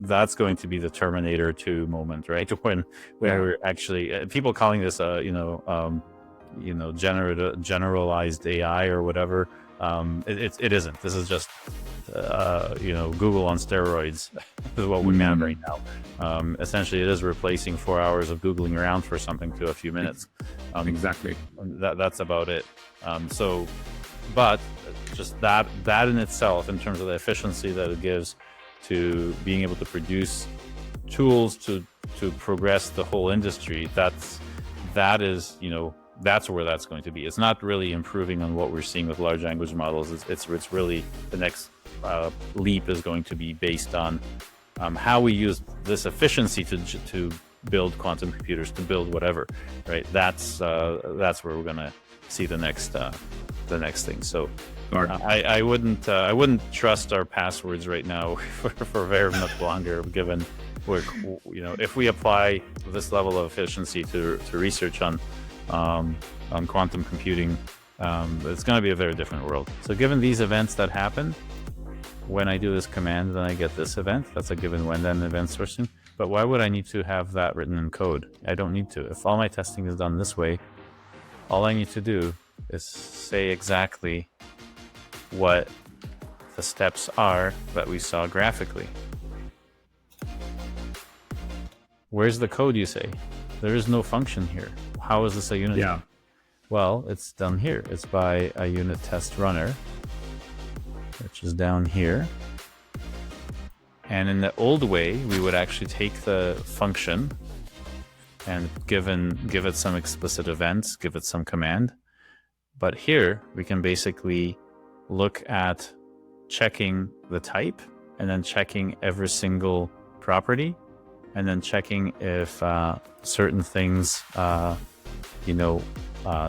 that's going to be the Terminator 2 moment, right? When we're actually people calling this generalized AI or whatever. It isn't. This is just Google on steroids is what we have right now. Essentially, it is replacing 4 hours of Googling around for something to a few minutes. Exactly. That's about it. But just that in itself, in terms of the efficiency that it gives to being able to produce tools to progress the whole industry, that's where that's going to be. It's not really improving on what we're seeing with large language models. It's really the next leap is going to be based on how we use this efficiency to build quantum computers, to build whatever, right? That's where we're going to see the next thing. So I wouldn't trust our passwords right now for very much longer, given if we apply this level of efficiency to research on quantum computing, it's going to be a very different world. So given these events that happen, when I do this command, then I get this event. That's a given when then event sourcing. But why would I need to have that written in code? I don't need to. If all my testing is done this way, all I need to do is say exactly what the steps are that we saw graphically. Where's the code, you say? There is no function here. How is this a unit? Yeah. Well, it's done here. It's by a unit test runner, which is down here. And in the old way, we would actually take the function and give it some explicit events, give it some command. But here we can basically look at checking the type and then checking every single property and then checking if certain things,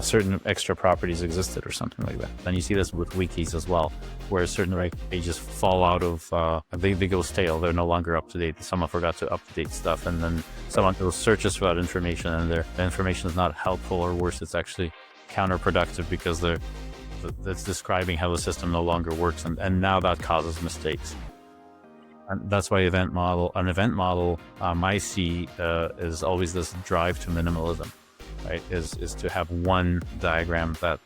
certain extra properties existed or something like that. And you see this with wikis as well, where certain pages fall out of, they go stale. They're no longer up to date. Someone forgot to update stuff, and then someone goes searches for that information, and the information is not helpful, or worse, it's actually counterproductive because it's describing how the system no longer works, and now that causes mistakes. And that's why an event model, I see is always this drive to minimalism, right? Is to have one diagram that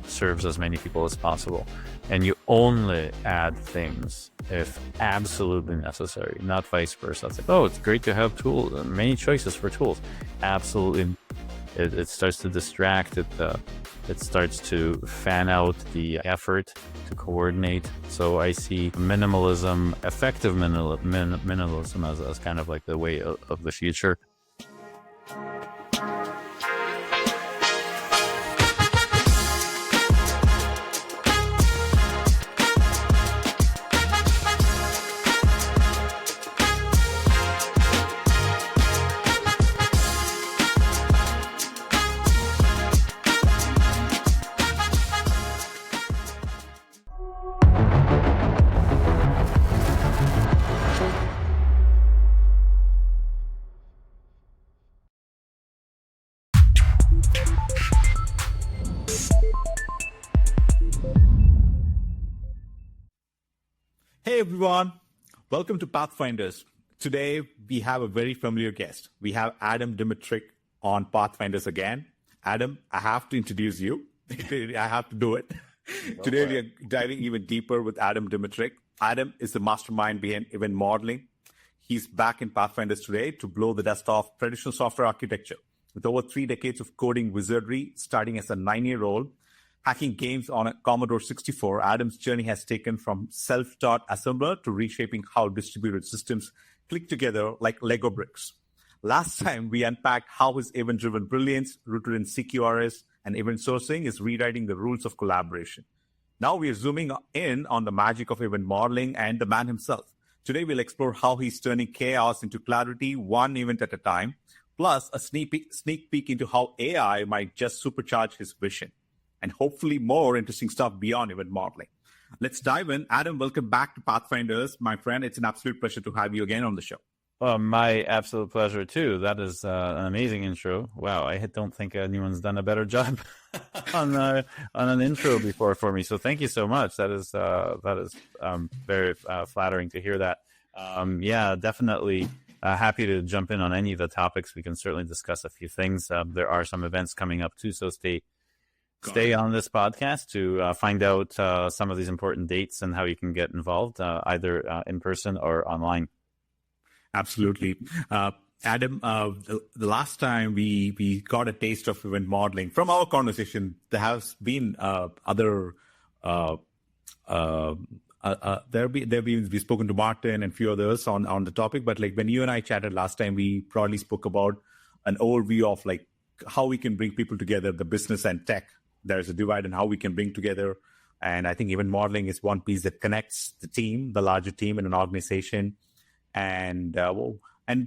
serves as many people as possible. And you only add things if absolutely necessary, not vice versa. It's like, oh, it's great to have tools, many choices for tools. Absolutely. It starts to distract, it starts to fan out the effort to coordinate. So I see minimalism, effective minimalism as kind of like the way of the future. Hey everyone, welcome to Pathfinders. Today we have a very familiar guest. We have Adam Dymitruk on Pathfinders again. Adam, I have to introduce you. I have to do it. Today we are diving even deeper with Adam Dymitruk. Adam is the mastermind behind event modeling. He's back in Pathfinders today to blow the dust off traditional software architecture. With over 3 decades of coding wizardry, starting as a 9-year-old, hacking games on a Commodore 64, Adam's journey has taken from self-taught assembler to reshaping how distributed systems click together like Lego bricks. Last time, we unpacked how his event-driven brilliance, rooted in CQRS and event sourcing, is rewriting the rules of collaboration. Now we are zooming in on the magic of event modeling and the man himself. Today, we'll explore how he's turning chaos into clarity, one event at a time, plus a sneak peek into how AI might just supercharge his vision. And hopefully more interesting stuff beyond event modeling. Let's dive in. Adam, welcome back to Pathfinders. My friend, it's an absolute pleasure to have you again on the show. My absolute pleasure, too. That is an amazing intro. Wow, I don't think anyone's done a better job on an intro before for me. So thank you so much. That is very flattering to hear that. Yeah, definitely. Happy to jump in on any of the topics. We can certainly discuss a few things. There are some events coming up too, so stay on this podcast to find out some of these important dates and how you can get involved, either in person or online. Absolutely. Adam, the last time we got a taste of event modeling from our conversation, there has been other we've spoken to Martin and a few others on the topic, but like when you and I chatted last time, we probably spoke about an overview of like how we can bring people together, the business and tech. There's a divide in how we can bring together. And I think event modeling is one piece that connects the team, the larger team in an organization. And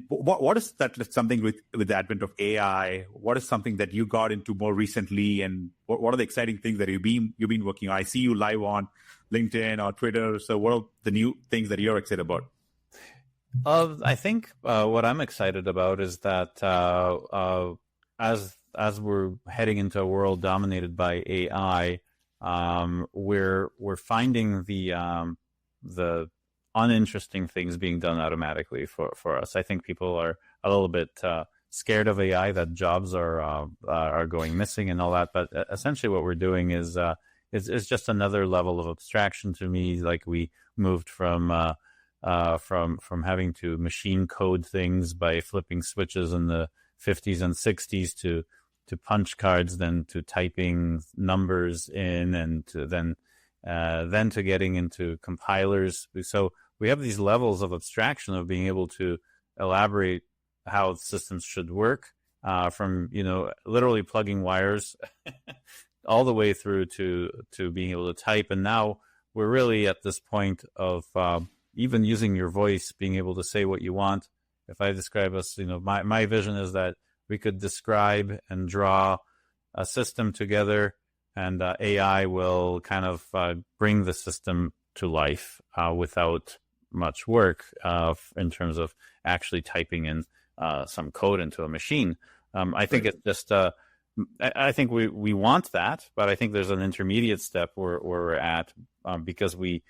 what is that something with the advent of AI? What is something that you got into more recently, and what are the exciting things that you've been working on? I see you live on LinkedIn or Twitter. So what are the new things that you're excited about? I think what I'm excited about is that as we're heading into a world dominated by AI, we're finding the uninteresting things being done automatically for us. I think people are a little bit scared of AI, that jobs are going missing and all that. But essentially, what we're doing is just another level of abstraction to me. Like we moved from having to machine code things by flipping switches in the 50s and 60s to punch cards, then to typing numbers in, and to then to getting into compilers. So we have these levels of abstraction of being able to elaborate how systems should work, from literally plugging wires all the way through to being able to type. And now we're really at this point of even using your voice, being able to say what you want. If I describe us, my vision is that we could describe and draw a system together, and AI will kind of bring the system to life without much work in terms of actually typing in some code into a machine. I think it's just, I think we want that, but I think there's an intermediate step where we're at, because we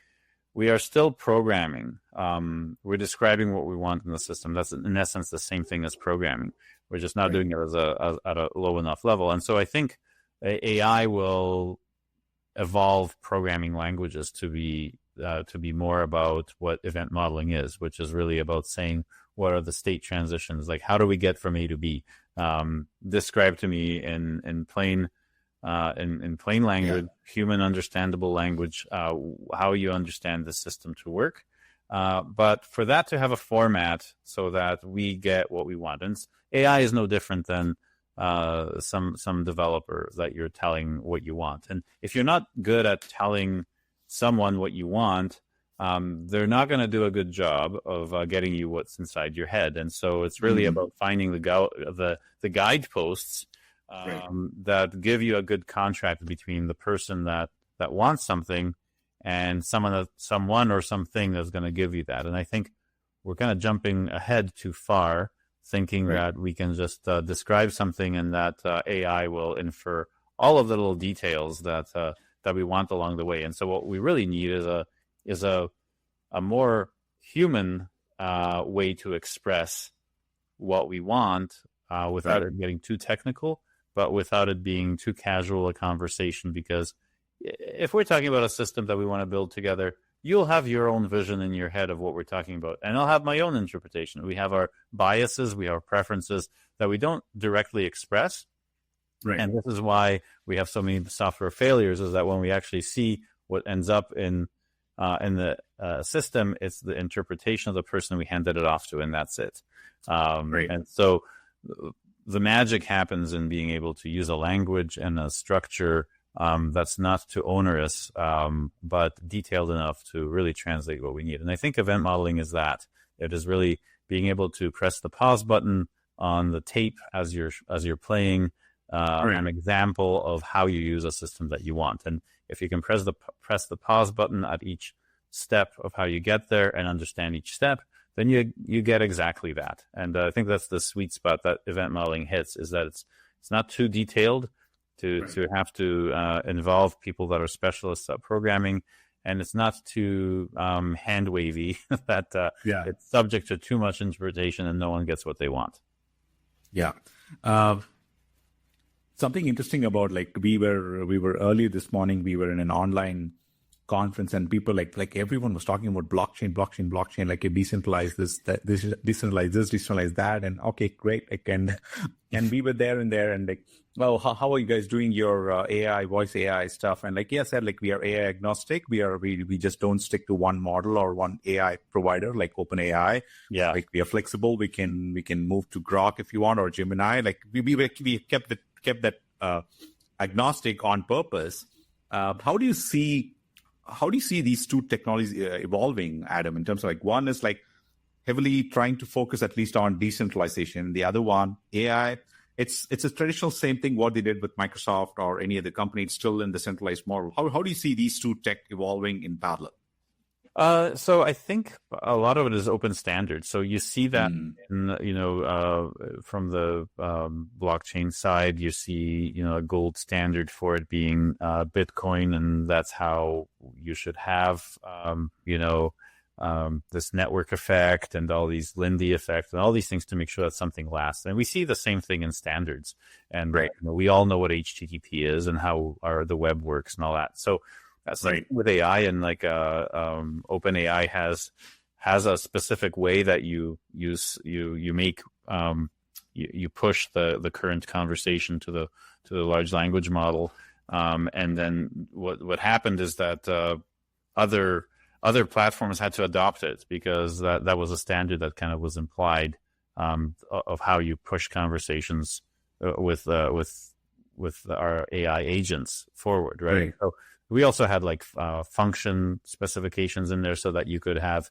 are still programming. We're describing what we want in the system. That's in essence the same thing as programming. We're just not doing it at a low enough level. And so I think AI will evolve programming languages to be more about what event modeling is, which is really about saying what are the state transitions, like how do we get from A to B? Describe to me in plain language, human understandable language, how you understand the system to work. But for that to have a format so that we get what we want, and AI is no different than some developer that you're telling what you want. And if you're not good at telling someone what you want, they're not going to do a good job of getting you what's inside your head. And so it's really about finding the guideposts that give you a good contract between the person that wants something and someone or something that's going to give you that. And I think we're kind of jumping ahead too far, thinking that we can just describe something and that AI will infer all of the little details that we want along the way. And so what we really need is a more human way to express what we want without it getting too technical, but without it being too casual a conversation. Because if we're talking about a system that we want to build together, you'll have your own vision in your head of what we're talking about, and I'll have my own interpretation. We have our biases, we have our preferences that we don't directly express. And this is why we have so many software failures, is that when we actually see what ends up in the system, it's the interpretation of the person we handed it off to, and that's it. And so the magic happens in being able to use a language and a structure that's not too onerous, but detailed enough to really translate what we need. And I think event modeling is that. It is really being able to press the pause button on the tape as you're playing, an example of how you use a system that you want. And if you can press the pause button at each step of how you get there and understand each step, then you get exactly that. And I think that's the sweet spot that event modeling hits, is that it's not too detailed to have to involve people that are specialists at programming, and it's not too hand wavy that Yeah. it's subject to too much interpretation and no one gets what they want. Yeah. Something interesting about, like, we were earlier this morning, we were in an online conference, and people like everyone was talking about blockchain, like you decentralize this, decentralize that, and okay, great. Like, and we were there, and like, well, how are you guys doing your AI, voice AI stuff? And like, said, like, we are AI agnostic. We just don't stick to one model or one AI provider like OpenAI. Yeah. Like, we are flexible. We can move to Grok if you want, or Gemini. Like, we kept that agnostic on purpose. How do you see these two technologies evolving, Adam, in terms of, like, one is like heavily trying to focus at least on decentralization. The other one, AI, it's a traditional same thing, what they did with Microsoft or any other company. It's still in the centralized model. How do you see these two tech evolving in parallel? So I think a lot of it is open standards. So you see that in, from the blockchain side, you see, a gold standard for it being Bitcoin, and that's how you should have, this network effect and all these Lindy effects and all these things to make sure that something lasts. And we see the same thing in standards. And right. We all know what HTTP is and how the web works and all that. So that's right. With AI, and like OpenAI has a specific way that you make you push the current conversation to the large language model, and then what happened is that other platforms had to adopt it, because that was a standard that kind of was implied of how you push conversations with our AI agents forward, right? So we also had like function specifications in there so that you could have,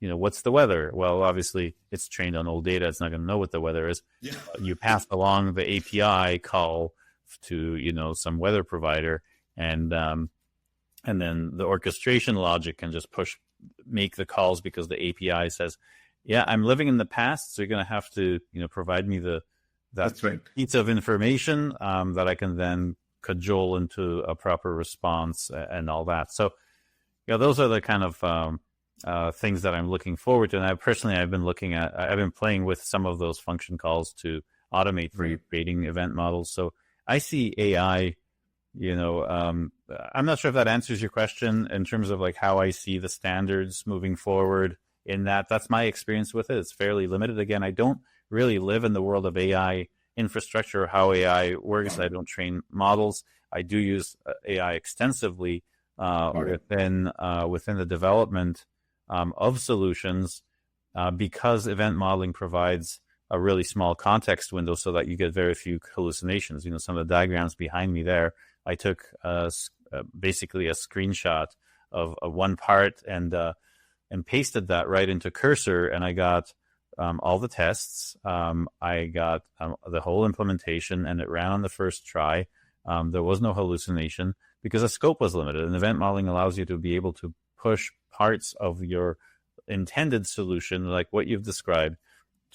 what's the weather? Well, obviously it's trained on old data. It's not going to know what the weather is. Yeah. You pass along the API call to, some weather provider, and then the orchestration logic can just make the calls, because the API says, yeah, I'm living in the past. So you're going to have to, provide me that piece of information that I can then cajole into a proper response and all that. So, those are the kind of things that I'm looking forward to. And I've been playing with some of those function calls to automate for creating event models. So I see AI, I'm not sure if that answers your question in terms of like how I see the standards moving forward. In that's my experience with it. It's fairly limited. Again, I don't really live in the world of AI infrastructure, how AI works. I don't train models. I do use AI extensively within the development of solutions, because event modeling provides a really small context window so that you get very few hallucinations. Some of the diagrams behind me there, I took basically a screenshot of one part and pasted that right into Cursor, and I got all the tests. I got the whole implementation, and it ran on the first try. There was no hallucination because the scope was limited. And event modeling allows you to be able to push parts of your intended solution, like what you've described,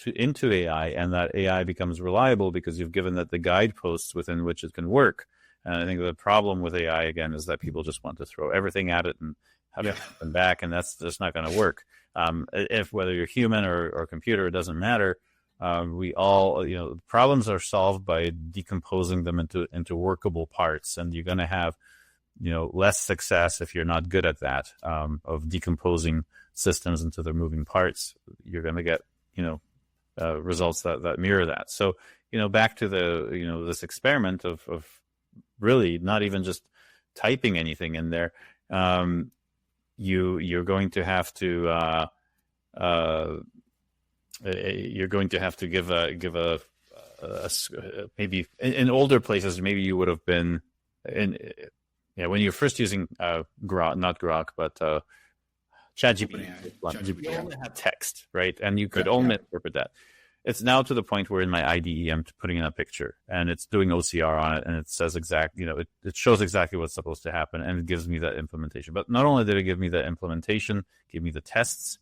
into AI, and that AI becomes reliable because you've given it the guideposts within which it can work. And I think the problem with AI, again, is that people just want to throw everything at it and have it come back, and that's just not going to work. If whether you're human or computer, it doesn't matter. We all, problems are solved by decomposing them into workable parts, and you're going to have, less success if you're not good at that, of decomposing systems into their moving parts. You're going to get, results that mirror that. So, back to this experiment of really not even just typing anything in there. You're going to have to give a maybe in older places, maybe you would have been when you're first using Grok, not Grok, but ChatGPT, you only have text, right? And you could only interpret that. It's now to the point where in my IDE, I'm putting in a picture and it's doing OCR on it, and it says it shows exactly what's supposed to happen, and it gives me that implementation. But not only did it give me the implementation, it gave me the tests.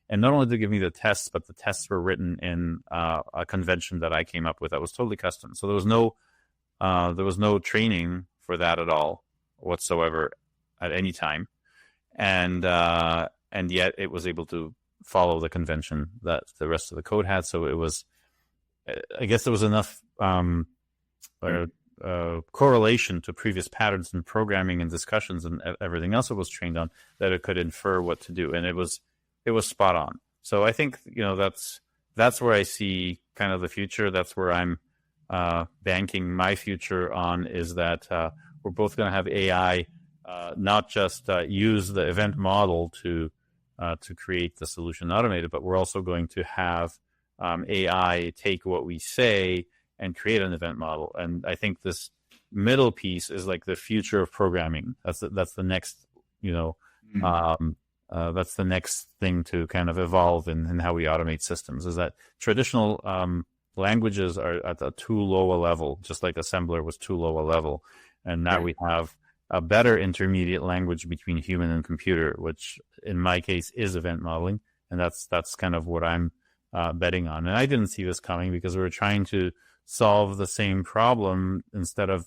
And not only did it give me the tests, but the tests were written in a convention that I came up with that was totally custom. So there was no training for that at all whatsoever at any time. and yet it was able to follow the convention that the rest of the code had. So it was, I guess, there was enough correlation to previous patterns in programming and discussions and everything else it was trained on that it could infer what to do, and it was spot on. So I think that's where I see kind of the future. That's where I'm banking my future on, is that we're both going to have AI not just use the event model to create the solution automated, but we're also going to have AI take what we say and create an event model. And I think this middle piece is like the future of programming. That's the next, that's the next thing to kind of evolve in how we automate systems, is that traditional languages are at a too low a level, just like assembler was too low a level. And now we have a better intermediate language between human and computer, which in my case is event modeling. And that's kind of what I'm betting on. And I didn't see this coming because we were trying to solve the same problem instead of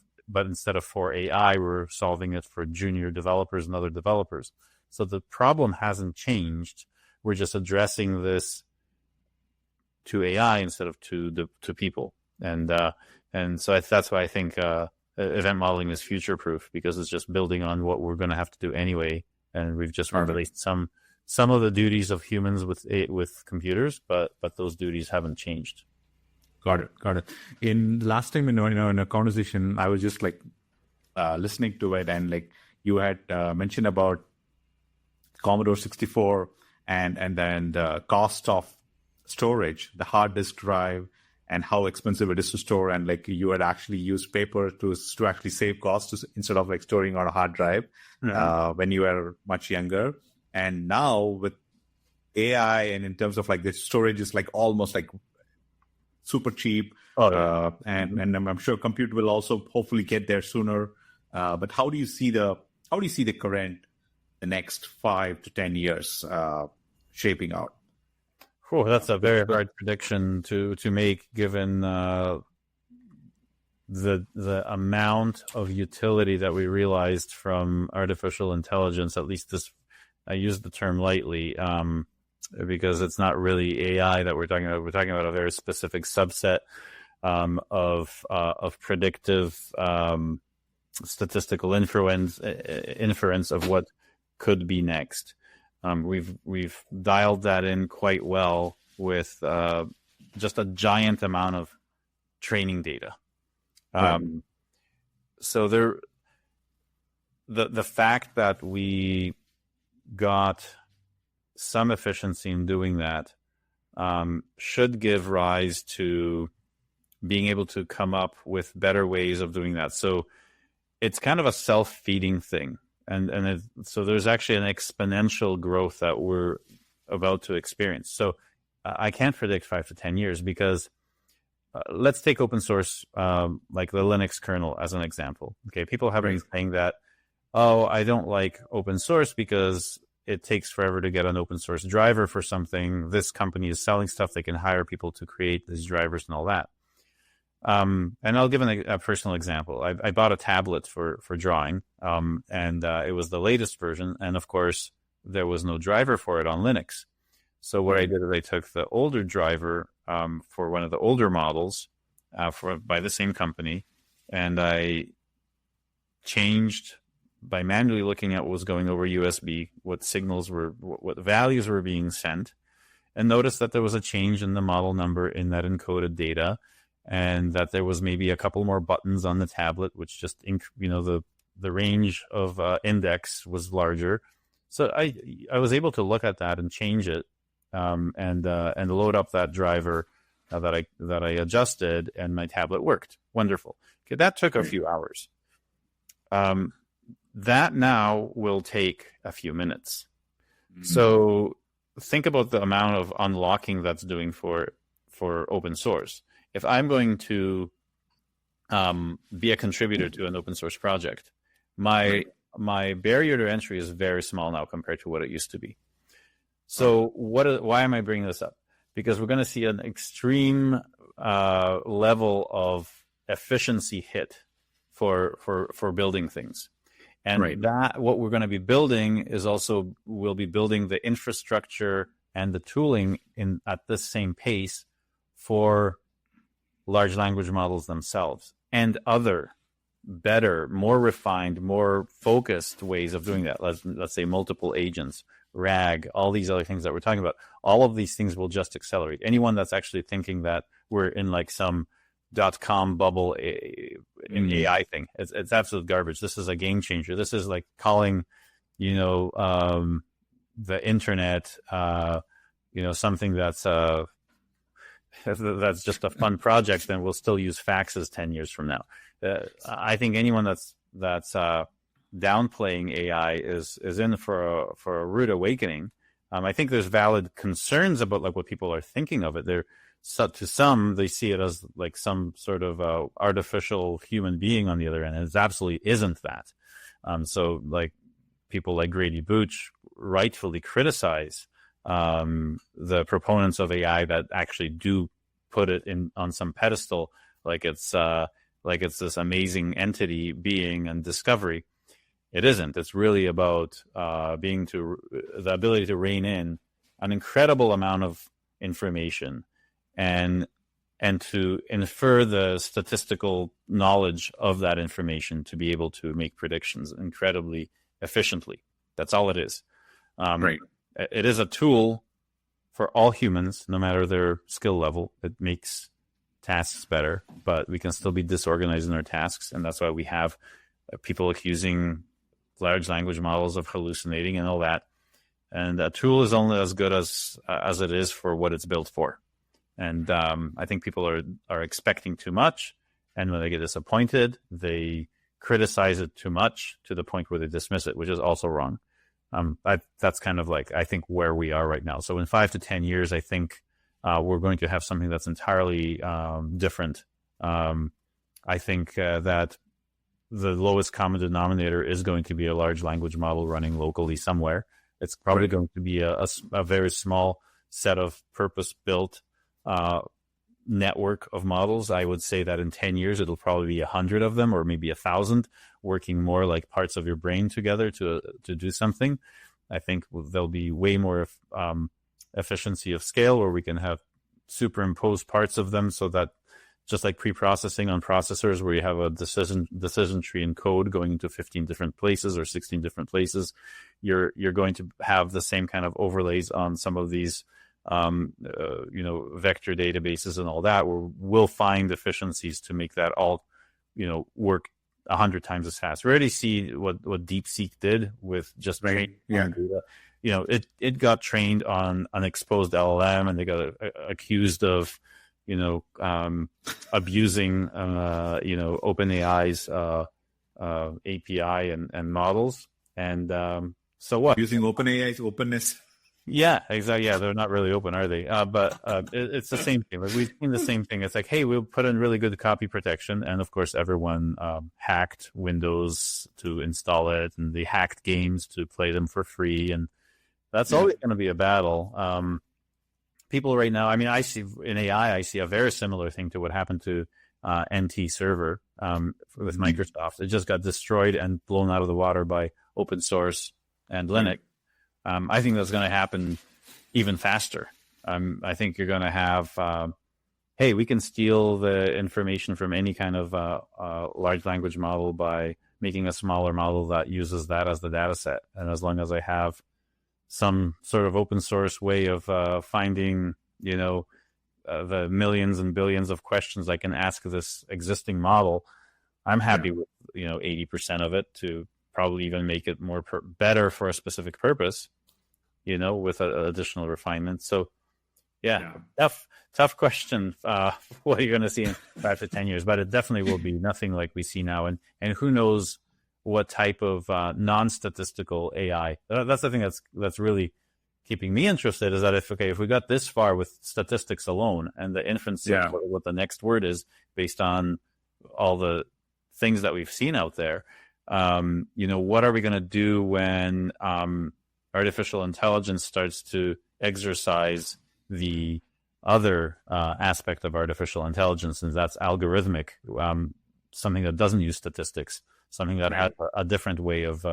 for AI, we're solving it for junior developers and other developers. So the problem hasn't changed. We're just addressing this to AI instead of to people. And so that's why I think event modeling is future proof, because it's just building on what we're going to have to do anyway. And we've just replaced some of the duties of humans with computers, but those duties haven't changed. Got it. In last time, in a conversation, I was just like listening to it, and like you had mentioned about Commodore 64 and then the cost of storage, the hard disk drive, and how expensive it is to store, and like you had actually used paper to actually save costs instead of like storing on a hard drive when you were much younger. And now with AI, and in terms of like the storage is like almost like super cheap, and I'm sure compute will also hopefully get there sooner. But how do you see the next 5 to 10 years shaping out? Oh, that's a very hard prediction to make, given the amount of utility that we realized from artificial intelligence. At least I use the term lightly, because it's not really AI that we're talking about. We're talking about a very specific subset of predictive statistical inference of what could be next. We've dialed that in quite well with just a giant amount of training data. So the fact that we got some efficiency in doing that should give rise to being able to come up with better ways of doing that. So it's kind of a self-feeding thing. And so there's actually an exponential growth that we're about to experience. So I can't predict 5 to 10 years, because let's take open source, like the Linux kernel as an example. Okay, people have been saying that, I don't like open source because it takes forever to get an open source driver for something. This company is selling stuff. They can hire people to create these drivers and all that. And I'll give a personal example. I bought a tablet for drawing, and it was the latest version. And of course, there was no driver for it on Linux. So what I did is I took the older driver for one of the older models by the same company, and I changed by manually looking at what was going over USB, what values were being sent, and noticed that there was a change in the model number in that encoded data, and that there was maybe a couple more buttons on the tablet, which just, the range of index was larger. So I was able to look at that and change it, and load up that driver that I adjusted, and my tablet worked. Wonderful. Okay, that took a few hours. That now will take a few minutes. Mm-hmm. So think about the amount of unlocking that's doing for open source. If I'm going to be a contributor to an open source project, my barrier to entry is very small now compared to what it used to be. So why am I bringing this up? Because we're going to see an extreme level of efficiency hit for building things. And that what we're going to be building is also, we'll be building the infrastructure and the tooling at this same pace for large language models themselves and other better, more refined, more focused ways of doing that. Let's say multiple agents, RAG, all these other things that we're talking about. All of these things will just accelerate. Anyone that's actually thinking that we're in like some .com bubble in AI thing, it's absolute garbage. This is a game changer. This is like calling, the internet, something that's just a fun project, then we'll still use faxes 10 years from now. I think anyone that's downplaying AI is in for a rude awakening. I think there's valid concerns about like what people are thinking of it. To some, they see it as like some sort of artificial human being on the other end, and it absolutely isn't that. So like people like Grady Booch rightfully criticize the proponents of AI that actually do put it on some pedestal, like it's this amazing entity, being, and discovery. It isn't. It's really about the ability to rein in an incredible amount of information and to infer the statistical knowledge of that information to be able to make predictions incredibly efficiently. That's all it is. It is a tool for all humans, no matter their skill level. It makes tasks better, but we can still be disorganized in our tasks, and that's why we have people accusing large language models of hallucinating and all that. And a tool is only as good as it is for what it's built for. And I think people are expecting too much, and when they get disappointed, they criticize it too much to the point where they dismiss it, which is also wrong. That's kind of like, I think, where we are right now. So in 5 to 10 years, I think we're going to have something that's entirely different. I think that the lowest common denominator is going to be a large language model running locally somewhere. It's probably going to be a very small set of purpose-built network of models. I would say that in 10 years, it'll probably be 100 of them, or maybe 1,000, working more like parts of your brain together to do something. I think there'll be way more efficiency of scale, where we can have superimposed parts of them, so that just like pre-processing on processors, where you have a decision tree in code going into 15 different places or 16 different places, you're going to have the same kind of overlays on some of these vector databases and all that, where we'll find efficiencies to make that all, work 100 times as fast. We already see what DeepSeek did with just training data. It got trained on an exposed LLM, and they got accused of, abusing, OpenAI's API and models. And so what? Using OpenAI's openness. Yeah, exactly. Yeah, they're not really open, are they? But it's the same thing. Like, we've seen the same thing. It's like, hey, we'll put in really good copy protection, and of course, everyone hacked Windows to install it, and they hacked games to play them for free, and that's always going to be a battle. People right now, I see in AI, I see a very similar thing to what happened to NT Server with Microsoft. It just got destroyed and blown out of the water by open source and Linux. I think that's going to happen even faster. I think you're going to have, hey, we can steal the information from any kind of large language model by making a smaller model that uses that as the data set. And as long as I have some sort of open source way of finding, the millions and billions of questions I can ask this existing model, I'm happy with, 80% of it, to probably even make it more better for a specific purpose, with additional refinement. So, tough question. What are you going to see in 5 to 10 years? But it definitely will be nothing like we see now. And who knows what type of non-statistical AI. That's the thing that's really keeping me interested, is that if we got this far with statistics alone, and the inference of what the next word is based on all the things that we've seen out there, what are we going to do when artificial intelligence starts to exercise the other aspect of artificial intelligence, and that's algorithmic, something that doesn't use statistics. something that has a different way of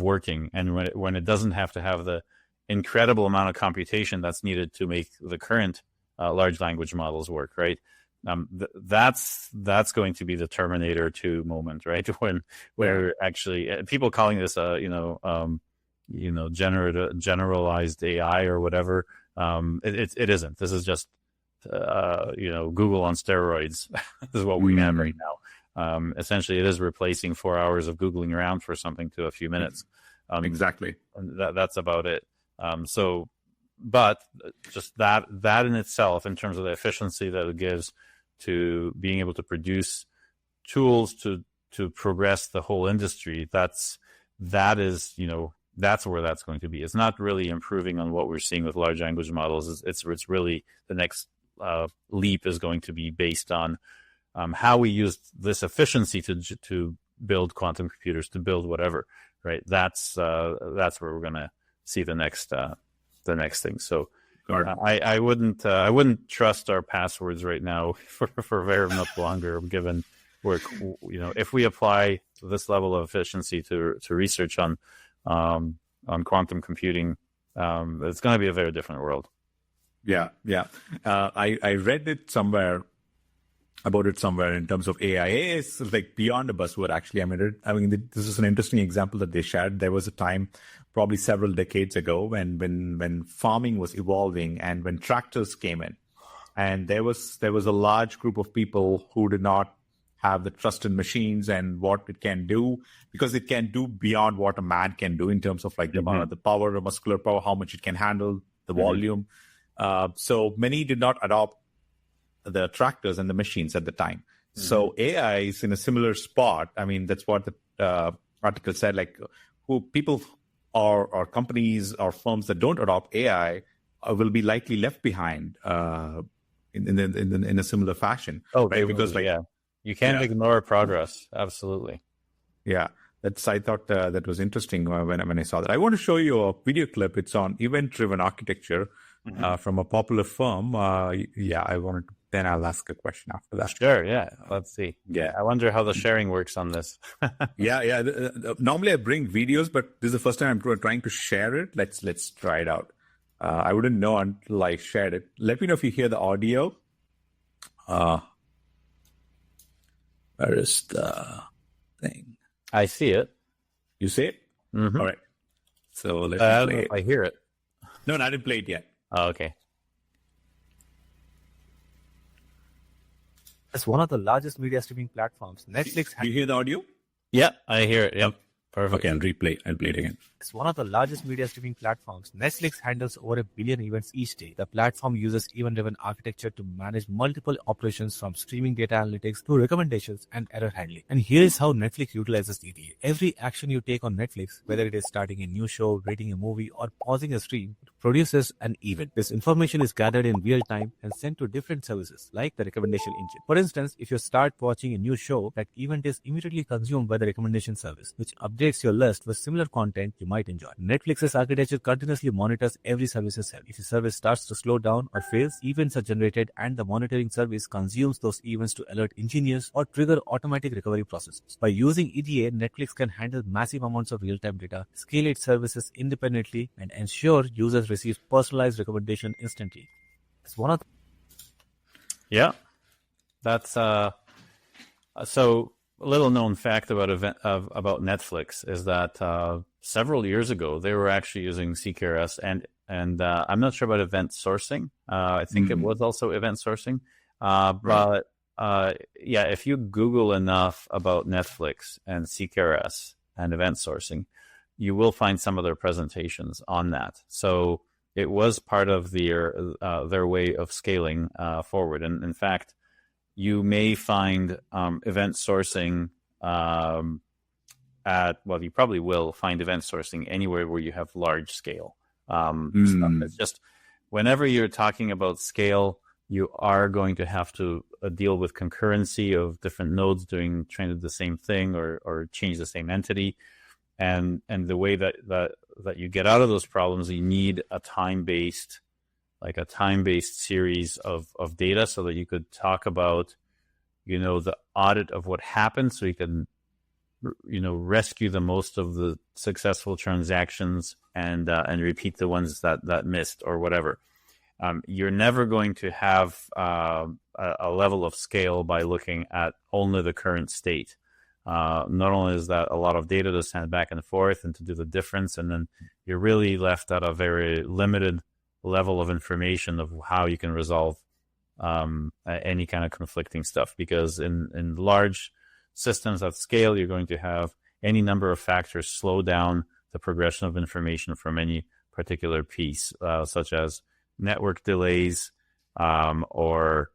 working, and when it doesn't have to have the incredible amount of computation that's needed to make the current large language models work, right? That's going to be the Terminator 2 moment, right? Where actually people calling this generalized AI or whatever. It isn't. This is just Google on steroids. This is what we have right now. Essentially, it is replacing 4 hours of Googling around for something to a few minutes. Exactly. That's about it. But just that in itself, in terms of the efficiency that it gives to being able to produce tools to progress the whole industry, that's where that's going to be. It's not really improving on what we're seeing with large language models. It's really the next leap is going to be based on how we use this efficiency to build quantum computers, to build whatever, right? That's where we're going to see the next thing. So I wouldn't trust our passwords right now for very much longer, given if we apply this level of efficiency to research on quantum computing, it's going to be a very different world. Yeah. I read it somewhere in terms of AI. AI is like beyond a buzzword, actually. I mean, this is an interesting example that they shared. There was a time, probably several decades ago, when farming was evolving and when tractors came in, and there was a large group of people who did not have the trust in machines and what it can do, because it can do beyond what a man can do in terms of like the amount of the power, the muscular power, how much it can handle, the volume. So many did not adopt the tractors and the machines at the time. So AI is in a similar spot. I mean, that's what the article said, like who people or companies or firms that don't adopt AI will be likely left behind in a similar fashion. Oh, right? Because you can't ignore progress. Absolutely. Yeah. I thought that was interesting when I saw that. I want to show you a video clip. It's on event-driven architecture from a popular firm. Then I'll ask a question after that. Sure, yeah. Let's see. Yeah, I wonder how the sharing works on this. Yeah. Normally I bring videos, but this is the first time I'm trying to share it. Let's try it out. I wouldn't know until I shared it. Let me know if you hear the audio. Where is the thing? I see it. You see it? Mm-hmm. All right. So let's play it. I hear it. No, I didn't play it yet. Oh, okay. As one of the largest media streaming platforms, Netflix... Do you hear the audio? Yeah, I hear it. Yep. Perfect. Okay, I'll play it again. As one of the largest media streaming platforms, Netflix handles over 1 billion events each day. The platform uses event-driven architecture to manage multiple operations, from streaming data analytics to recommendations and error handling. And here is how Netflix utilizes EDA. Every action you take on Netflix, whether it is starting a new show, rating a movie, or pausing a stream, produces an event. This information is gathered in real time and sent to different services, like the recommendation engine. For instance, if you start watching a new show, that event is immediately consumed by the recommendation service, which updates your list with similar content you might enjoy. Netflix's architecture continuously monitors every service's health. If a service starts to slow down or fails, events are generated and the monitoring service consumes those events to alert engineers or trigger automatic recovery processes. By using EDA, Netflix can handle massive amounts of real-time data, scale its services independently, and ensure users receive personalized recommendation instantly. It's one of that's so a little known fact about about Netflix is that several years ago they were actually using CKRS and I'm not sure about event sourcing. I think it was also event sourcing, but if you Google enough about Netflix and CKRS and event sourcing, you will find some of their presentations on that. So it was part of their way of scaling forward. And in fact, you may find event sourcing you probably will find event sourcing anywhere where you have large scale stuff. It's just whenever you're talking about scale, you are going to have to deal with concurrency of different nodes trying to do the same thing or change the same entity. And the way that you get out of those problems, you need a time-based series of data so that you could talk about, the audit of what happened, so you can rescue the most of the successful transactions and repeat the ones that missed or whatever. You're never going to have a level of scale by looking at only the current state. Not only is that a lot of data to send back and forth and to do the difference, and then you're really left at a very limited level of information of how you can resolve any kind of conflicting stuff. Because in large systems at scale, you're going to have any number of factors slow down the progression of information from any particular piece, such as network delays or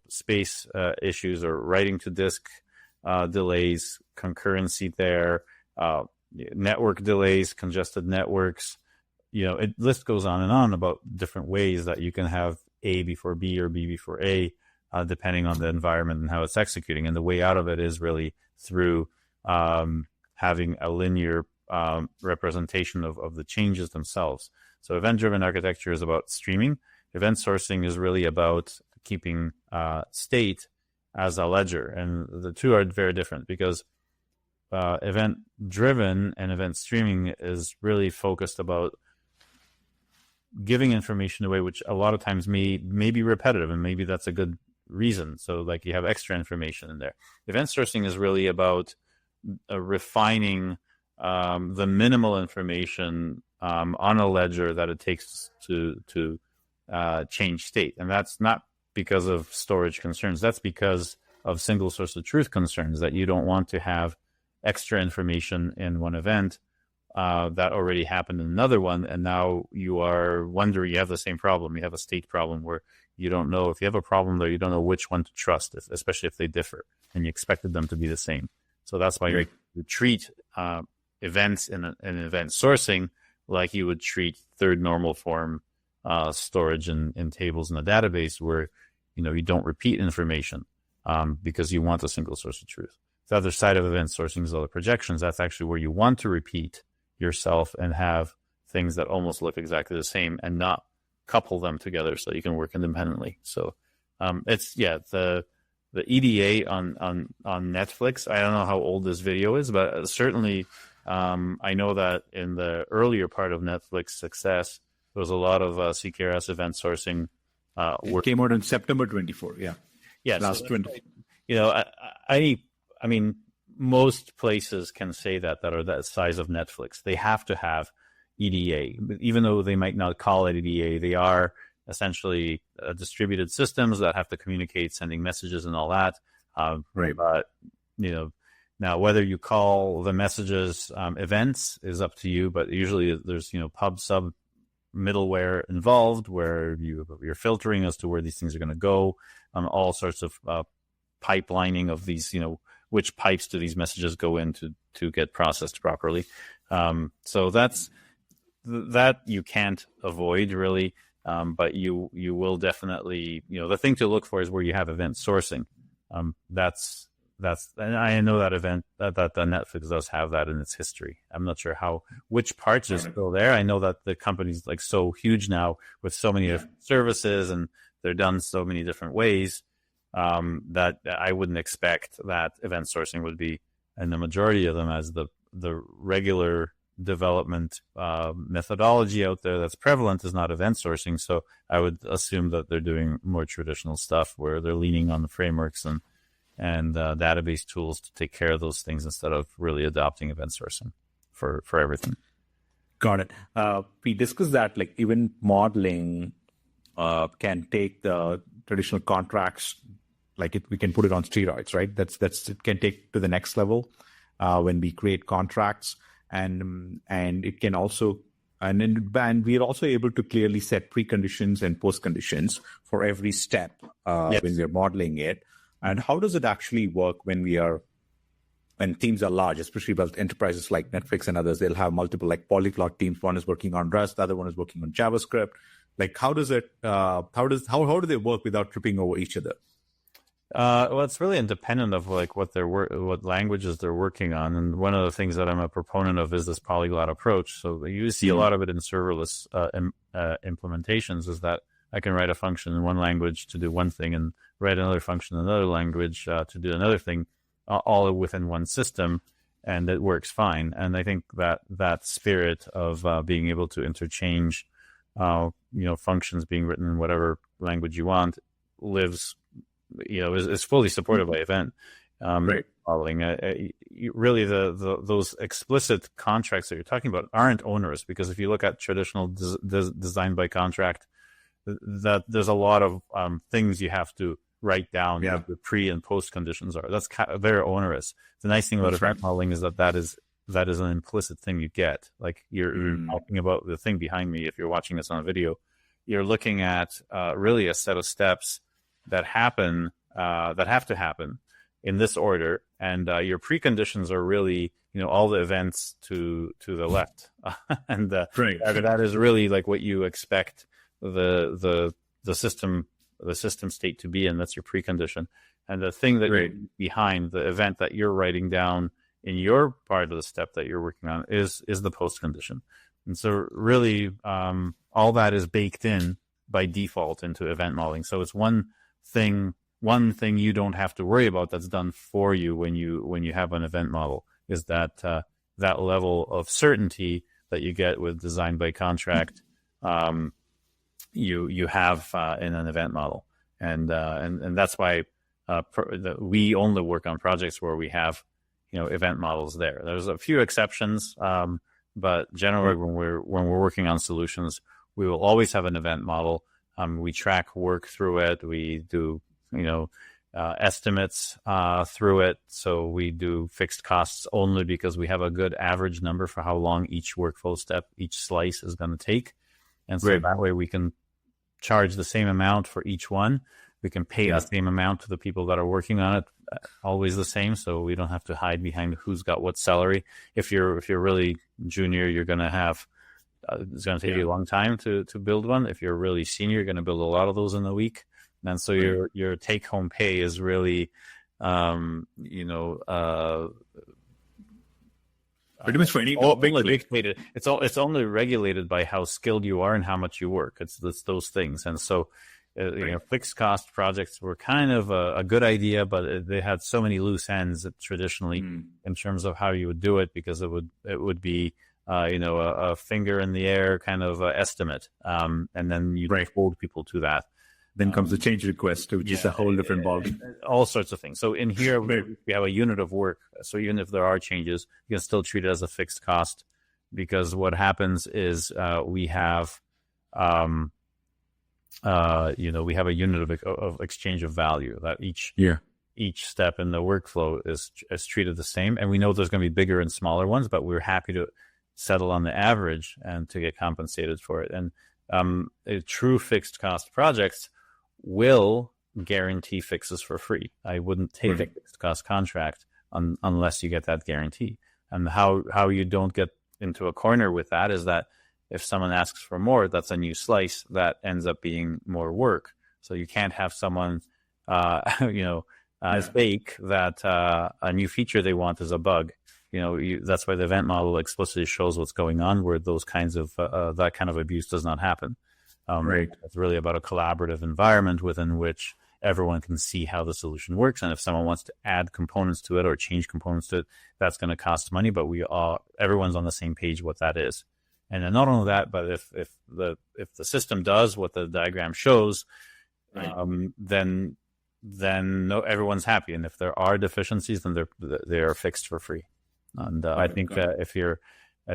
space issues, or writing to disk delays, concurrency there, network delays, congested networks. List goes on and on about different ways that you can have A before B or B before A, depending on the environment and how it's executing. And the way out of it is really through having a linear representation of the changes themselves. So event-driven architecture is about streaming. Event sourcing is really about keeping state as a ledger. And the two are very different, because event-driven and event streaming is really focused about giving information away, which a lot of times may be repetitive, and maybe that's a good reason. So like you have extra information in there. Event sourcing is really about refining the minimal information on a ledger that it takes to change state. And that's not because of storage concerns. That's because of single source of truth concerns, that you don't want to have extra information in one event that already happened in another one, and now you are wondering, you have the same problem. You have a state problem where you don't know, if you have a problem there, you don't know which one to trust, especially if they differ, and you expected them to be the same. So that's why you treat events in event sourcing like you would treat third normal form storage in tables in a database, where you don't repeat information because you want a single source of truth. The other side of event sourcing is all the projections. That's actually where you want to repeat yourself and have things that almost look exactly the same, and not couple them together so you can work independently. So it's the EDA on Netflix. I don't know how old this video is, but certainly I know that in the earlier part of Netflix success, there was a lot of CKRS event sourcing work. It came out in September 24. Yeah. Yes. Last 20. I mean, most places can say that are that size of Netflix. They have to have EDA, even though they might not call it EDA. They are essentially distributed systems that have to communicate, sending messages and all that. Right. But now whether you call the messages events is up to you. But usually there's pub sub middleware involved, where you're filtering as to where these things are going to go. All sorts of pipelining of these, which pipes do these messages go in to get processed properly. So that you can't avoid really, but you will definitely, the thing to look for is where you have event sourcing. That's and I know that Netflix does have that in its history. I'm not sure which parts are still there. I know that the company's like so huge now with so many different services, and they're done so many different ways. That I wouldn't expect that event sourcing would be, and the majority of them, as the regular development methodology out there that's prevalent is not event sourcing. So I would assume that they're doing more traditional stuff, where they're leaning on the frameworks and database tools to take care of those things, instead of really adopting event sourcing for everything. Got it. We discussed that like even modeling can take the traditional contracts, we can put it on steroids, right? It can take to the next level when we create contracts, and it can also and we are also able to clearly set preconditions and postconditions for every step when we are modeling it. And how does it actually work when teams are large, especially about enterprises like Netflix and others? They'll have multiple polyglot teams. One is working on Rust, the other one is working on JavaScript. How does it? How do they work without tripping over each other? Well, it's really independent of what languages they're working on. And one of the things that I'm a proponent of is this polyglot approach. So you see a lot of it in serverless implementations, is that I can write a function in one language to do one thing, and write another function in another language to do another thing. all within one system, and it works fine. And I think that spirit of being able to interchange, functions being written in whatever language you want lives, is fully supported by event modeling. Really, those explicit contracts that you're talking about aren't onerous, because if you look at traditional design by contract, that there's a lot of things you have to write down. What the pre and post conditions are. That's very onerous. The nice thing about event modeling is that is an implicit thing you get. Like you're talking about the thing behind me. If you're watching this on a video, you're looking at really a set of steps that have to happen in this order, and your preconditions are really all the events to the left, and that is really like what you expect the system state to be, and that's your precondition. And the thing that behind the event that you're writing down in your part of the step that you're working on is the post condition. And so really all that is baked in by default into event modeling. So it's one thing you don't have to worry about that's done for you when you have an event model, is that that level of certainty that you get with design by contract. You have in an event model, and that's why we only work on projects where we have event models there. There's a few exceptions, but generally when we're working on solutions, we will always have an event model. We track work through it. We do estimates through it. So we do fixed costs only because we have a good average number for how long each workflow step, each slice is going to take. And so that way we can charge the same amount for each one. We can pay the same amount to the people that are working on it, always the same. So we don't have to hide behind who's got what salary. If you're really junior, you're going to have, it's going to take you a long time to build one. If you're really senior, you're going to build a lot of those in a week. And so your take home pay is really, pretty much for any regulated. It's only regulated by how skilled you are and how much you work. It's those things. And so, fixed cost projects were kind of a good idea, but they had so many loose ends traditionally in terms of how you would do it, because it would be a finger in the air kind of estimate, and then you hold people to that. Then comes the change request, which is a whole different ballgame. All sorts of things. So in here, we have a unit of work. So even if there are changes, you can still treat it as a fixed cost, because what happens is we have, we have a unit of exchange of value that each step in the workflow is treated the same. And we know there's going to be bigger and smaller ones, but we're happy to settle on the average and to get compensated for it. And true fixed cost projects will guarantee fixes for free. I wouldn't take a fixed cost contract unless you get that guarantee. And how you don't get into a corner with that is that if someone asks for more, that's a new slice that ends up being more work. So you can't have someone, fake that a new feature they want is a bug. That's why the event model explicitly shows what's going on, where those kinds of that kind of abuse does not happen. It's really about a collaborative environment within which everyone can see how the solution works. And if someone wants to add components to it or change components to it, that's going to cost money, but everyone's on the same page what that is. And then not only that, but if the system does what the diagram shows, then everyone's happy. And if there are deficiencies, then they are fixed for free. And I think I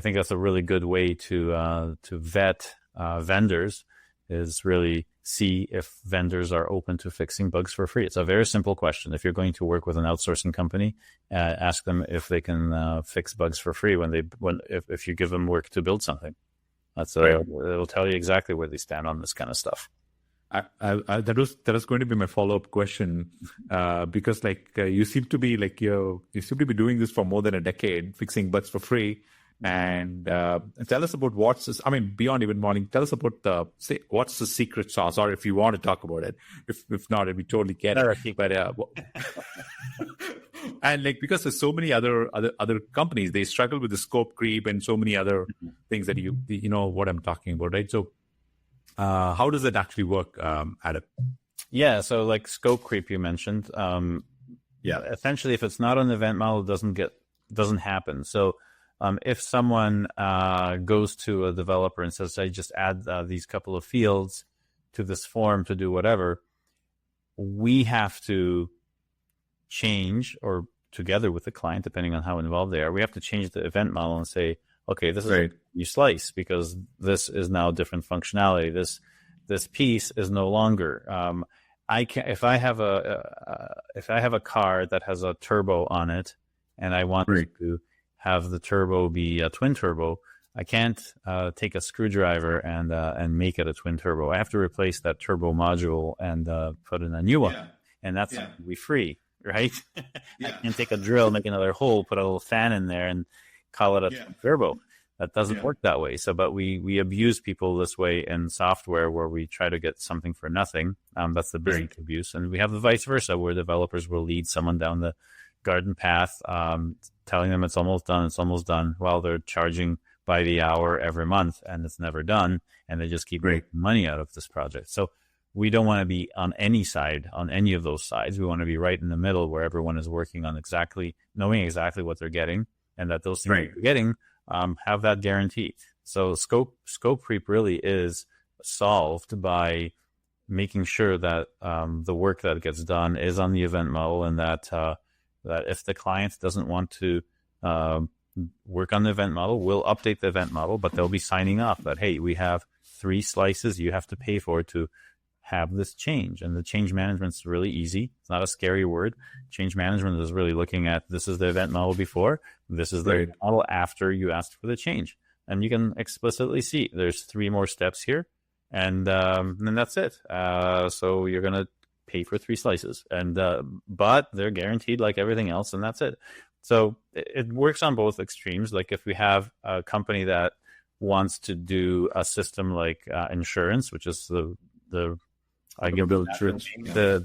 think that's a really good way to vet vendors, is really see if vendors are open to fixing bugs for free. It's a very simple question. If you're going to work with an outsourcing company, ask them if they can fix bugs for free if you give them work to build something. It'll tell you exactly where they stand on this kind of stuff. That was going to be my follow-up question, because you seem to be doing this for more than a decade, fixing bugs for free. And tell us about beyond event modeling, tell us about what's the secret sauce, or if you want to talk about it. If not, we totally get it. But and because there's so many other companies, they struggle with the scope creep and so many other things that you know what I'm talking about, right? So how does it actually work, Adam? Yeah, so like scope creep you mentioned. essentially, if it's not an event model, it doesn't happen. So if someone goes to a developer and says, I just add these couple of fields to this form to do whatever, we have to change, or together with the client, depending on how involved they are, we have to change the event model and say, okay, this is you slice, because this is now different functionality. This piece is no longer. If I have a car that has a turbo on it, and I want to have the turbo be a twin turbo, I can't take a screwdriver and make it a twin turbo. I have to replace that turbo module and put in a new one, and that's we free, right? I can't take a drill, make another hole, put a little fan in there, and call it a turbo. That doesn't work that way. So, but we abuse people this way in software, where we try to get something for nothing. That's the business abuse, and we have the vice versa, where developers will lead someone down the garden path, telling them it's almost done, while they're charging by the hour every month, and it's never done, and they just keep making money out of this project. So we don't want to be on any side, on any of those sides. We want to be right in the middle, where everyone is working on knowing exactly what they're getting, and that those things they're getting have that guarantee. So scope creep really is solved by making sure that the work that gets done is on the event model, and that if the client doesn't want to work on the event model, we'll update the event model, but they'll be signing off that, hey, we have 3 slices you have to pay for to have this change. And the change management is really easy. It's not a scary word. Change management is really looking at, this is the event model before, this is the event model after you asked for the change. And you can explicitly see there's 3 more steps here, and then that's it. So you're going to pay for 3 slices, and but they're guaranteed like everything else, and that's it. So it works on both extremes. Like if we have a company that wants to do a system like insurance, which is the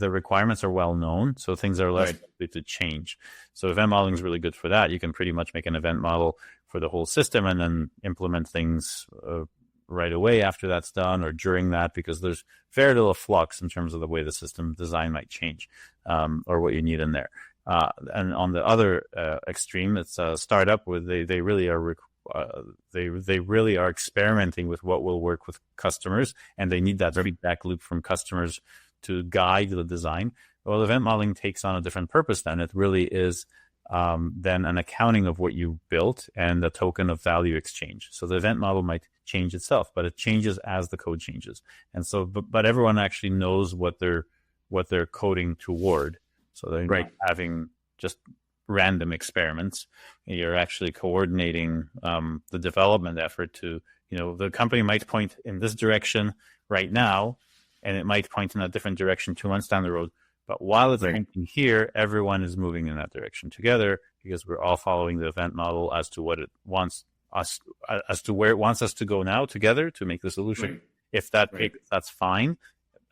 requirements are well known, so things are less likely to change. So event modeling is really good for that. You can pretty much make an event model for the whole system and then implement things right away after that's done, or during that, because there's very little flux in terms of the way the system design might change, or what you need in there. And on the other extreme, it's a startup where they really are experimenting with what will work with customers, and they need that feedback loop from customers to guide the design. Well, event modeling takes on a different purpose then. It really is then an accounting of what you built and a token of value exchange. So the event model might change itself, but it changes as the code changes. And so, but everyone actually knows what they're coding toward. So they're not having just random experiments. You're actually coordinating the development effort to, the company might point in this direction right now, and it might point in a different direction 2 months down the road. But while it's pointing here, everyone is moving in that direction together, because we're all following the event model as to what it wants us, as to where it wants us to go now together to make the solution. If that's fine,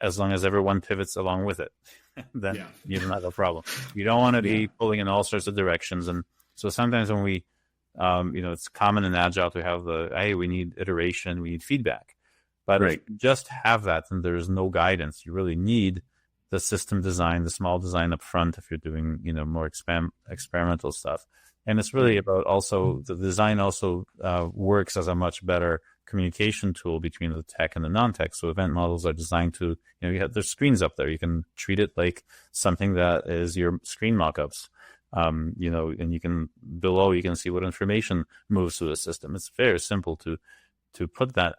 as long as everyone pivots along with it. Then you don't have a problem. You don't want to be pulling in all sorts of directions. And so sometimes when we, it's common in Agile to have we need iteration, we need feedback. But if you just have that and there's no guidance, you really need the system design, the small design up front if you're doing, more experimental stuff. And it's really about also, the design also works as a much better communication tool between the tech and the non-tech. So event models are designed to, there's screens up there. You can treat it like something that is your screen mockups, and you can, below, you can see what information moves through the system. It's very simple to put that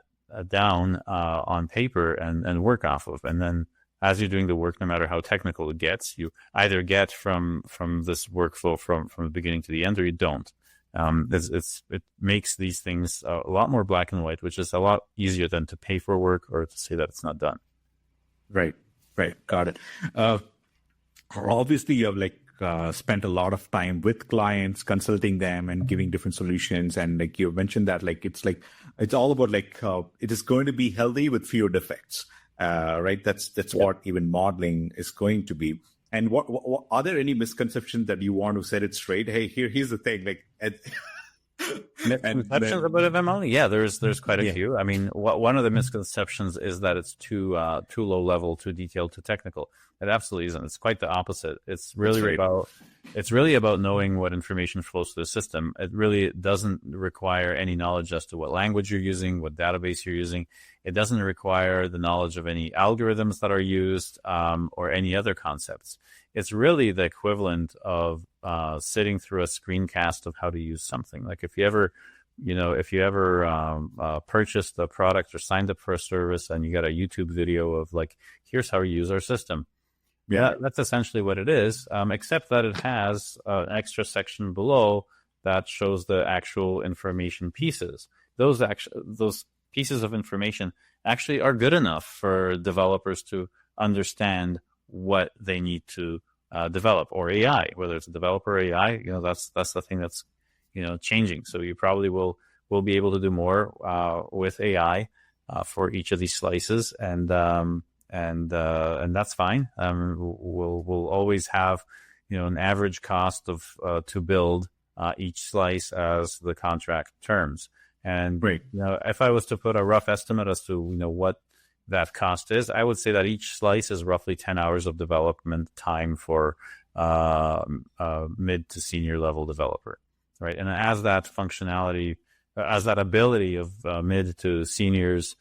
down on paper and work off of. And then as you're doing the work, no matter how technical it gets, you either get from this workflow from the beginning to the end, or you don't. It makes these things a lot more black and white, which is a lot easier than to pay for work or to say that it's not done. Right. Got it. Obviously, you have spent a lot of time with clients, consulting them and giving different solutions. And like you mentioned that, it's all about it is going to be healthy with fewer defects. Right. That's what even modeling is going to be. And what are there any misconceptions that you want to set it straight? Hey, here's the thing. Misconceptions about event modeling? Yeah, there's quite a few. I mean, one of the misconceptions is that it's too low level, too detailed, too technical. It absolutely isn't. It's quite the opposite. It's really about knowing what information flows through the system. It really doesn't require any knowledge as to what language you're using, what database you're using. It doesn't require the knowledge of any algorithms that are used or any other concepts. It's really the equivalent of sitting through a screencast of how to use something. Like if you ever purchased a product or signed up for a service and you got a YouTube video of like, here's how you use our system. Yeah, that's essentially what it is, except that it has an extra section below that shows the actual information pieces. Those pieces of information actually are good enough for developers to understand what they need to develop, or AI, whether it's a developer or AI. That's the thing that's changing. So you probably will be able to do more with AI for each of these slices, and that's fine. We'll always have an average cost of to build each slice as the contract terms. And if I was to put a rough estimate as to what that cost is, I would say that each slice is roughly 10 hours of development time for mid to senior level developer, right? And as that functionality, as that ability of mid to seniors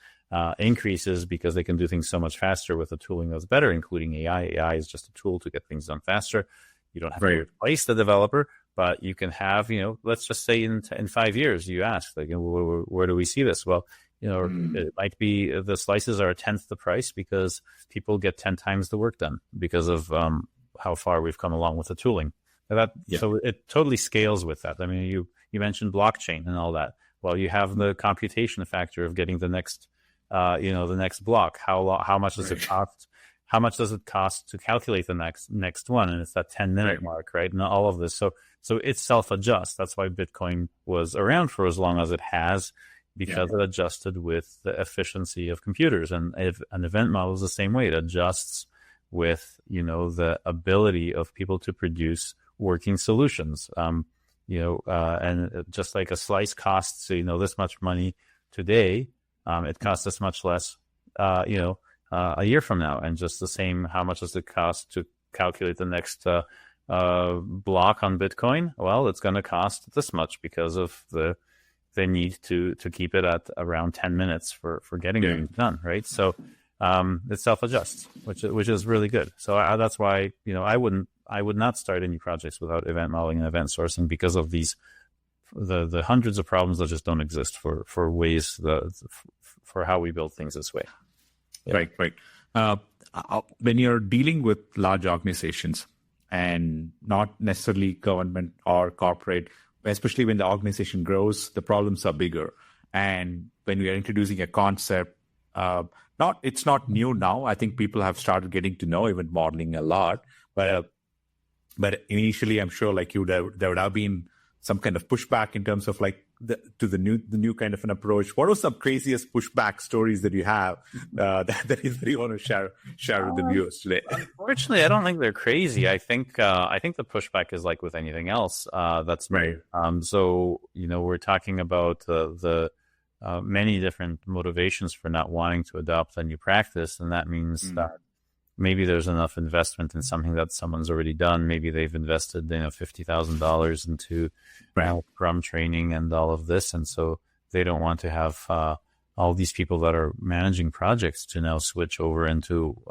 increases, because they can do things so much faster with a tooling that's better, including AI. AI is just a tool to get things done faster. You don't have to replace the developer, but you can have, let's just say in 5 years, you ask, like, where do we see this? Well, it might be the slices are 1/10 the price because people get 10 times the work done because of how far we've come along with the tooling. So it totally scales with that. I mean, you mentioned blockchain and all that. Well, you have the computation factor of getting the next, the next block. How much does it cost? How much does it cost to calculate the next one? And it's that 10-minute mark, right? And all of this. So it self-adjusts. That's why Bitcoin was around for as long as it has, because it adjusted with the efficiency of computers. And if an event model is the same way, it adjusts with, the ability of people to produce working solutions. And just like a slice costs, this much money today, it costs this much less, a year from now. And just the same, how much does it cost to calculate the next block on Bitcoin? Well, it's going to cost this much because of the need to keep it at around 10 minutes for getting things done, right? So it self-adjusts, which is really good. So that's why I would not start any projects without event modeling and event sourcing, because of the hundreds of problems that just don't exist for ways for how we build things this way. Right. When you're dealing with large organizations and not necessarily government or corporate, especially when the organization grows, the problems are bigger. And when we are introducing a concept, it's not new now. I think people have started getting to know event modeling a lot, but initially, I'm sure there would have been some kind of pushback in terms of the new kind of an approach. What are some craziest pushback stories that you have that you want to share with the viewers today? Unfortunately, I don't think they're crazy. I think the pushback is like with anything else. That's right. So we're talking about the many different motivations for not wanting to adopt a new practice, and that means that maybe there's enough investment in something that someone's already done. Maybe they've invested, $50,000 into Scrum training and all of this, and so they don't want to have all these people that are managing projects to now switch over into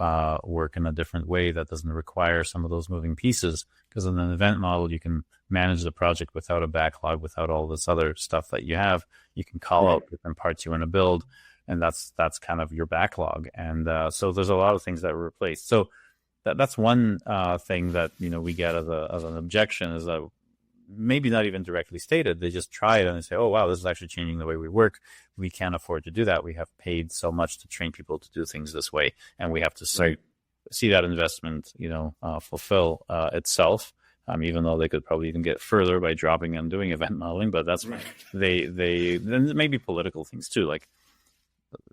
work in a different way that doesn't require some of those moving pieces. Because in an event model, you can manage the project without a backlog, without all this other stuff that you have. You can call out different parts you want to build, and that's kind of your backlog. And so there's a lot of things that were replaced. So that's one thing that we get as an objection, is that maybe not even directly stated. They just try it and they say, oh, wow, this is actually changing the way we work. We can't afford to do that. We have paid so much to train people to do things this way, and we have to see that investment, fulfill itself. Even though they could probably even get further by dropping and doing event modeling, but that's they then maybe political things too, like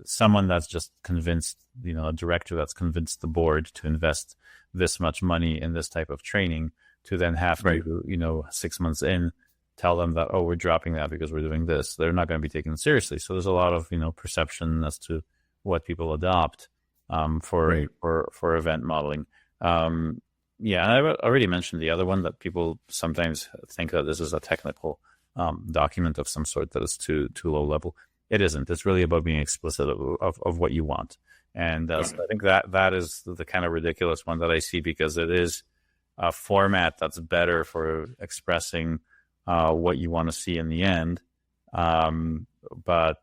someone that's just convinced, a director that's convinced the board to invest this much money in this type of training, to then have to, 6 months in, tell them that, oh, we're dropping that because we're doing this, they're not going to be taken seriously. So there's a lot of, perception as to what people adopt for event modeling. I already mentioned the other one, that people sometimes think that this is a technical document of some sort that is too low level. It isn't. It's really about being explicit of what you want. And so I think that is the kind of ridiculous one that I see, because it is a format that's better for expressing what you want to see in the end. But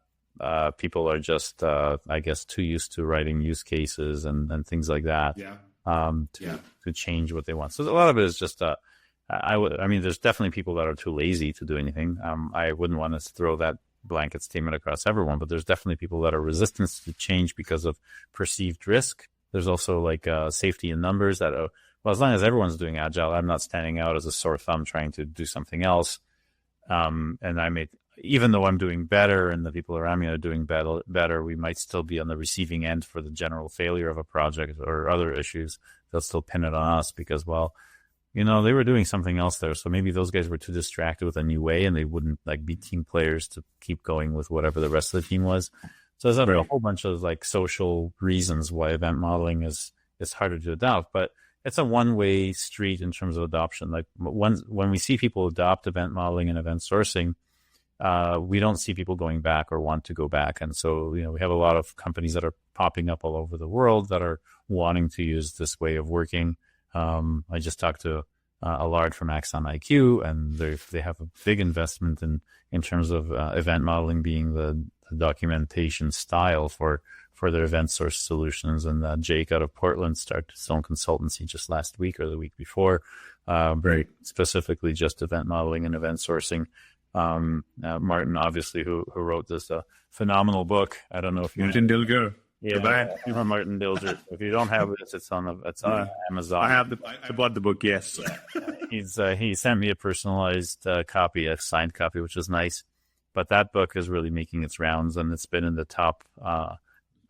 people are just, I guess, too used to writing use cases and things like that to change what they want. So a lot of it is just, there's definitely people that are too lazy to do anything. I wouldn't want to throw that blanket statement across everyone, but there's definitely people that are resistant to change because of perceived risk. There's also safety in numbers that are, well, as long as everyone's doing Agile, I'm not standing out as a sore thumb trying to do something else. And even though I'm doing better and the people around me are doing better, we might still be on the receiving end for the general failure of a project or other issues. They'll still pin it on us because, well, they were doing something else there. So maybe those guys were too distracted with a new way, and they wouldn't be team players to keep going with whatever the rest of the team was. So there's a whole bunch of social reasons why event modeling is harder to adopt, but it's a one-way street in terms of adoption. When we see people adopt event modeling and event sourcing, we don't see people going back or want to go back. And so, we have a lot of companies that are popping up all over the world that are wanting to use this way of working. I just talked to Allard from Axon IQ, and they have a big investment in terms of event modeling being the documentation style for their event source solutions. And Jake out of Portland started his own consultancy just last week or the week before, specifically just event modeling and event sourcing. Martin, obviously, who wrote this phenomenal book. I don't know if Martin Dilger. Yeah, Martin Dilger. If you don't have this, it's on Amazon. I bought the book. Yes. He sent me a personalized copy, a signed copy, which is nice. But that book is really making its rounds, and it's been in the top.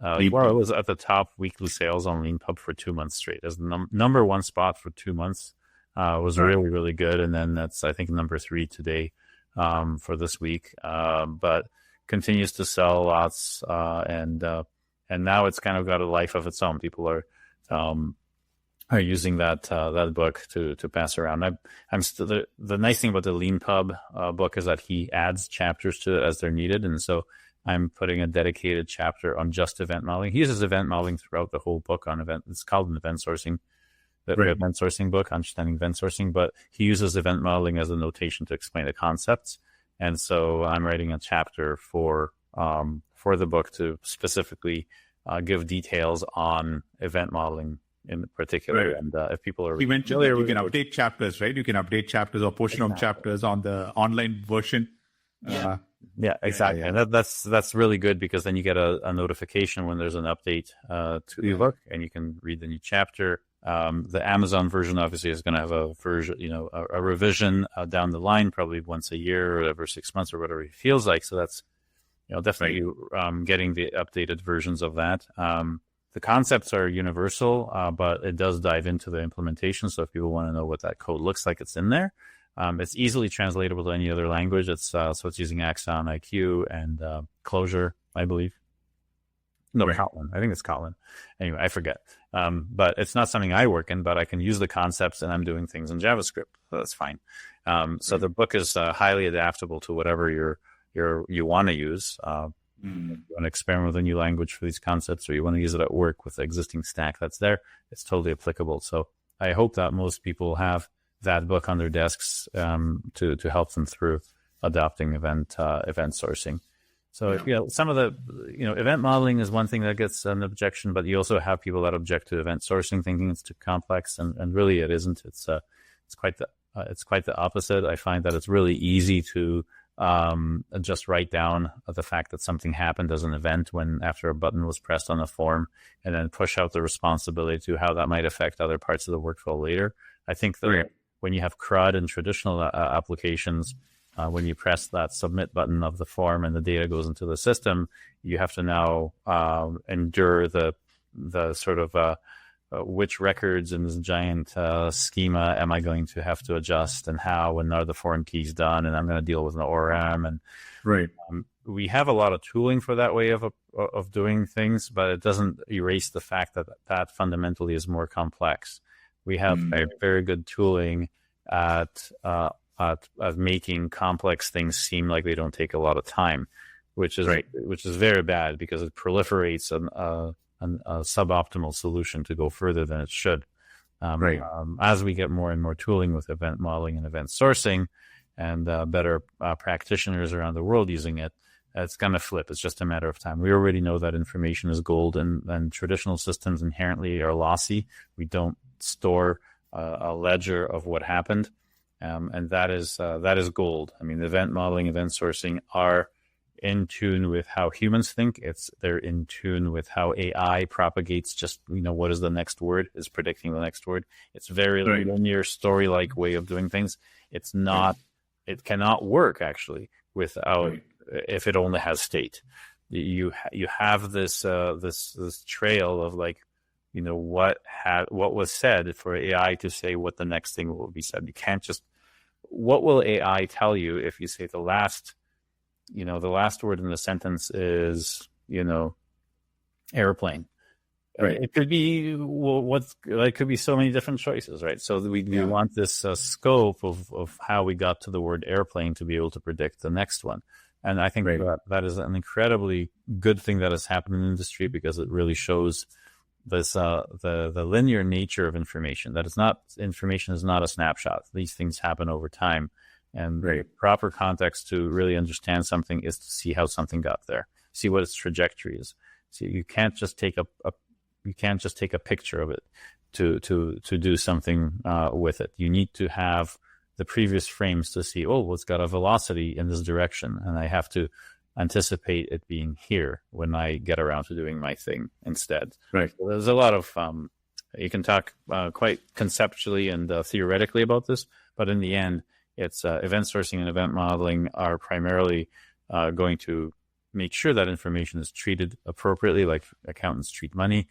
It was at the top weekly sales on LeanPub for 2 months straight, as the number one spot for 2 months. Was really, really good, and then that's, I think, number 3 today for this week. But continues to sell lots, and now it's kind of got a life of its own. People are using that book to pass around. I'm still the nice thing about the LeanPub book is that he adds chapters to it as they're needed, and so I'm putting a dedicated chapter on just event modeling. He uses event modeling throughout the whole book on event. It's called an event sourcing, event sourcing book, understanding event sourcing, but he uses event modeling as a notation to explain the concepts. And so I'm writing a chapter for the book to specifically give details on event modeling in particular. And if people are eventually, you can update chapters, right? You can update chapters or portion of chapters on the online version. Yeah, exactly. And that's really good, because then you get a notification when there's an update to the book, and you can read the new chapter. The Amazon version obviously is going to have a version, a revision down the line, probably once a year or every 6 months or whatever it feels like. So that's, definitely getting the updated versions of that. The concepts are universal, but it does dive into the implementation. So if people want to know what that code looks like, it's in there. It's easily translatable to any other language. So it's using Axon IQ and Clojure, I believe. No, Kotlin. I think it's Kotlin. Anyway, I forget. But it's not something I work in, but I can use the concepts, and I'm doing things in JavaScript. So that's fine. So the book is highly adaptable to whatever you want to use. You want to experiment with a new language for these concepts, or you want to use it at work with the existing stack that's there, it's totally applicable. So I hope that most people have that book on their desks to help them through adopting event sourcing. So, some of the, event modeling is one thing that gets an objection, but you also have people that object to event sourcing, thinking it's too complex, and really it isn't. It's quite the opposite. I find that it's really easy to just write down the fact that something happened as an event after a button was pressed on a form, and then push out the responsibility to how that might affect other parts of the workflow later. I think that when you have CRUD and traditional applications, when you press that submit button of the form and the data goes into the system, you have to now endure the sort of which records in this giant schema am I going to have to adjust, and how, and are the foreign keys done, and I'm going to deal with an ORM. And right. We have a lot of tooling for that way of doing things, but it doesn't erase the fact that fundamentally is more complex. We have a very good tooling at making complex things seem like they don't take a lot of time, which is very bad, because it proliferates a suboptimal solution to go further than it should. As we get more and more tooling with event modeling and event sourcing, and better practitioners around the world using it, it's going to flip. It's just a matter of time. We already know that information is gold, and traditional systems inherently are lossy. We don't store a ledger of what happened, and that is gold. I mean, event modeling, event sourcing are in tune with how humans think. They're in tune with how AI propagates. Just, what is the next word? Is predicting the next word. It's very linear, story-like way of doing things. It's not. It cannot work actually without. If it only has state. You have this trail of what was said for AI to say what the next thing will be said. You can't just. What will AI tell you if you say the last word in the sentence is airplane? Right. It could be it could be so many different choices, right? So we want this scope of how we got to the word airplane to be able to predict the next one. And I think that is an incredibly good thing that has happened in the industry, because it really shows this the linear nature of information. That information is not a snapshot. These things happen over time, and the proper context to really understand something is to see how something got there, see what its trajectory is. So you can't just take a picture of it to do something with it. You need to have the previous frames to see, it's got a velocity in this direction, and I have to anticipate it being here when I get around to doing my thing instead. Right. So there's a lot of, you can talk quite conceptually and theoretically about this, but in the end, it's event sourcing and event modeling are primarily going to make sure that information is treated appropriately, like accountants treat money.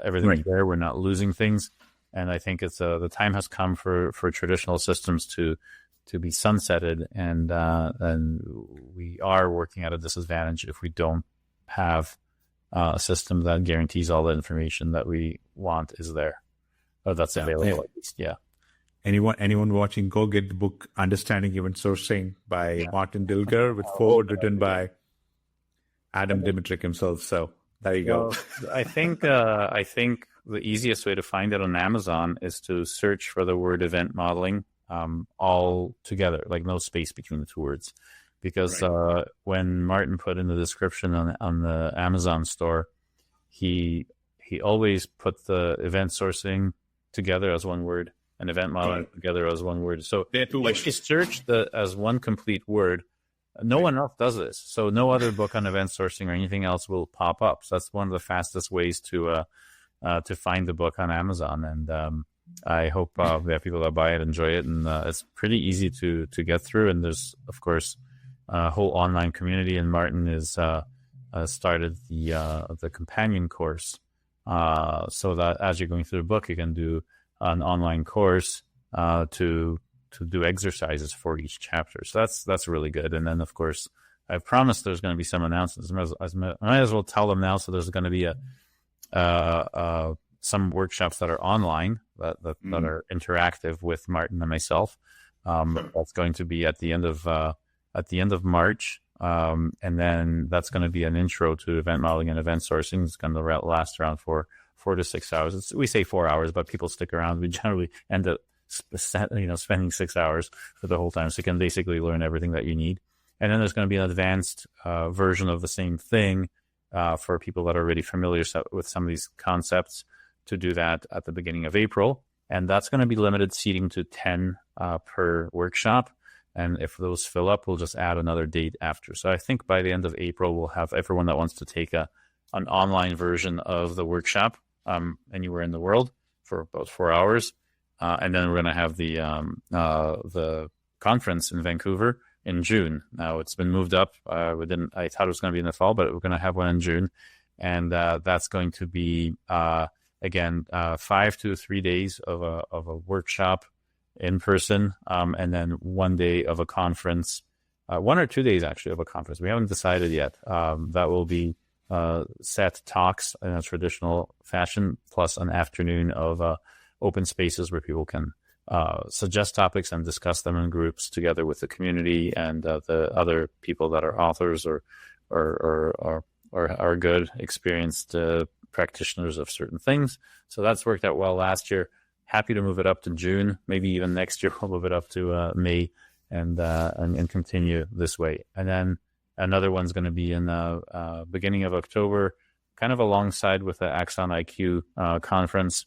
Everything's there. We're not losing things. And I think it's the time has come for traditional systems to be sunsetted, and we are working at a disadvantage if we don't have a system that guarantees all the information that we want is there, or that's available at least. Yeah. Anyone watching, go get the book "Understanding Event Sourcing" by Martin Dilger, with foreword written by Adam Dymitruk himself. So there you go. I think the easiest way to find it on Amazon is to search for the word event modeling all together, like no space between the two words. Because when Martin put in the description on the Amazon store, he always put the event sourcing together as one word and event modeling together as one word. So if you search as one complete word, no one else does this. So no other book on event sourcing or anything else will pop up. So that's one of the fastest ways to find the book on Amazon. And I hope people that buy it enjoy it. And it's pretty easy to get through. And there's, of course, a whole online community. And Martin is started the companion course, so that as you're going through the book, you can do an online course to do exercises for each chapter. So that's really good. And then, of course, I've promised there's going to be some announcements. I might as well tell them now. So there's going to be some workshops that are online that are interactive with Martin and myself. That's going to be at the end of March. And then that's going to be an intro to event modeling and event sourcing. It's going to last around 4 to 6 hours. We say 4 hours, but people stick around. We generally end up spending 6 hours for the whole time. So you can basically learn everything that you need. And then there's going to be an advanced version of the same thing for people that are already familiar with some of these concepts, to do that at the beginning of April. And that's going to be limited seating to 10 per workshop. And if those fill up, we'll just add another date after. So I think by the end of April, we'll have everyone that wants to take an online version of the workshop anywhere in the world for about 4 hours. And then we're going to have the conference in Vancouver in June. Now it's been moved up. I thought it was going to be in the fall, but we're going to have one in June. And that's going to be again, 5 to 3 days of a workshop in person, and then 1 day of a conference, 1 or 2 days actually of a conference. We haven't decided yet. That will be set talks in a traditional fashion, plus an afternoon of open spaces where people can suggest topics and discuss them in groups together with the community and the other people that are authors or are good, experienced practitioners of certain things. So that's worked out well last year. Happy to move it up to June, maybe even next year we'll move it up to May and continue this way. And then another one's going to be in the beginning of October, kind of alongside with the Axon IQ conference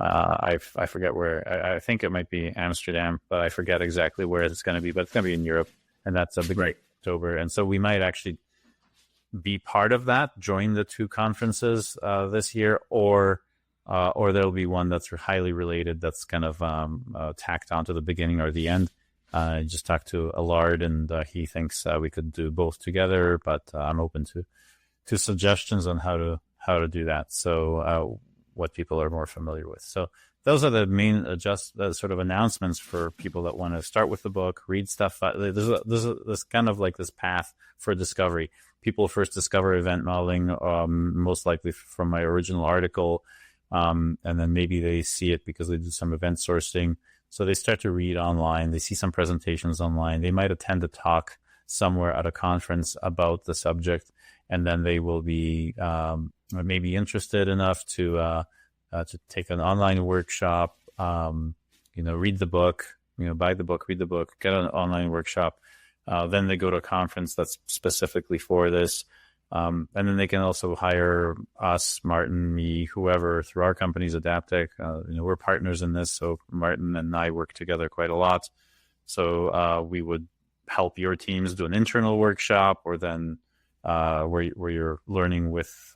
I forget where. I think it might be Amsterdam, but I forget exactly where it's going to be. But it's going to be in Europe, and that's a big October. And so we might actually be part of that, join the two conferences this year, or there'll be one that's highly related that's kind of tacked onto the beginning or the end. I just talked to Allard, and he thinks we could do both together, but I'm open to suggestions on how to do that. So what people are more familiar with. So those are the main sort of announcements for people that want to start with the book, read stuff. There's kind of like this path for discovery. People first discover event modeling, most likely from my original article, and then maybe they see it because they do some event sourcing. So they start to read online. They see some presentations online. They might attend a talk somewhere at a conference about the subject, and then they will be maybe interested enough to take an online workshop, read the book, buy the book, read the book, get an online workshop. Then they go to a conference that's specifically for this. And then they can also hire us, Martin, me, whoever, through our company's Adaptec. We're partners in this, so Martin and I work together quite a lot. So we would help your teams do an internal workshop, or then where you're learning with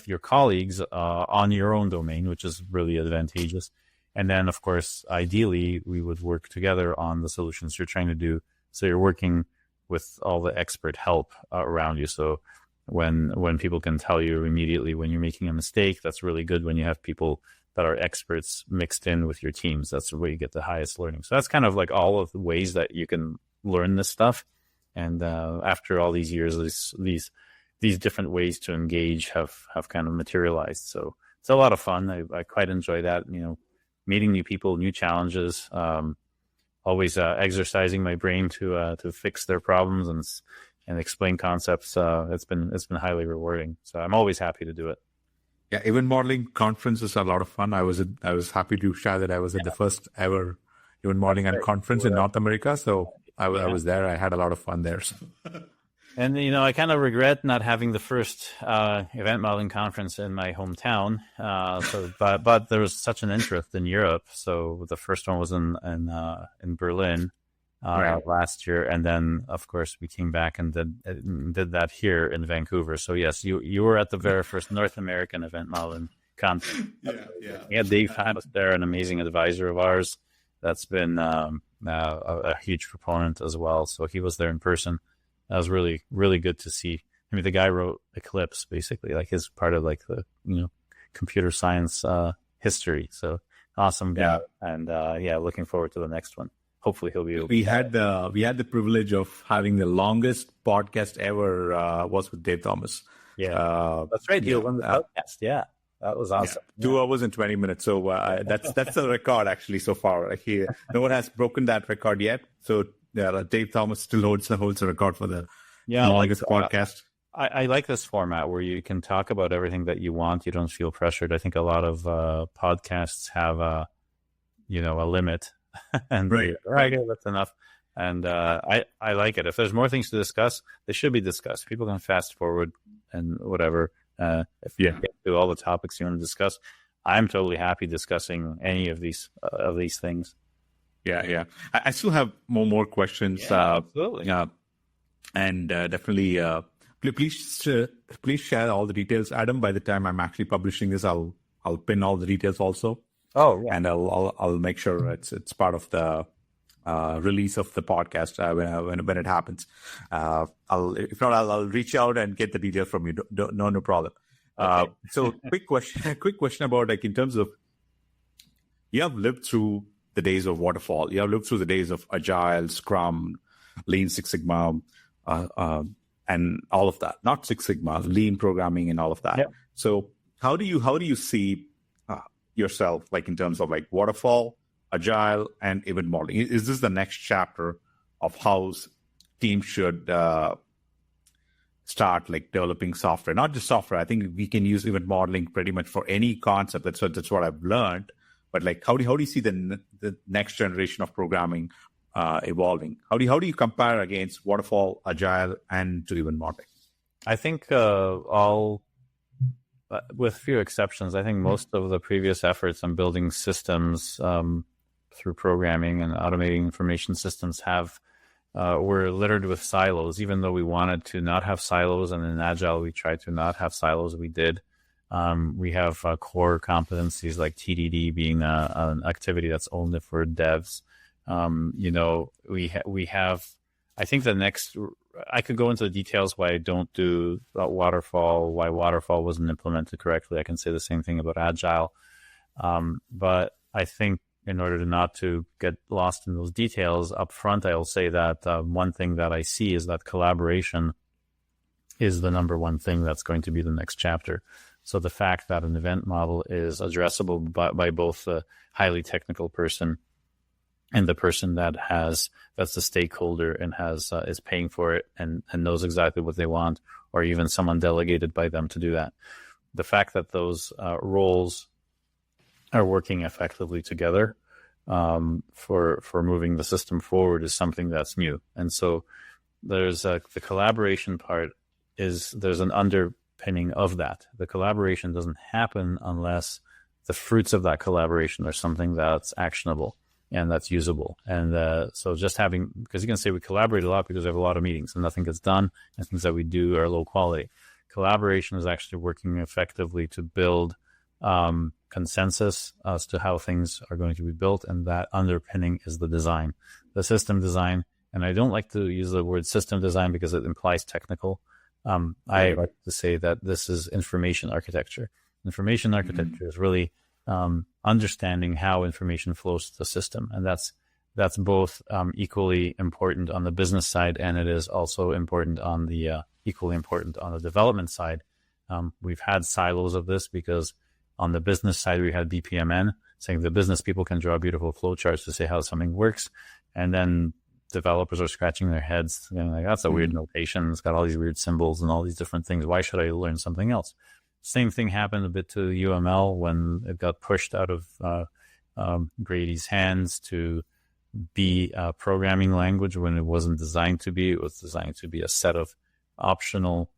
your colleagues on your own domain, which is really advantageous. And then, of course, ideally, we would work together on the solutions you're trying to do. So you're working with all the expert help around you. So when people can tell you immediately when you're making a mistake, that's really good. When you have people that are experts mixed in with your teams, that's where you get the highest learning. So that's kind of like all of the ways that you can learn this stuff. And after all these years, these different ways to engage have kind of materialized. So it's a lot of fun. I quite enjoy that. Meeting new people, new challenges. Always exercising my brain to fix their problems and explain concepts. It's been highly rewarding. So I'm always happy to do it. Yeah, event modeling conferences are a lot of fun. I was happy to share that I was at the first ever event modeling and conference in North America. So I was there. I had a lot of fun there. So. And, I kind of regret not having the first event modeling conference in my hometown. But there was such an interest in Europe. So the first one was in Berlin last year. And then, of course, we came back and did that here in Vancouver. So, yes, you were at the very first North American event modeling conference. Yeah, Dave Hatt there, an amazing advisor of ours. That's been a huge proponent as well. So he was there in person. That was really, really good to see. I mean, the guy wrote Eclipse, basically, like his part of like the, computer science history. So awesome guy. Yeah. And looking forward to the next one. Hopefully he'll be able we had the privilege of having the longest podcast ever was with Dave Thomas. Yeah. That's right. You won the podcast. Yeah. That was awesome. Yeah. 2 hours and 20 minutes. So that's the record actually so far. No one has broken that record yet. So Dave Thomas still holds the record for the longest podcast. I like this format where you can talk about everything that you want. You don't feel pressured. I think a lot of podcasts have a limit, and right. Okay, that's enough. And I like it. If there's more things to discuss, they should be discussed. People can fast forward and whatever. If you get to all the topics you want to discuss, I'm totally happy discussing any of these things. Yeah. I still have more questions. Yeah, absolutely. And definitely, please share all the details, Adam. By the time I'm actually publishing this, I'll pin all the details also. Oh, yeah. And I'll make sure it's part of the release of the podcast when it happens. If not, I'll reach out and get the details from you. No problem. So quick question about like in terms of, you have lived through the days of waterfall, you have lived through the days of Agile, Scrum, Lean Six Sigma, and all of that. Not Six Sigma, Lean programming, and all of that. Yeah. So how do you see yourself, like in terms of like waterfall, Agile, and event modeling? Is this the next chapter of how teams should start like developing software? Not just software. I think we can use event modeling pretty much for any concept. That's what I've learned. But like, how do you see the next generation of programming evolving? How do you compare against waterfall, Agile, and to event modeling? I think with few exceptions, I think most of the previous efforts on building systems through programming and automating information systems were littered with silos. Even though we wanted to not have silos, and in Agile we tried to not have silos, we did. We have core competencies like TDD being an activity that's only for devs. We have. I think the next. I could go into the details why I don't do waterfall, why waterfall wasn't implemented correctly. I can say the same thing about Agile, but I think in order not to get lost in those details up front, I'll say that one thing that I see is that collaboration is the number one thing that's going to be the next chapter. So the fact that an event model is addressable by both the highly technical person and the person that's the stakeholder and is paying for it and knows exactly what they want, or even someone delegated by them to do that. The fact that those roles are working effectively together for moving the system forward is something that's new. And so there's the collaboration part there's an underpinning of that. The collaboration doesn't happen unless the fruits of that collaboration are something that's actionable and that's usable. And so just because you can say we collaborate a lot because we have a lot of meetings and nothing gets done, and things that we do are low quality. Collaboration is actually working effectively to build consensus as to how things are going to be built, and that underpinning is the design, the system design. And I don't like to use the word system design because it implies technical. I like to say that this is information architecture. Information architecture is really understanding how information flows to the system, and that's both equally important on the business side, and it is also important on the equally important on the development side. We've had silos of this because on the business side we had BPMN saying the business people can draw beautiful flowcharts to say how something works, and then developers are scratching their heads, like, that's a weird notation. It's got all these weird symbols and all these different things. Why should I learn something else? Same thing happened a bit to UML when it got pushed out of Grady's hands to be a programming language when it wasn't designed to be. It was designed to be a set of optional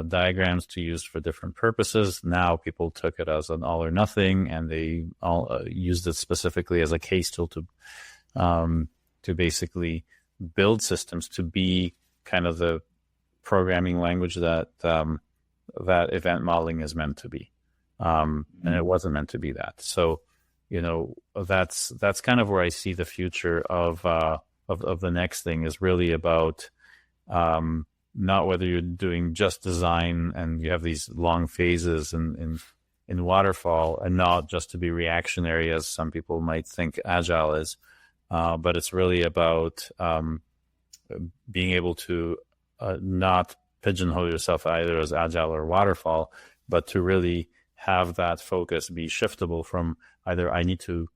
diagrams to use for different purposes. Now people took it as an all or nothing, and they all used it specifically as a case tool to basically build systems to be kind of the programming language that that event modeling is meant to be, and it wasn't meant to be that. So, that's kind of where I see the future of the next thing is really about not whether you're doing just design and you have these long phases in waterfall, and not just to be reactionary as some people might think Agile is, but it's really about being able to not pigeonhole yourself either as Agile or waterfall, but to really have that focus be shiftable from either I need to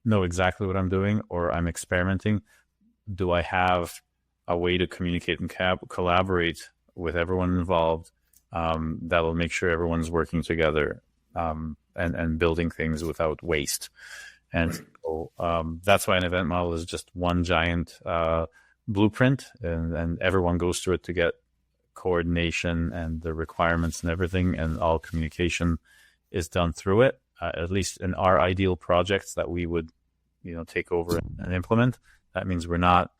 know exactly what I'm doing or I'm experimenting. Do I have a way to communicate and collaborate with everyone involved that will make sure everyone's working together and building things without waste? And so that's why an event model is just one giant blueprint, and everyone goes through it to get coordination and the requirements and everything, and all communication is done through it, at least in our ideal projects that we would take over and implement. That means we're not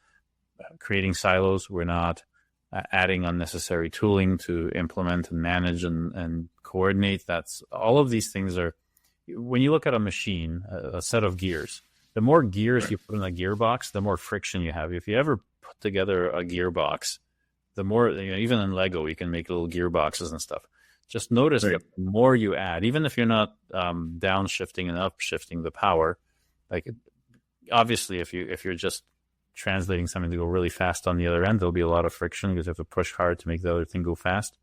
creating silos, we're not adding unnecessary tooling to implement and manage and coordinate. That's all of these things are, when you look at a machine, a set of gears, the more gears you put in a gearbox, the more friction you have. If you ever put together a gearbox, the more, even in Lego, you can make little gearboxes and stuff. just notice that the more you add, even if you're not downshifting and upshifting the power, like obviously if you're just translating something to go really fast on the other end, there'll be a lot of friction because you have to push hard to make the other thing go fast.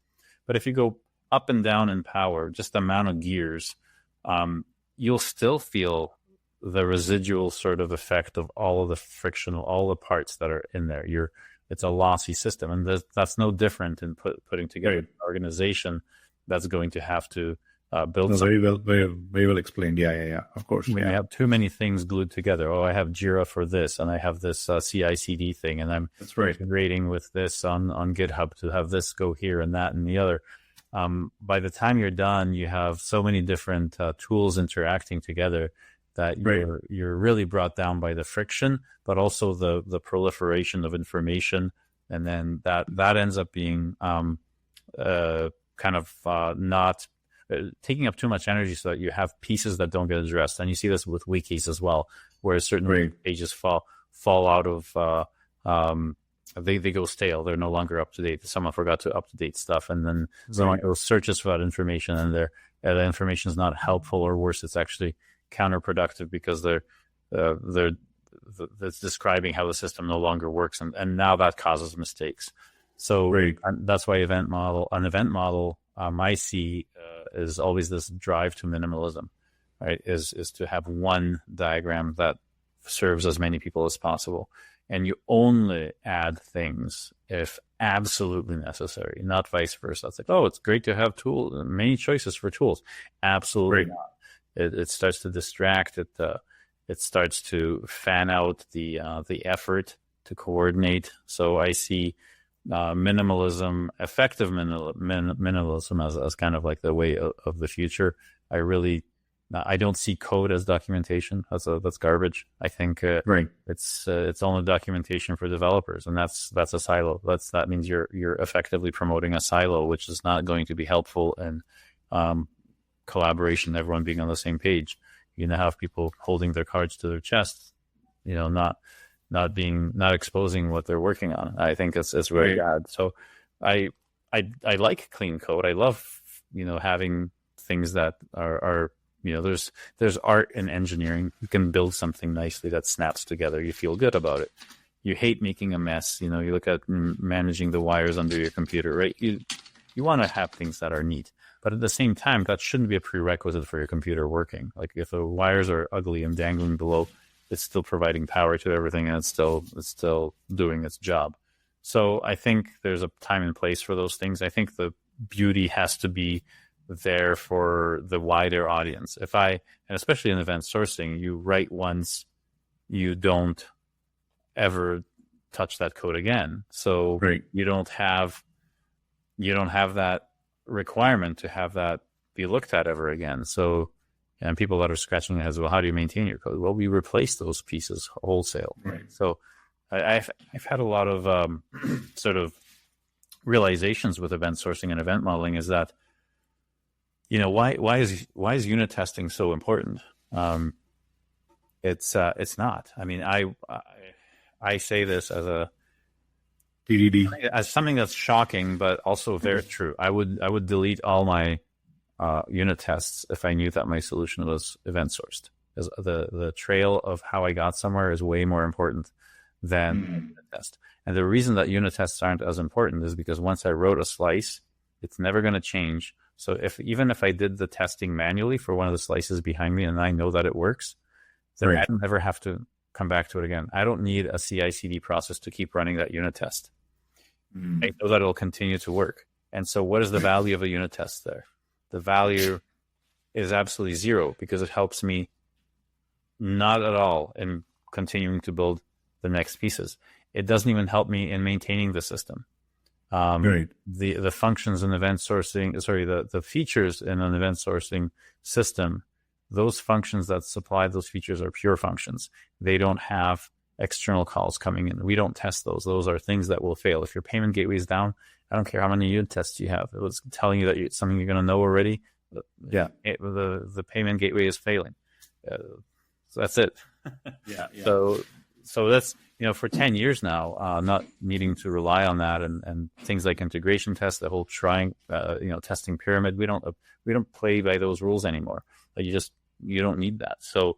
But if you go up and down in power, just the amount of gears, you'll still feel the residual sort of effect of all of the friction, all the parts that are in there. It's a lossy system, and that's no different in putting together an organization that's going to have to build something. Very well explained. Yeah. Of course. When you have too many things glued together. Oh, I have Jira for this, and I have this CI/CD thing, and I'm integrating with this on GitHub to have this go here and that and the other. By the time you're done, you have so many different tools interacting together that you're really brought down by the friction, but also the proliferation of information, and then that ends up being kind of not taking up too much energy, so that you have pieces that don't get addressed. And you see this with wikis as well, where certain pages fall out of they go stale. They're no longer up to date. Someone forgot to up-to-date stuff, and then someone goes searches for that information, and the information is not helpful, or worse, it's actually counterproductive because that's describing how the system no longer works, and now that causes mistakes. So that's why an event model I see is always this drive to minimalism, right? Is to have one diagram that serves as many people as possible, and you only add things if absolutely necessary, not vice versa. It's like, oh, it's great to have many choices for tools. Absolutely not. It starts to distract. It starts to fan out the effort to coordinate. So I see minimalism, effective minimalism as kind of like the way of the future. I don't see code as documentation. That's garbage. I think it's only documentation for developers, and that's a silo. That means you're effectively promoting a silo, which is not going to be helpful in collaboration, everyone being on the same page. You're gonna have people holding their cards to their chests, not exposing what they're working on. I think it's very bad. So I like clean code. I love having things that are there's art in engineering. You can build something nicely that snaps together. You feel good about it. You hate making a mess. You look at managing the wires under your computer, right? You want to have things that are neat. But at the same time, that shouldn't be a prerequisite for your computer working. Like if the wires are ugly and dangling below, it's still providing power to everything, and it's still doing its job. So I think there's a time and place for those things. I think the beauty has to be there for the wider audience. And especially in event sourcing, you write once, you don't ever touch that code again. So you don't have that requirement to have that be looked at ever again. So, and people that are scratching their heads, well, how do you maintain your code? Well, we replace those pieces wholesale. So I've had a lot of sort of realizations with event sourcing and event modeling is that, why is unit testing so important? It's not. I mean, I say this as a TDD, as something that's shocking, but also very true. I would delete all my unit tests if I knew that my solution was event sourced. Because the trail of how I got somewhere is way more important than the unit test. And the reason that unit tests aren't as important is because once I wrote a slice, it's never going to change. So even if I did the testing manually for one of the slices behind me and I know that it works, then I don't ever have to come back to it again. I don't need a CI/CD process to keep running that unit test. I know that it'll continue to work. And so what is the value of a unit test there? The value is absolutely zero because it helps me not at all in continuing to build the next pieces. It doesn't even help me in maintaining the system. The functions in event sourcing, the features in an event sourcing system, those functions that supply those features are pure functions. They don't have external calls coming in. We don't test those. Those are things that will fail. If your payment gateway is down, I don't care how many unit tests you have. It was telling you that it's something you're going to know already. The payment gateway is failing. So that's it. So for 10 years now, not needing to rely on that, and things like integration tests, the whole testing pyramid, we don't play by those rules anymore. Like you don't need that. So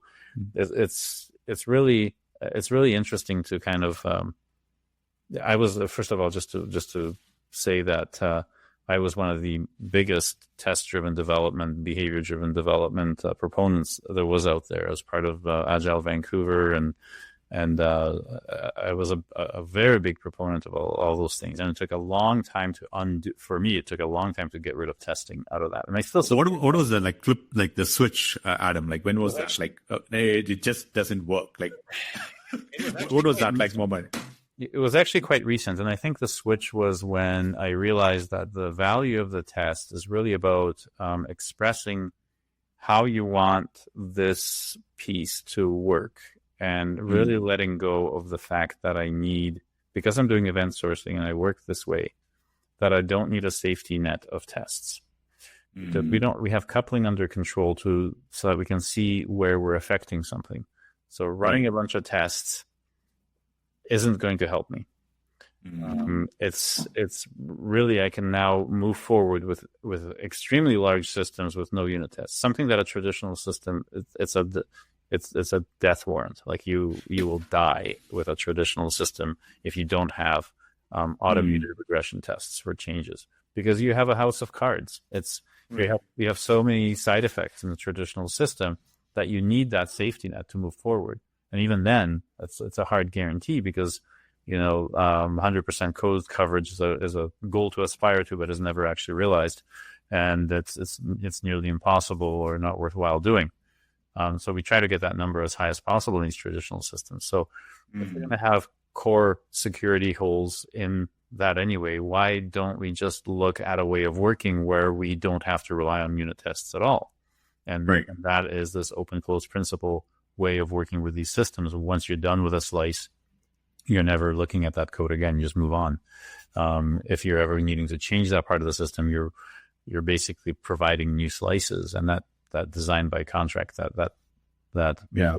it's really interesting to kind of. I was, first of all, just to say that I was one of the biggest test-driven development, behavior-driven development proponents there was out there as part of Agile Vancouver, and I was a very big proponent of all those things. And it took a long time to undo. For me, it took a long time to get rid of testing out of that. And I still. So what was the flip, the switch, Adam? When was that? It just doesn't work. What was that moment? It was actually quite recent, and I think the switch was when I realized that the value of the test is really about expressing how you want this piece to work, and really letting go of the fact that I need, because I'm doing event sourcing and I work this way, that I don't need a safety net of tests. That we have coupling under control so that we can see where we're affecting something. So running a bunch of tests isn't going to help me. It's really, I can now move forward with extremely large systems with no unit tests. Something that a traditional system, it's a death warrant. Like you will die with a traditional system if you don't have automated regression tests for changes, because you have a house of cards. You have so many side effects in the traditional system that you need that safety net to move forward. And even then, it's a hard guarantee, because 100% code coverage is a goal to aspire to, but is never actually realized, and it's nearly impossible or not worthwhile doing. So we try to get that number as high as possible in these traditional systems. So if we're going to have core security holes in that anyway, why don't we just look at a way of working where we don't have to rely on unit tests at all? And that is this open-close principle way of working with these systems. Once you're done with a slice, you're never looking at that code again. You just move on. If you're ever needing to change that part of the system, you're basically providing new slices, and that design by contract, that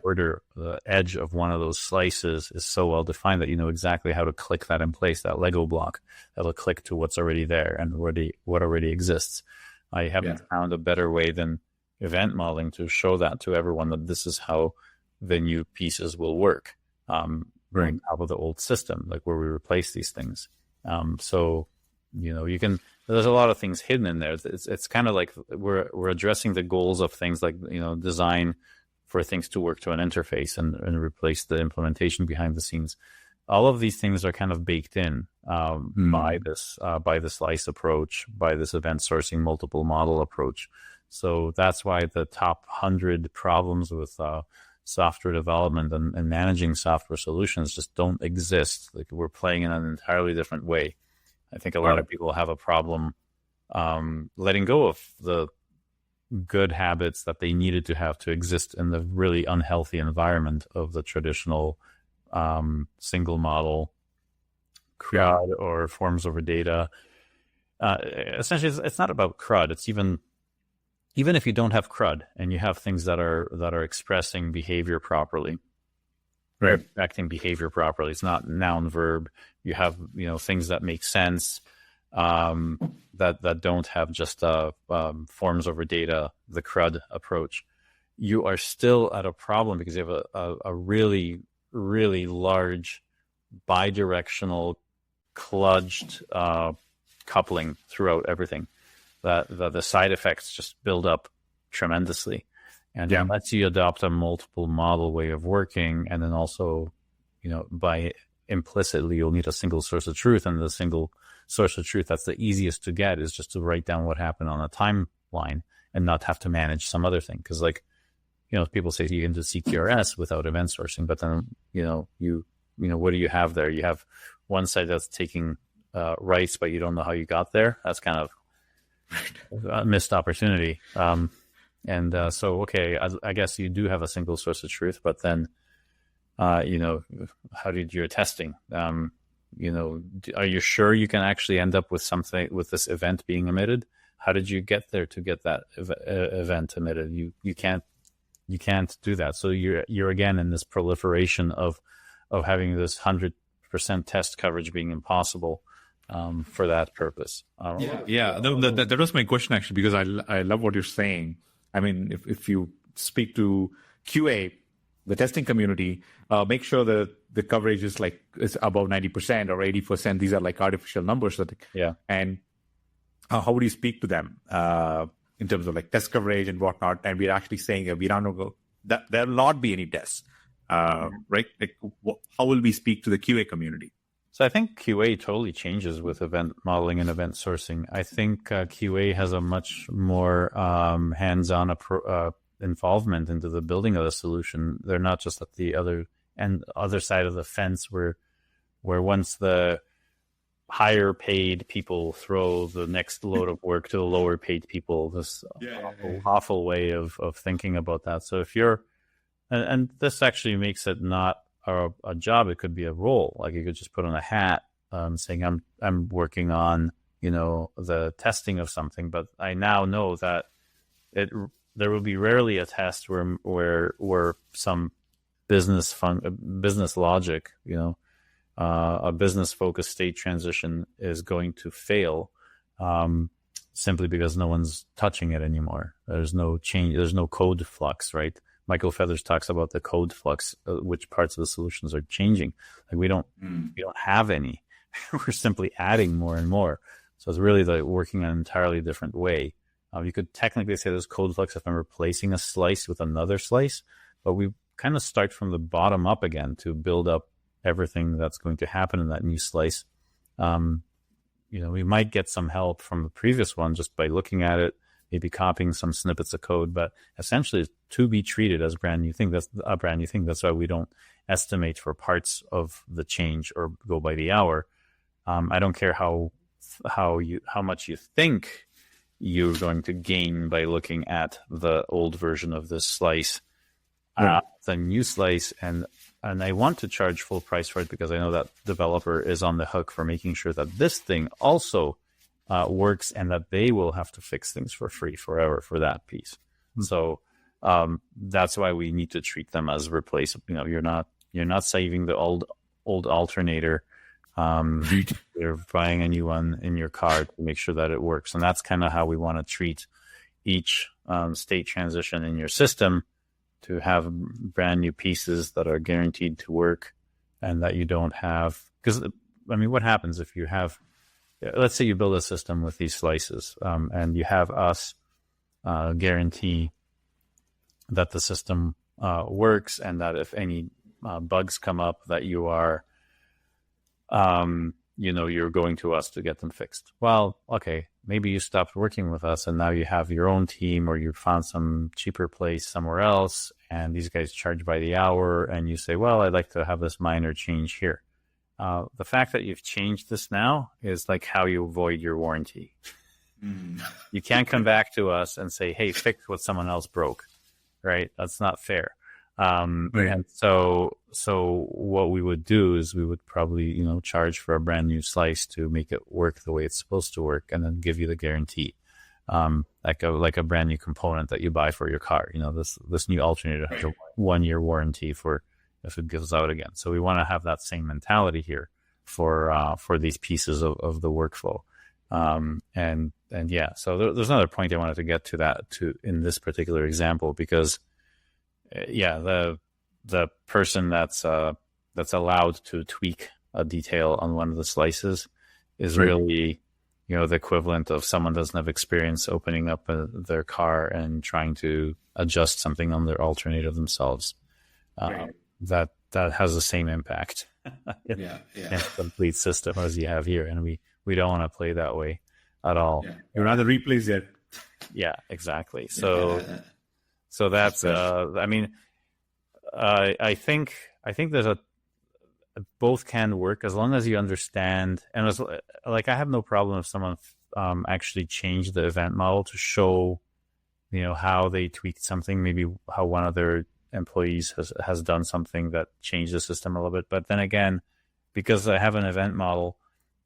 order, the edge of one of those slices is so well defined that you know exactly how to click that in place, that Lego block that'll click to what's already there and what already exists. I haven't found a better way than event modeling to show that to everyone, that this is how the new pieces will work on top of the old system, like where we replace these things. So you can. There's a lot of things hidden in there. It's kind of like we're addressing the goals of things like design for things to work to an interface and replace the implementation behind the scenes. All of these things are kind of baked in by the slice approach, by this event sourcing multiple model approach. So that's why the top 100 problems with software development and managing software solutions just don't exist. Like, we're playing in an entirely different way. I think a lot of people have a problem letting go of the good habits that they needed to have to exist in the really unhealthy environment of the traditional single model CRUD or forms over data. Essentially, it's not about CRUD. It's even if you don't have CRUD and you have things that are expressing behavior properly, acting behavior properly. It's not noun verb. You have things that make sense, that don't have just forms over data, the CRUD approach. You are still at a problem because you have a really, really large bidirectional kludged coupling throughout everything. That the side effects just build up tremendously. And unless you adopt a multiple model way of working, and then also, by implicitly, you'll need a single source of truth, and the single source of truth that's the easiest to get is just to write down what happened on a timeline and not have to manage some other thing. Because, people say you can do CQRS without event sourcing, but then, what do you have there? You have one side that's taking writes, but you don't know how you got there. That's kind of a missed opportunity. So, okay, I guess you do have a single source of truth, but then, how did your testing? Are you sure you can actually end up with something with this event being emitted? How did you get there to get that event emitted? You can't do that. So you're again in this proliferation of of having this 100% test coverage being impossible for that purpose. That was my question actually, because I love what you're saying. I mean, if you speak to QA, the testing community, make sure that the coverage is above 90% or 80%. These are like artificial numbers. And how would you speak to them in terms of like test coverage and whatnot? And we're actually saying that there will not be any tests, right? Like, how will we speak to the QA community? So I think QA totally changes with event modeling and event sourcing. I think QA has a much more hands-on involvement into the building of the solution. They're not just at the other side of the fence where once the higher paid people throw the next load of work to the lower paid people. This awful way of thinking about that. So if you're, and this actually makes it not a job, it could be a role. Like you could just put on a hat saying I'm working on, the testing of something, but I now know that there will be rarely a test where some business logic, a business focused state transition is going to fail simply because no one's touching it anymore. There's no change. There's no code flux, right? Michael Feathers talks about the code flux, which parts of the solutions are changing. Like we don't have any. We're simply adding more and more. So it's really working an entirely different way. You could technically say there's code flux if I'm replacing a slice with another slice, but we kind of start from the bottom up again to build up everything that's going to happen in that new slice. We might get some help from the previous one just by looking at it, maybe copying some snippets of code, but essentially it's to be treated as brand new thing. That's a brand new thing. That's why we don't estimate for parts of the change or go by the hour. I don't care how much you think you're going to gain by looking at the old version of this slice. The new slice, and I want to charge full price for it because I know that developer is on the hook for making sure that this thing also works and that they will have to fix things for free forever for that piece. So that's why we need to treat them as replaceable. You're not saving the old alternator. You're buying a new one in your car to make sure that it works, and that's kind of how we want to treat each state transition in your system, to have brand new pieces that are guaranteed to work and that you don't have. Because, what happens if you have, let's say you build a system with these slices and you have us guarantee that the system works and that if any bugs come up that you are, you're going to us to get them fixed. Well, okay, maybe you stopped working with us and now you have your own team or you found some cheaper place somewhere else and these guys charge by the hour and you say, well, I'd like to have this minor change here. The fact that you've changed this now is like how you avoid your warranty. You can't come back to us and say, hey, fix what someone else broke, right? That's not fair. And so what we would do is we would probably, charge for a brand new slice to make it work the way it's supposed to work and then give you the guarantee. Like a brand new component that you buy for your car. This new alternator has a 1-year warranty for if it goes out again. So we want to have that same mentality here for these pieces of the workflow. So there's another point I wanted to get to in this particular example, because the person that's allowed to tweak a detail on one of the slices is really, the equivalent of someone doesn't have experience opening up their car and trying to adjust something on their alternator themselves. That has the same impact in the complete system as you have here, and we don't want to play that way at all. You'd rather replace it. Yeah, exactly. So that's I think there's both can work as long as you understand, and I have no problem if someone actually changed the event model to show how they tweaked something, maybe how one of their employees has done something that changed the system a little bit. But then again, because I have an event model,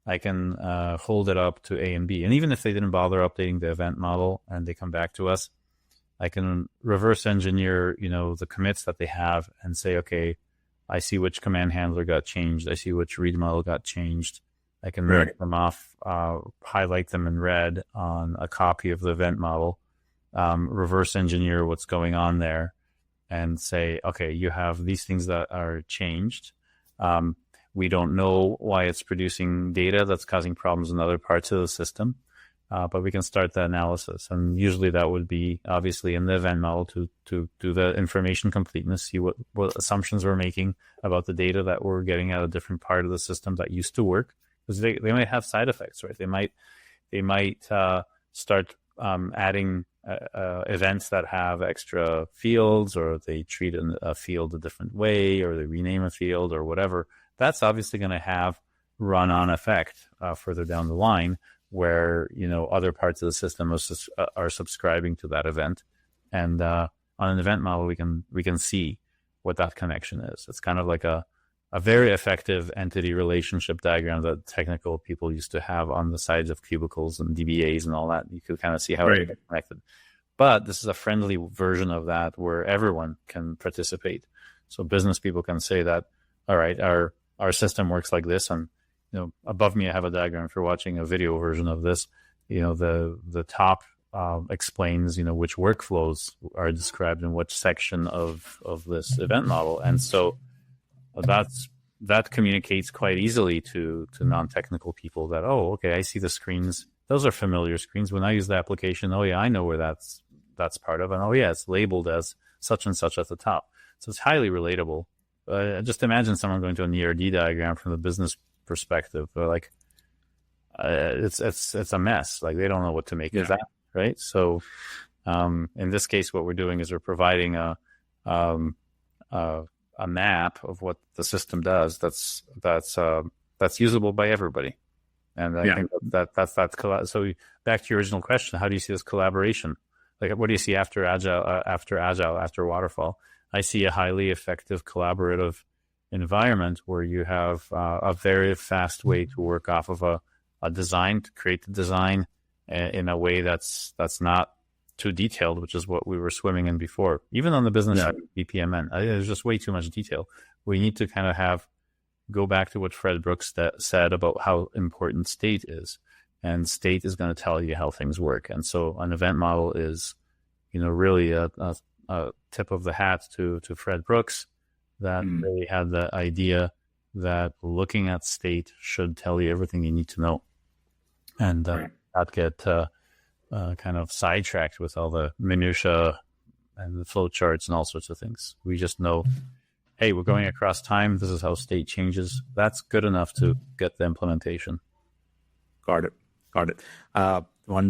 I can hold it up to A and B, and even if they didn't bother updating the event model and they come back to us, I can reverse engineer, the commits that they have and say, okay, I see which command handler got changed. I see which read model got changed. I can Right. mark them off, highlight them in red on a copy of the event model, reverse engineer what's going on there, and say, okay, you have these things that are changed. We don't know why it's producing data that's causing problems in other parts of the system, but we can start the analysis. And usually that would be obviously in the event model to do the information completeness, see what assumptions we're making about the data that we're getting out of a different part of the system that used to work. Because they might have side effects, right? They might start adding events that have extra fields, or they treat a field a different way, or they rename a field or whatever. That's obviously going to have run-on effect further down the line, where other parts of the system are subscribing to that event, and on an event model we can see what that connection is. It's kind of like a very effective entity relationship diagram that technical people used to have on the sides of cubicles and DBAs and all that. You could kind of see how it's connected. But this is a friendly version of that where everyone can participate. So business people can say that, all right, our system works like this, and above me I have a diagram. If you're watching a video version of this, the top explains which workflows are described in which section of this event model, and so that communicates quite easily to non-technical people that, oh, okay, I see the screens. Those are familiar screens. When I use the application, oh yeah, I know where that's part of, and oh yeah, it's labeled as such and such at the top. So it's highly relatable. Just imagine someone going to an ERD diagram from the business perspective. They're like, it's a mess. Like they don't know what to make of that, right? So in this case, what we're doing is we're providing a map of what the system does that's usable by everybody. And I think that's so back to your original question, how do you see this collaboration? Like, what do you see after Agile, after Waterfall? I see a highly effective collaborative environment where you have a very fast way to work off of a design, to create the design in a way that's not too detailed, which is what we were swimming in before. Even on the business side, BPMN, there's just way too much detail. We need to kind of go back to what Fred Brooks said about how important state is. And state is going to tell you how things work. And so an event model is, really a tip of the hat to Fred Brooks that really had the idea that looking at state should tell you everything you need to know. And not get kind of sidetracked with all the minutia and the flow charts and all sorts of things. We just know, hey, we're going across time. This is how state changes. That's good enough to get the implementation. Got it.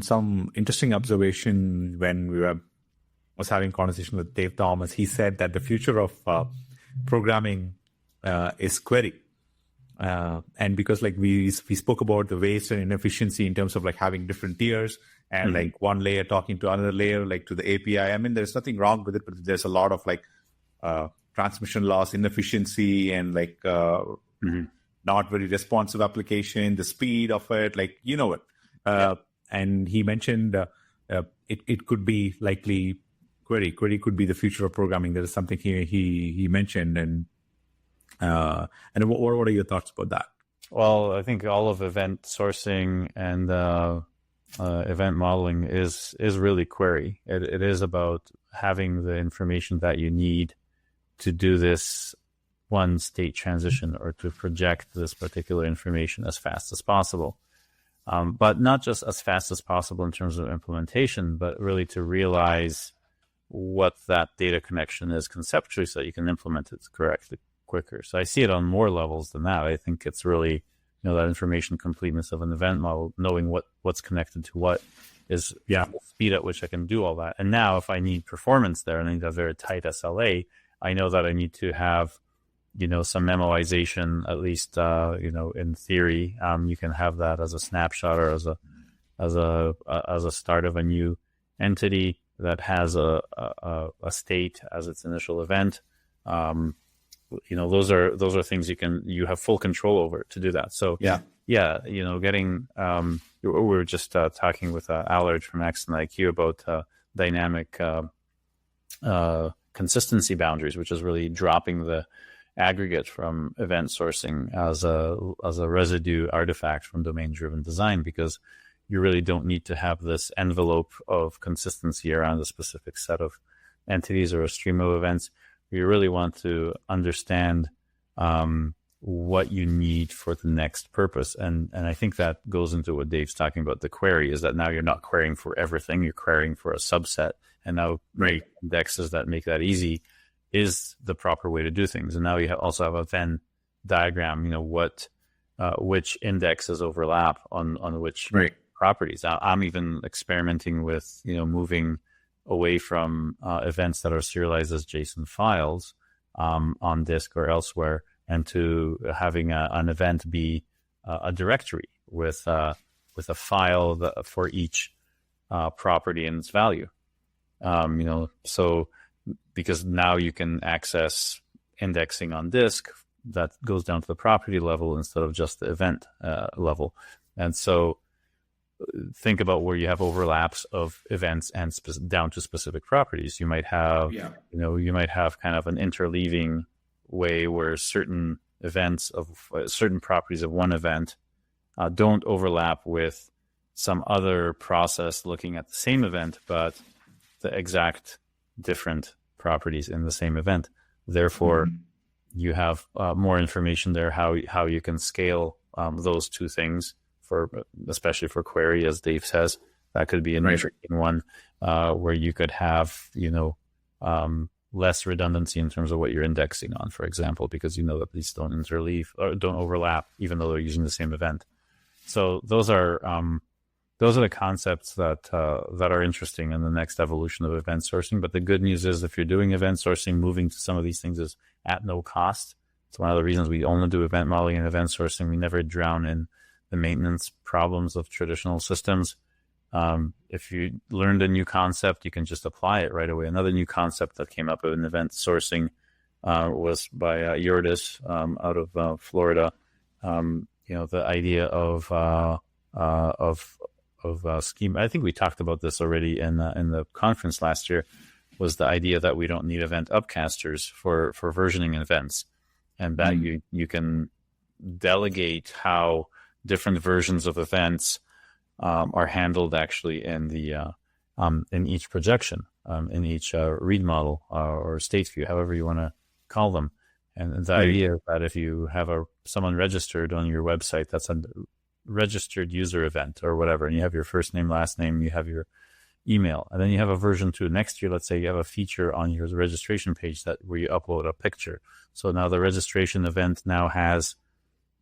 Some interesting observation when we was having conversation with Dave Thomas. He said that the future of programming is query. And because we spoke about the waste and inefficiency in terms of having different tiers and one layer talking to another layer, to the API. I mean, there's nothing wrong with it, but there's a lot of transmission loss, inefficiency, and not very responsive application, the speed of it, it. And he mentioned it could be likely query. Query could be the future of programming. There is something here he mentioned. And what are your thoughts about that? Well, I think all of event sourcing and event modeling is really query. It is about having the information that you need to do this one state transition or to project this particular information as fast as possible. But not just as fast as possible in terms of implementation, but really to realize what that data connection is conceptually so that you can implement it correctly quicker. So I see it on more levels than that. I think it's really, that information completeness of an event model, knowing what's connected to what is the speed at which I can do all that. And now if I need performance there and I need a very tight SLA, I know that I need to have, some memoization, at least, in theory. You can have that as a snapshot or as a start of a new entity that has a state as its initial event. Those are things you have full control over to do that. So getting we were just talking with Allard from Accent IQ about dynamic consistency boundaries, which is really dropping the aggregate from event sourcing as a residue artifact from domain-driven design, because you really don't need to have this envelope of consistency around a specific set of entities or a stream of events. You really want to understand what you need for the next purpose. And I think that goes into what Dave's talking about, the query, is that now you're not querying for everything, you're querying for a subset. And now indexes that make that easy is the proper way to do things. And now you also have a Venn diagram, which indexes overlap on which properties. I'm even experimenting with, moving away from events that are serialized as JSON files on disk or elsewhere, and to having an event be a directory with a file for each property and its value. So because now you can access indexing on disk that goes down to the property level instead of just the event level. And so think about where you have overlaps of events and down to specific properties. You might have, you might have kind of an interleaving way where certain events of certain properties of one event don't overlap with some other process looking at the same event, but the exact different properties in the same event. Therefore, you have more information there, how you can scale those two things, especially for query, as Dave says. That could be an interesting one where you could have, less redundancy in terms of what you're indexing on, for example, because that these don't interleave or don't overlap, even though they're using the same event. So those are the concepts that are interesting in the next evolution of event sourcing. But the good news is, if you're doing event sourcing, moving to some of these things is at no cost. It's one of the reasons we only do event modeling and event sourcing. We never drown in the maintenance problems of traditional systems. If you learned a new concept, you can just apply it right away. Another new concept that came up in event sourcing was by Yurdis out of Florida. The idea of schema. I think we talked about this already in the conference last year. Was the idea that we don't need event upcasters for versioning events, and that you can delegate how different versions of events are handled actually in the in each projection, in each read model or state view, however you want to call them. And the idea is that if you have someone registered on your website, that's a registered user event or whatever, and you have your first name, last name, you have your email, and then you have a version 2 next year. Let's say you have a feature on your registration page where you upload a picture. So now the registration event now has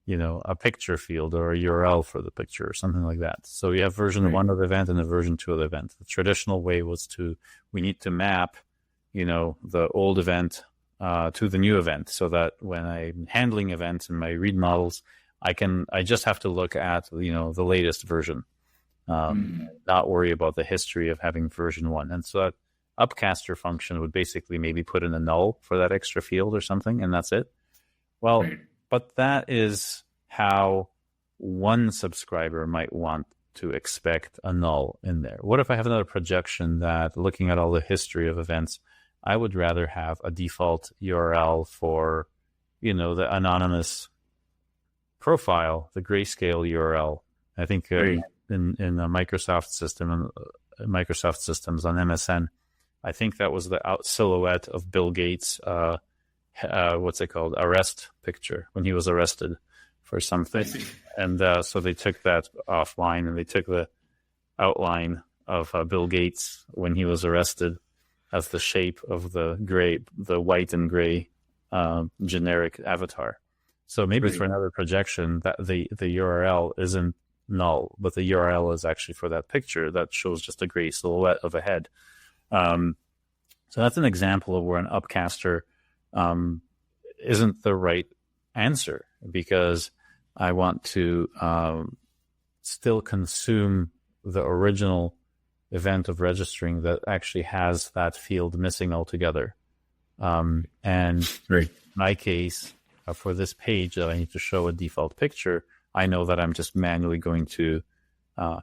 a picture field or a URL for the picture or something like that. So you have version 1 of the event and a version 2 of the event. The traditional way was we need to map, the old event to the new event, so that when I'm handling events in my read models, I just have to look at, the latest version, not worry about the history of having version 1. And so that upcaster function would basically maybe put in a null for that extra field or something, and that's it. Well, but that is how one subscriber might want to expect a null in there. What if I have another projection that, looking at all the history of events, I would rather have a default URL for, the anonymous profile, the grayscale URL. I think in a Microsoft system, Microsoft systems on MSN, I think that was the silhouette of Bill Gates' what's it called? Arrest picture, when he was arrested for something. And so they took that offline, and they took the outline of Bill Gates when he was arrested as the shape of the white and gray generic avatar. So maybe for another projection, that the URL isn't null, but the URL is actually for that picture that shows just a gray silhouette of a head. So that's an example of where an upcaster isn't the right answer, because I want to still consume the original event of registering that actually has that field missing altogether. And in my case, for this page that I need to show a default picture, I know that I'm just manually going to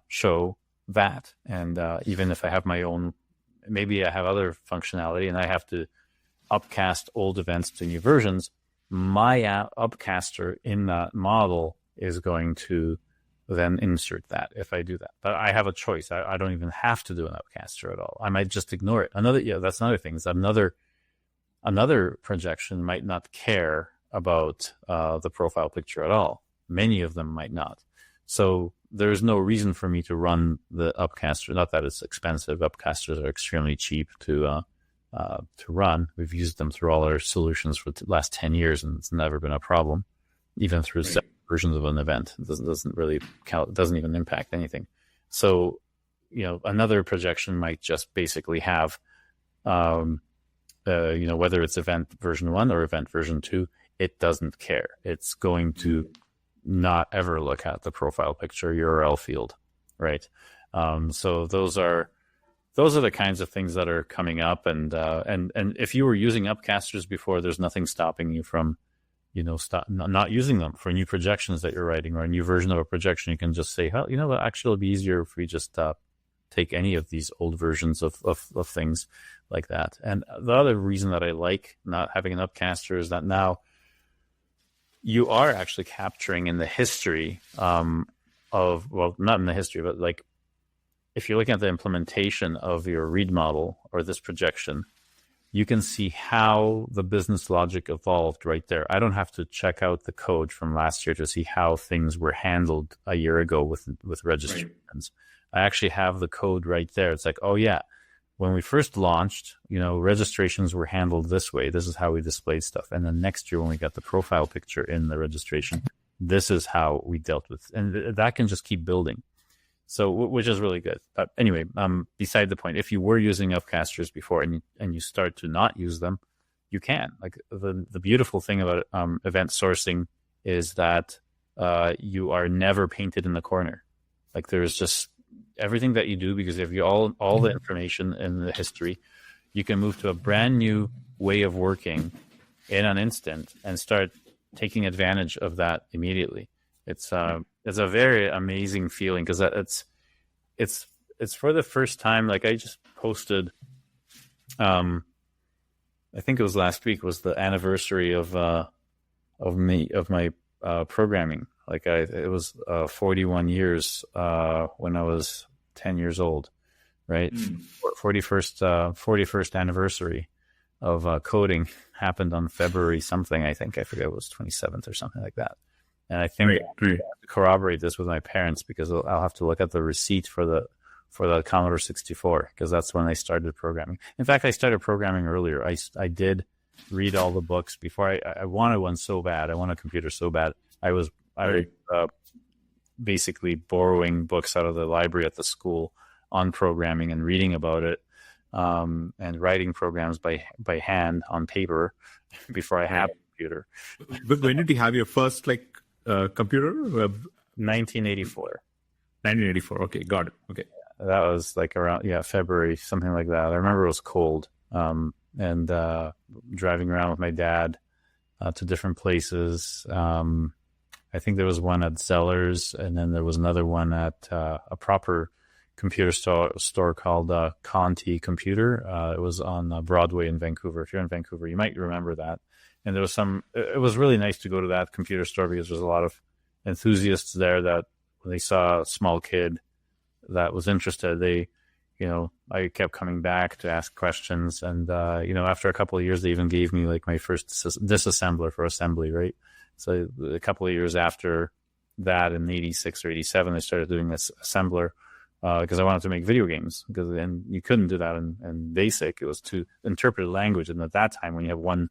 show that. And even if I have my own, maybe I have other functionality and I have to upcast old events to new versions, my Upcaster in that model is going to then insert that if I do that. But I have a choice. I don't even have to do an Upcaster at all. I might just ignore it. That's another thing. Is another projection might not care about the profile picture at all. Many of them might not. So there's no reason for me to run the Upcaster. Not that it's expensive. Upcasters are extremely cheap to run. We've used them through all our solutions for the last 10 years, and it's never been a problem, even through separate versions of an event. It doesn't really count. It doesn't even impact anything. So, another projection might just basically have, whether it's event version 1 or event version 2, it doesn't care. It's going to not ever look at the profile picture URL field, right? So those are the kinds of things that are coming up, and if you were using Upcasters before, there's nothing stopping you from, not using them for new projections that you're writing or a new version of a projection. You can just say, well, actually, it'll be easier if we just take any of these old versions of things like that. And the other reason that I like not having an Upcaster is that now you are actually capturing in the history not in the history, but like if you're looking at the implementation of your read model or this projection, you can see how the business logic evolved right there. I don't have to check out the code from last year to see how things were handled a year ago with registrations. Right. I actually have the code right there. It's like, oh yeah, when we first launched, registrations were handled this way. This is how we displayed stuff. And then next year when we got the profile picture in the registration, this is how we dealt with, and that can just keep building. So, which is really good. But anyway, beside the point, if you were using Upcasters before and you start to not use them, you can. Like the beautiful thing about event sourcing is that you are never painted in the corner. Like there's just everything that you do, because if you all the information in the history, you can move to a brand new way of working in an instant and start taking advantage of that immediately. It's a very amazing feeling, because it's for the first time. Like I just posted, I think it was last week was the anniversary of my programming. Like it was 41 years when I was 10 years old, right? 41st anniversary of coding happened on February something. I think I forget, it was 27th or something like that. And I think I have to corroborate this with my parents, because I'll have to look at the receipt for the Commodore 64, because that's when I started programming. In fact, I started programming earlier. I did read all the books before. I wanted one so bad. I wanted a computer so bad. I was basically borrowing books out of the library at the school on programming and reading about it, and writing programs by hand on paper before I had a computer. But when did you have your first computer? 1984. 1984. Okay, got it. Okay. That was like around February, something like that. I remember it was cold, and driving around with my dad to different places. I think there was one at Zellers, and then there was another one at a proper computer store called Conti Computer. It was on Broadway in Vancouver. If you're in Vancouver, you might remember that. And there was it was really nice to go to that computer store, because there's a lot of enthusiasts there that when they saw a small kid that was interested, I kept coming back to ask questions. And, after a couple of years, they even gave me like my first disassembler for assembly, right? So a couple of years after that, in 86 or 87, I started doing this assembler because I wanted to make video games, and you couldn't do that in BASIC. It was to interpret language. And at that time, when you have one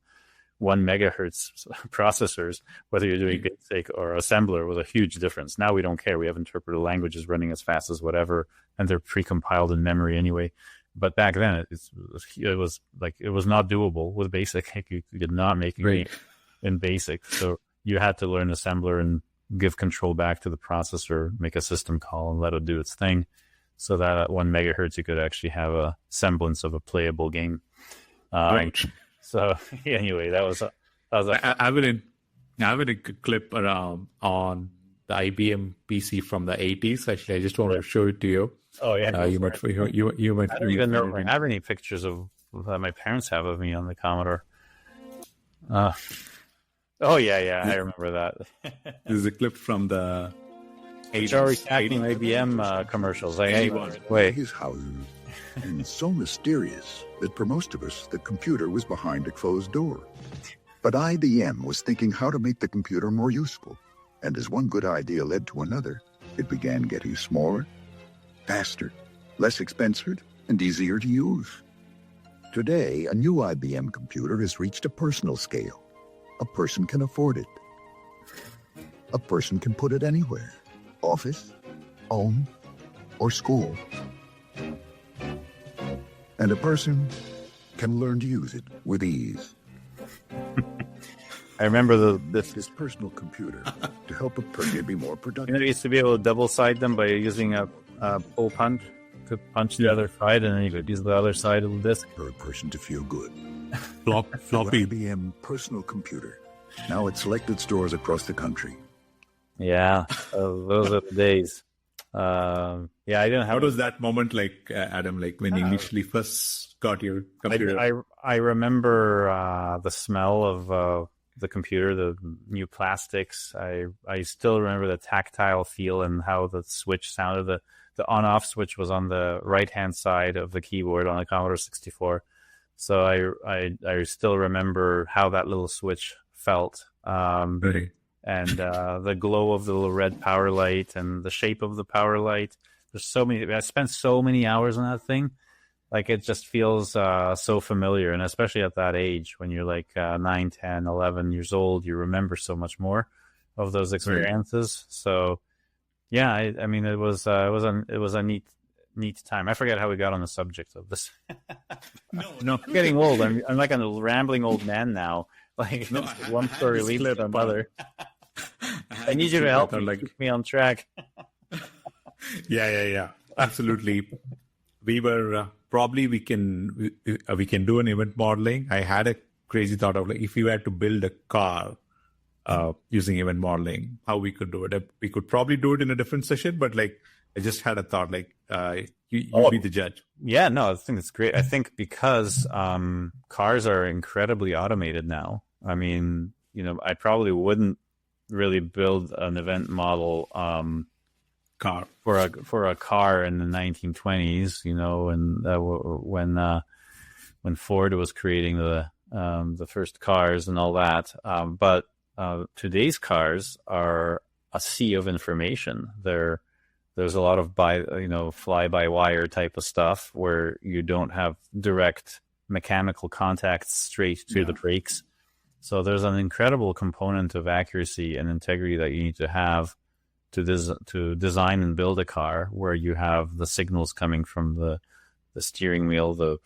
megahertz processors, whether you're doing BASIC or assembler, was a huge difference. Now we don't care. We have interpreted languages running as fast as whatever, and they're pre-compiled in memory anyway. But back then, it was not doable with BASIC. You did not make a game in BASIC, so you had to learn assembler and give control back to the processor, make a system call, and let it do its thing, so that at 1 megahertz you could actually have a semblance of a playable game. So anyway, that was I have a clip around on the IBM PC from the 80s. Actually, I just want to show it to you. Oh yeah, you might. I don't even know if I have any pictures of that my parents have of me on the Commodore. Oh yeah, I remember that. This is a clip from the 80s. Joey Cagney IBM commercials. Like, hey, wait. His houses, and so mysterious that for most of us, the computer was behind a closed door. But IBM was thinking how to make the computer more useful. And as one good idea led to another, it began getting smaller, faster, less expensive, and easier to use. Today, a new IBM computer has reached a personal scale. A person can afford it. A person can put it anywhere. Office, home, or school. And a person can learn to use it with ease. I remember This personal computer to help a person be more productive. you used to be able to double side them by using a pull punch. Could punch the other side, and then you could use the other side of the disk. For a person to feel good. Floppy. IBM personal computer. Now at selected stores across the country. Yeah, those are the days. Yeah, I didn't have. How was that moment like, Adam? Like when you initially first got your computer? I remember the smell of the computer, the new plastics. I still remember the tactile feel and how the switch sounded. The on-off switch was on the right-hand side of the keyboard on the Commodore 64. So I still remember how that little switch felt. Right. And the glow of the little red power light and the shape of the power light. There's so many. I spent so many hours on that thing. Like, it just feels so familiar. And especially at that age, when you're like 9, 10, 11 years old, you remember so much more of those experiences. Right. So, yeah, I mean, it was a neat time. I forget how we got on the subject of this. No, I'm getting old. I'm like a rambling old man now. Like, no, one story leads to another. I need you to help me, keep me on track. Yeah. Absolutely. We were probably we can do an event modeling. I had a crazy thought of, like, if we had to build a car using event modeling, how we could do it. We could probably do it in a different session, but like, I just had a thought, like, you be the judge. Yeah, no, I think it's great. I think because cars are incredibly automated now. I mean, I probably wouldn't really build an event model car for a car in the 1920s, and when Ford was creating the first cars and all that. But today's cars are a sea of information. There's a lot of fly-by-wire type of stuff where you don't have direct mechanical contacts straight to the brakes. So there's an incredible component of accuracy and integrity that you need to have to design and build a car, where you have the signals coming from the steering wheel, the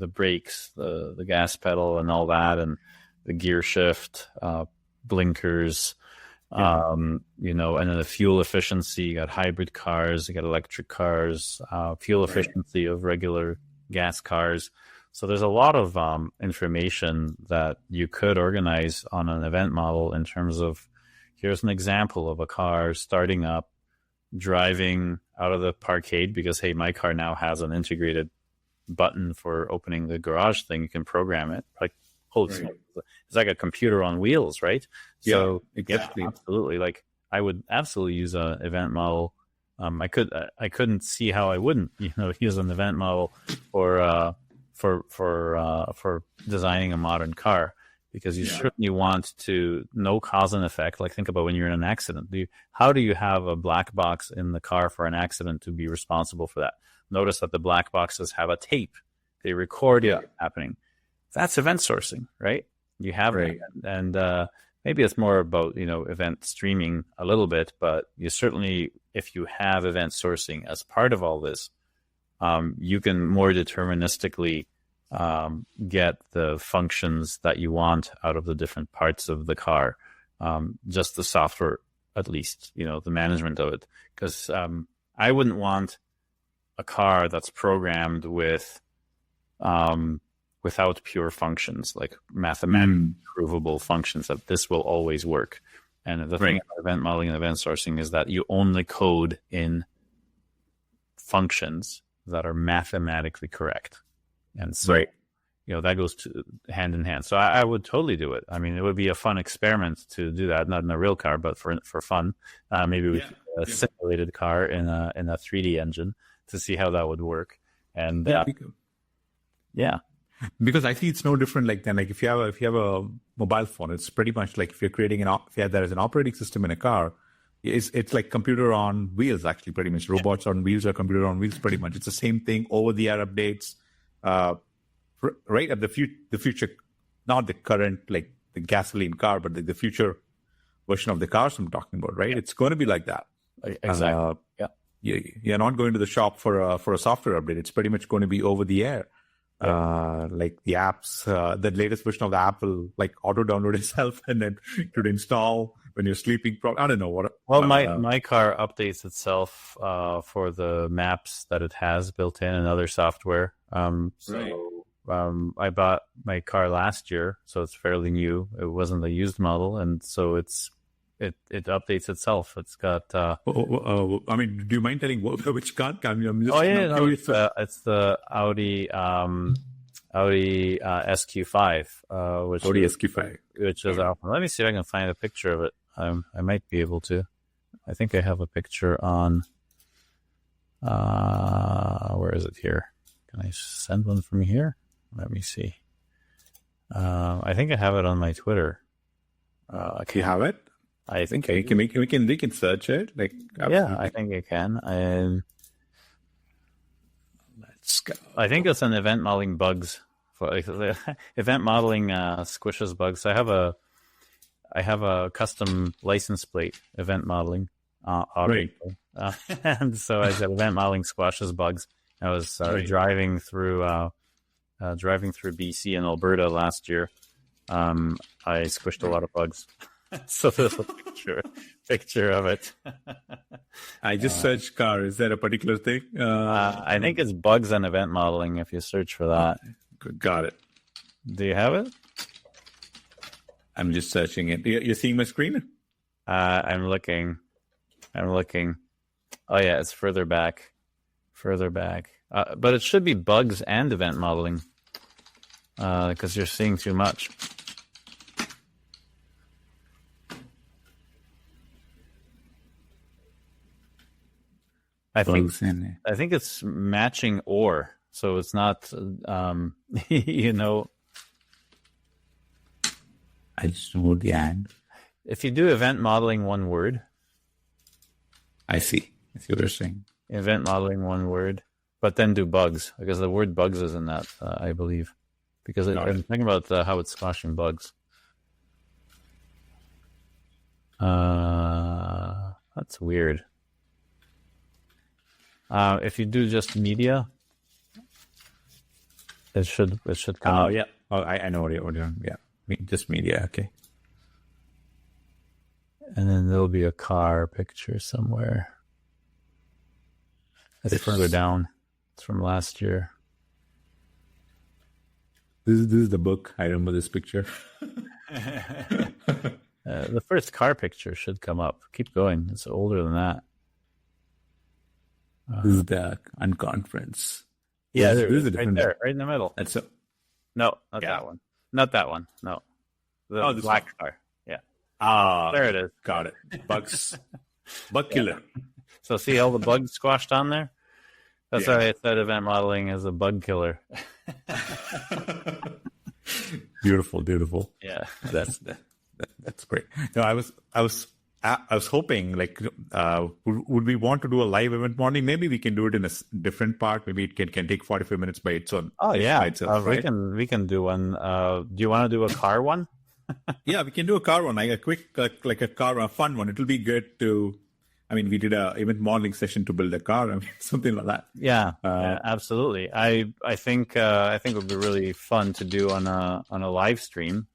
brakes, the gas pedal, and all that, and the gear shift, blinkers. And then the fuel efficiency. You got hybrid cars, you got electric cars, fuel efficiency of regular gas cars. So there's a lot of information that you could organize on an event model in terms of, here's an example of a car starting up, driving out of the parkade, because, hey, my car now has an integrated button for opening the garage thing. You can program it. Like, it's like a computer on wheels, right? Yeah, so exactly. Yeah, absolutely. Like, I would absolutely use an event model. I couldn't see how I wouldn't, use an event model for designing a modern car, because you certainly want to know cause and effect. Like, think about when you're in an accident. How do you have a black box in the car for an accident to be responsible for that? Notice that the black boxes have a tape. They record it happening. That's event sourcing, right? You have it. And maybe it's more about, event streaming a little bit, but you certainly, if you have event sourcing as part of all this, you can more deterministically get the functions that you want out of the different parts of the car, just the software, at least, the management of it. Because I wouldn't want a car that's programmed without pure functions, like mathematically provable functions, that this will always work. And the thing about event modeling and event sourcing is that you only code in functions that are mathematically correct. And so that goes hand in hand. So I would totally do it. I mean, it would be a fun experiment to do that, not in a real car, but for fun. Maybe we a simulated car in a 3D engine to see how that would work. And because I see it's no different like if you have a mobile phone, it's pretty much like if you're creating there is an operating system in a car, it's like computer on wheels, actually, pretty much. Robots on wheels or computer on wheels, pretty much. It's the same thing, over the air updates, right at the future, not the current, like the gasoline car, but the future version of the cars I'm talking about, right? It's going to be like that. Exactly. You're not going to the shop for a software update. It's pretty much going to be over the air. Like the apps, the latest version of the app will like auto download itself and then it would install when you're sleeping. I don't know what. Well, my car updates itself for the maps that it has built in and other software. I bought my car last year, so it's fairly new. It wasn't a used model, and so it updates itself. It's got. I mean, do you mind telling which car? It's the Audi SQ5, Audi SQ5, which is Alpha. Let me see if I can find a picture of it. I might be able to. I think I have a picture on. Where is it here? Can I send one from here? Let me see. I think I have it on my Twitter. Do you have it? I think we can search it. Like, yeah, I think I can. Let's go. I think it's an event modeling bugs. Event modeling squishes bugs. I have a custom license plate, event modeling. Right. And so I said event modeling squashes bugs. I was driving through BC and Alberta last year. I squished a lot of bugs. So there's a picture of it. I just searched car. Is there a particular thing? I think it's bugs and event modeling if you search for that. Got it. Do you have it? I'm just searching it. You're seeing my screen? I'm looking. Oh yeah, it's further back. But it should be bugs and event modeling because you're seeing too much. I think it's matching or, so it's not, I just moved the and. If you do event modeling one word. I see what you're saying. Event modeling one word, but then do bugs, because the word bugs is in that, I believe. Because I'm thinking about how it's squashing bugs. That's weird. If you do just media, it should come up. Yeah. Oh, I know what you're doing. Yeah. Just media. Okay. And then there'll be a car picture somewhere. It's further down. It's from last year. This is the book. I remember this picture. The first car picture should come up. Keep going. It's older than that. This is the unconference. Yeah, this is right there, right in the middle. No, not that one. Not that one. No. The black car. Yeah. There it is. Got it. Bugs. Bug killer. So see all the bugs squashed on there? That's why I said event modeling is a bug killer. Beautiful. Yeah. That's great. No, I was hoping, like, would we want to do a live event modeling? Maybe we can do it in a different part. Maybe it can take 45 minutes by its own. Oh yeah, itself, right? we can do one. Do you want to do a car one? Yeah, we can do a car one, like a quick, like a car, a fun one. It'll be good to. I mean, we did a event modeling session to build a car. I mean, something like that. Yeah, absolutely. I think it would be really fun to do on a live stream.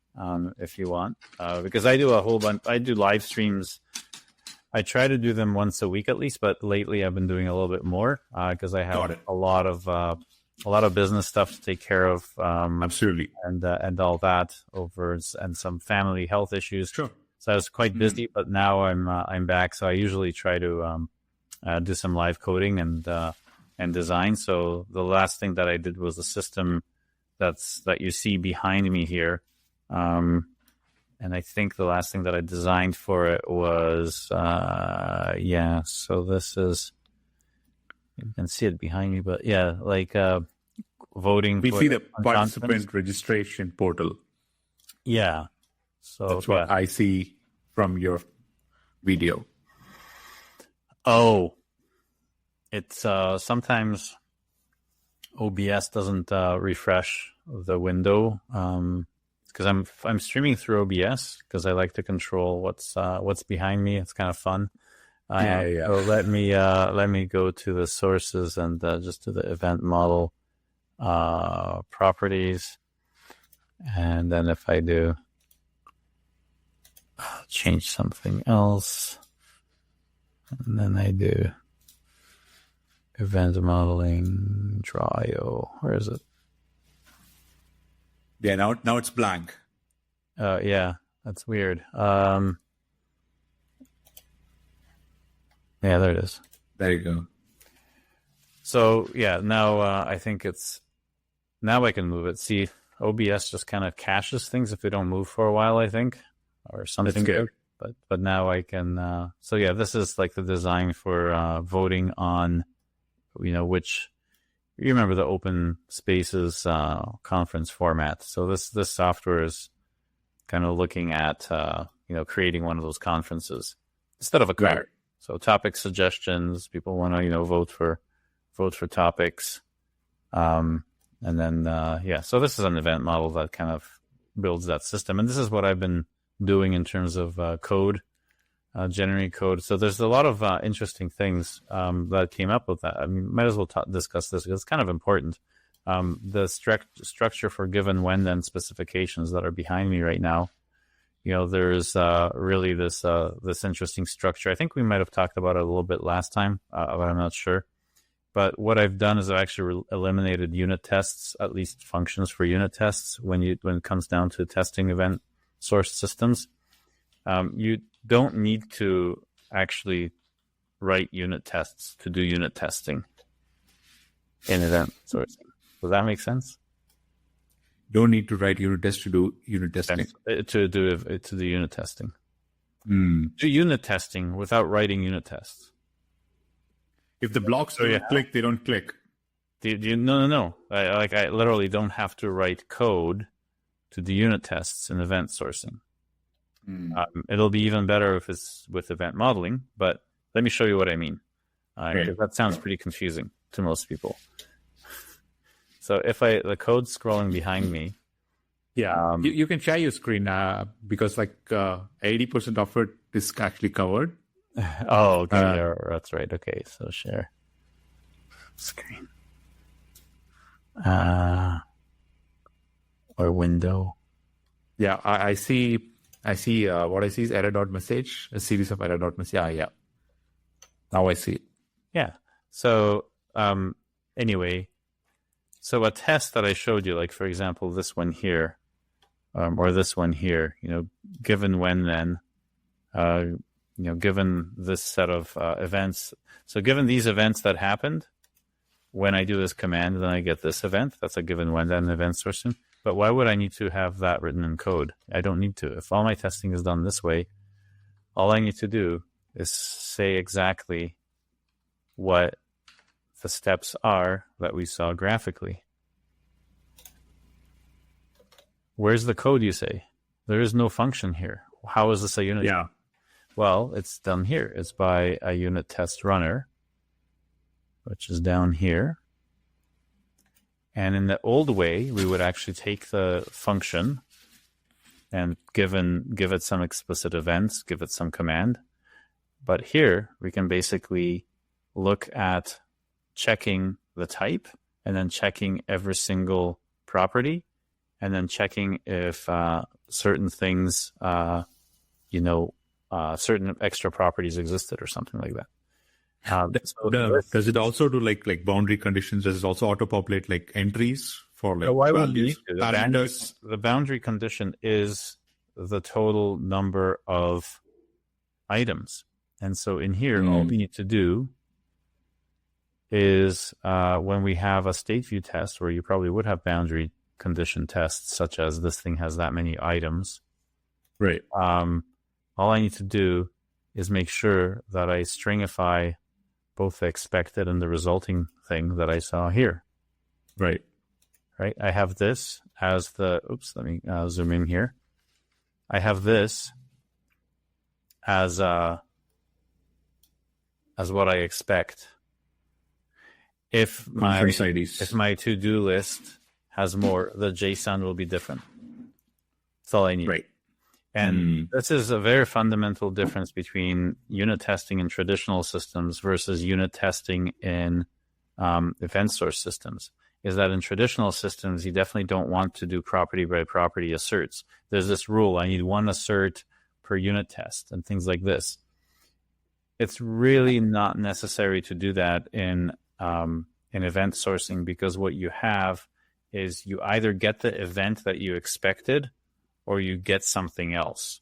If you want, because I do a whole bunch. I do live streams. I try to do them once a week at least, but lately I've been doing a little bit more because I have a lot of business stuff to take care of. Absolutely, and all that and some family health issues. Sure. So I was quite busy, but now I'm back. So I usually try to do some live coding and design. So the last thing that I did was a system that you see behind me here. And I think the last thing that I designed for it was, so this is, you can see it behind me, but yeah, like voting. We for see the conference. participant registration portal. Yeah. So That's what I see from your video. Oh, it's sometimes OBS doesn't refresh the window because I'm streaming through OBS because I like to control what's behind me. It's kind of fun. So let me go to the sources and just to the event model properties, and then if I do change something else, and then I do event modeling draw.io. Where is it? Yeah, now it's blank. Yeah, that's weird. Yeah, there it is. There you go. So yeah, now I think now I can move it. See, OBS just kind of caches things if they don't move for a while, I think, or something. That's good. But now I can. So yeah, this is like the design for voting on, which. You remember the open spaces conference format. So this software is kind of looking at creating one of those conferences instead of a card. Right. So topic suggestions, people want to vote for topics, and then So this is an event model that kind of builds that system, and this is what I've been doing in terms of code. Generating code. So there's a lot of interesting things that came up with that. I mean, might as well discuss this because it's kind of important. The structure for given, when, then specifications that are behind me right now. There's really this interesting structure. I think we might have talked about it a little bit last time, but I'm not sure. But what I've done is I've actually eliminated unit tests, at least functions for unit tests, when it comes down to testing event source systems. You don't need to actually write unit tests to do unit testing in event sourcing. Does that make sense? Don't need to write unit tests to do unit testing. To do unit testing. Mm. Do unit testing without writing unit tests. If the blocks don't click, they don't click. No. I literally don't have to write code to do unit tests in event sourcing. It'll be even better if it's with event modeling, but let me show you what I mean. Because that sounds pretty confusing to most people. So if the code's scrolling behind me. Yeah, you can share your screen because 80% of it is actually covered. Oh, okay. That's right. Okay, so share screen. Or window. Yeah, I see. What I see is error.message, a series of error.message. Yeah. Now I see it. Yeah. So anyway, so a test that I showed you, like for example, this one here, or this one here, given when then, given this set of events. So given these events that happened, when I do this command, then I get this event. That's a given when then event sourcing. But why would I need to have that written in code? I don't need to. If all my testing is done this way, all I need to do is say exactly what the steps are that we saw graphically. Where's the code, you say? There is no function here. How is this a unit? Yeah. Well, it's done here. It's by a unit test runner, which is down here. And in the old way, we would actually take the function and give it some explicit events, give it some command. But here, we can basically look at checking the type and then checking every single property and then checking if certain things, certain extra properties existed or something like that. Does it also do like boundary conditions? Does it also auto-populate entries for why would values? The boundary condition is the total number of items. And so in here, all we need to do is when we have a state view test where you probably would have boundary condition tests, such as this thing has that many items. Right. All I need to do is make sure that I stringify both the expected and the resulting thing that I saw here. Right. Right. I have this as the, let me zoom in here. I have this as what I expect. If my to-do list has more, the JSON will be different. That's all I need. Right. And this is a very fundamental difference between unit testing in traditional systems versus unit testing in event source systems. Is that in traditional systems, you definitely don't want to do property by property asserts. There's this rule, I need one assert per unit test and things like this. It's really not necessary to do that in event sourcing, because what you have is you either get the event that you expected or you get something else.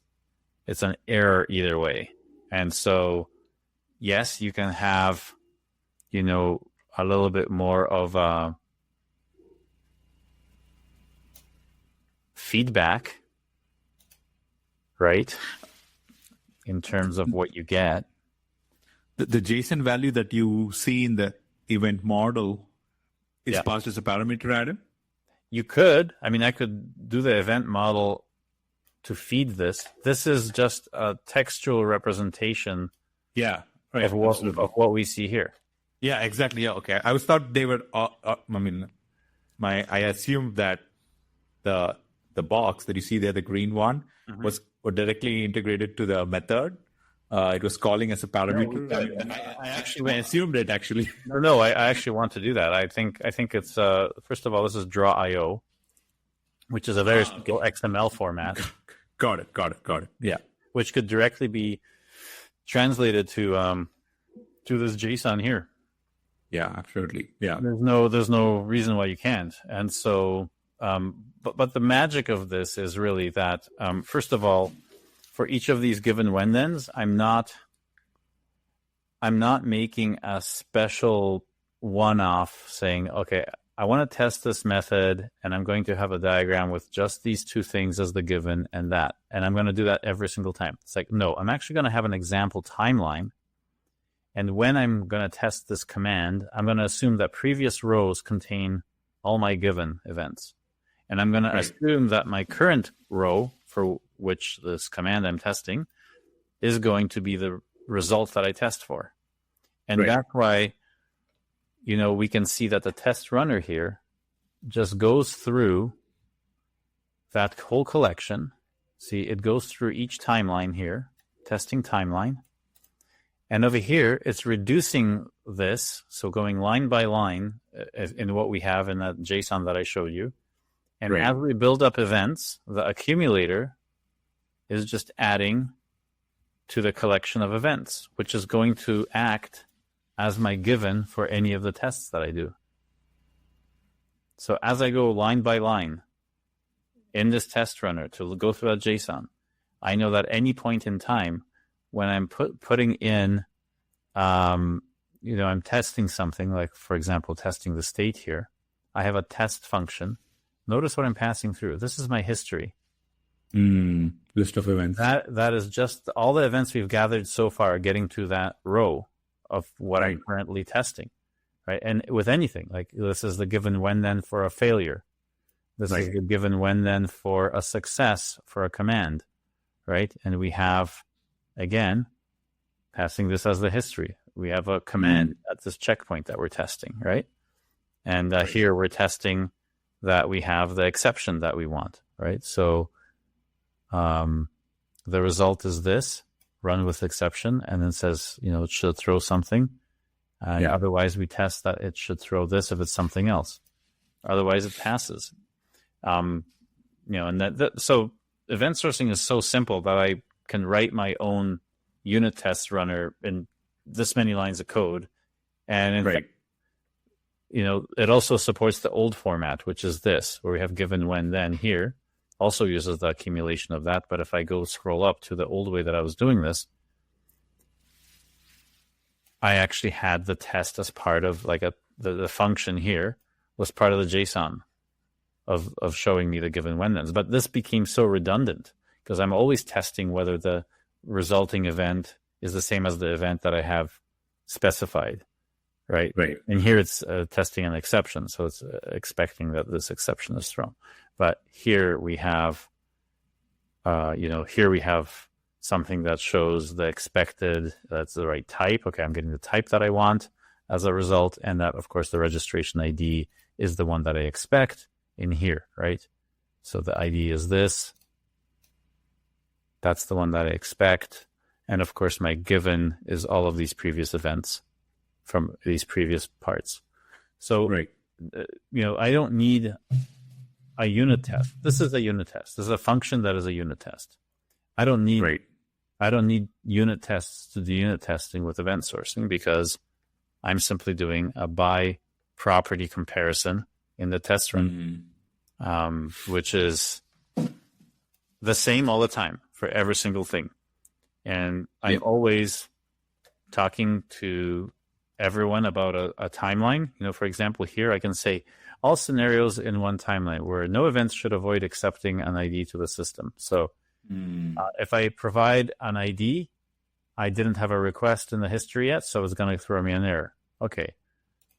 It's an error either way. And so, yes, you can have, a little bit more of feedback, right? In terms of what you get. The JSON value that you see in the event model is passed as a parameter, Adam? You could. I could do the event model to feed this. This is just a textual representation of what we see here. Yeah, exactly. Yeah, okay. I thought they were, I assumed that the box that you see there, the green one, was directly integrated to the method. It was calling as a parameter. I assumed it actually. No, I actually want to do that. I think it's first of all, this is draw.io, which is a very simple XML format. Got it. Yeah, which could directly be translated to this JSON here. Yeah, absolutely. Yeah, there's no reason why you can't. And so, but the magic of this is really that first of all, for each of these given when-thens, I'm not making a special one-off saying, okay, I want to test this method and I'm going to have a diagram with just these two things as the given and that. And I'm going to do that every single time. It's like, no, I'm actually going to have an example timeline. And when I'm going to test this command, I'm going to assume that previous rows contain all my given events. And I'm going to assume that my current row for which this command I'm testing is going to be the result that I test for. And that's why, we can see that the test runner here just goes through that whole collection. See, it goes through each timeline here, testing timeline. And over here, it's reducing this, so going line by line in what we have in that JSON that I showed you. And as we build up events, the accumulator is just adding to the collection of events, which is going to act as my given for any of the tests that I do. So as I go line by line in this test runner to go through that JSON, I know that any point in time when I'm putting in, I'm testing something like, for example, testing the state here, I have a test function. Notice what I'm passing through. This is my history. List of events. That is just all the events we've gathered so far getting to that row of what I'm currently testing, right? And with anything, like this is the given when then for a failure. This is the given when then for a success for a command, right? And we have, again, passing this as the history. We have a command at this checkpoint that we're testing, right? And here we're testing that we have the exception that we want, right? So the result is this, run with exception, and then says, it should throw something. And otherwise we test that it should throw this if it's something else. Otherwise it passes. So event sourcing is so simple that I can write my own unit test runner in this many lines of code. And in fact, it also supports the old format, which is this, where we have given when then here. Also uses the accumulation of that. But if I go scroll up to the old way that I was doing this, I actually had the test as part of the function here was part of the JSON of showing me the given when-thens. But this became so redundant because I'm always testing whether the resulting event is the same as the event that I have specified, right? Right. And here it's testing an exception, so it's expecting that this exception is thrown. But here we have, here we have something that shows the expected, that's the right type. Okay, I'm getting the type that I want as a result, and that, of course, the registration ID is the one that I expect in here, right? So the ID is this. That's the one that I expect. And of course, my given is all of these previous events from these previous parts. So, right. I don't need a unit test. This is a unit test. This is a function that is a unit test. I don't need unit tests to do unit testing with event sourcing because I'm simply doing a by property comparison in the test run, which is the same all the time for every single thing. And I'm always talking to everyone about a timeline. For example, here I can say all scenarios in one timeline where no events should avoid accepting an ID to the system. So if I provide an ID, I didn't have a request in the history yet, so it's going to throw me an error. Okay.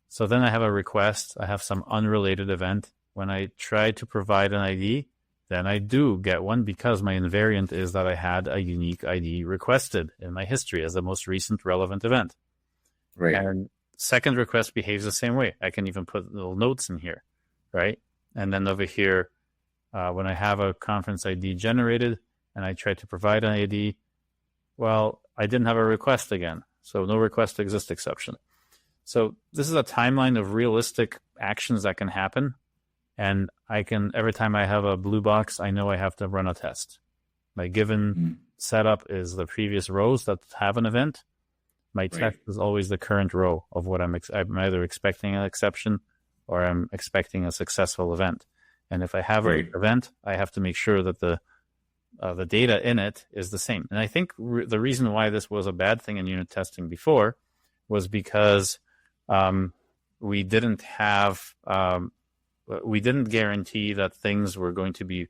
So then I have a request. I have some unrelated event. When I try to provide an ID, then I do get one because my invariant is that I had a unique ID requested in my history as the most recent relevant event. Right. And second request behaves the same way. I can even put little notes in here, right? And then over here, when I have a conference ID generated and I try to provide an ID, well, I didn't have a request again. So no request exists exception. So this is a timeline of realistic actions that can happen. And I can, every time I have a blue box, I know I have to run a test. My given setup is the previous rows that have an event. My test is always the current row of what I'm either expecting an exception or I'm expecting a successful event. And if I have an event, I have to make sure that the data in it is the same. And I think the reason why this was a bad thing in unit testing before was because we didn't guarantee that things were going to be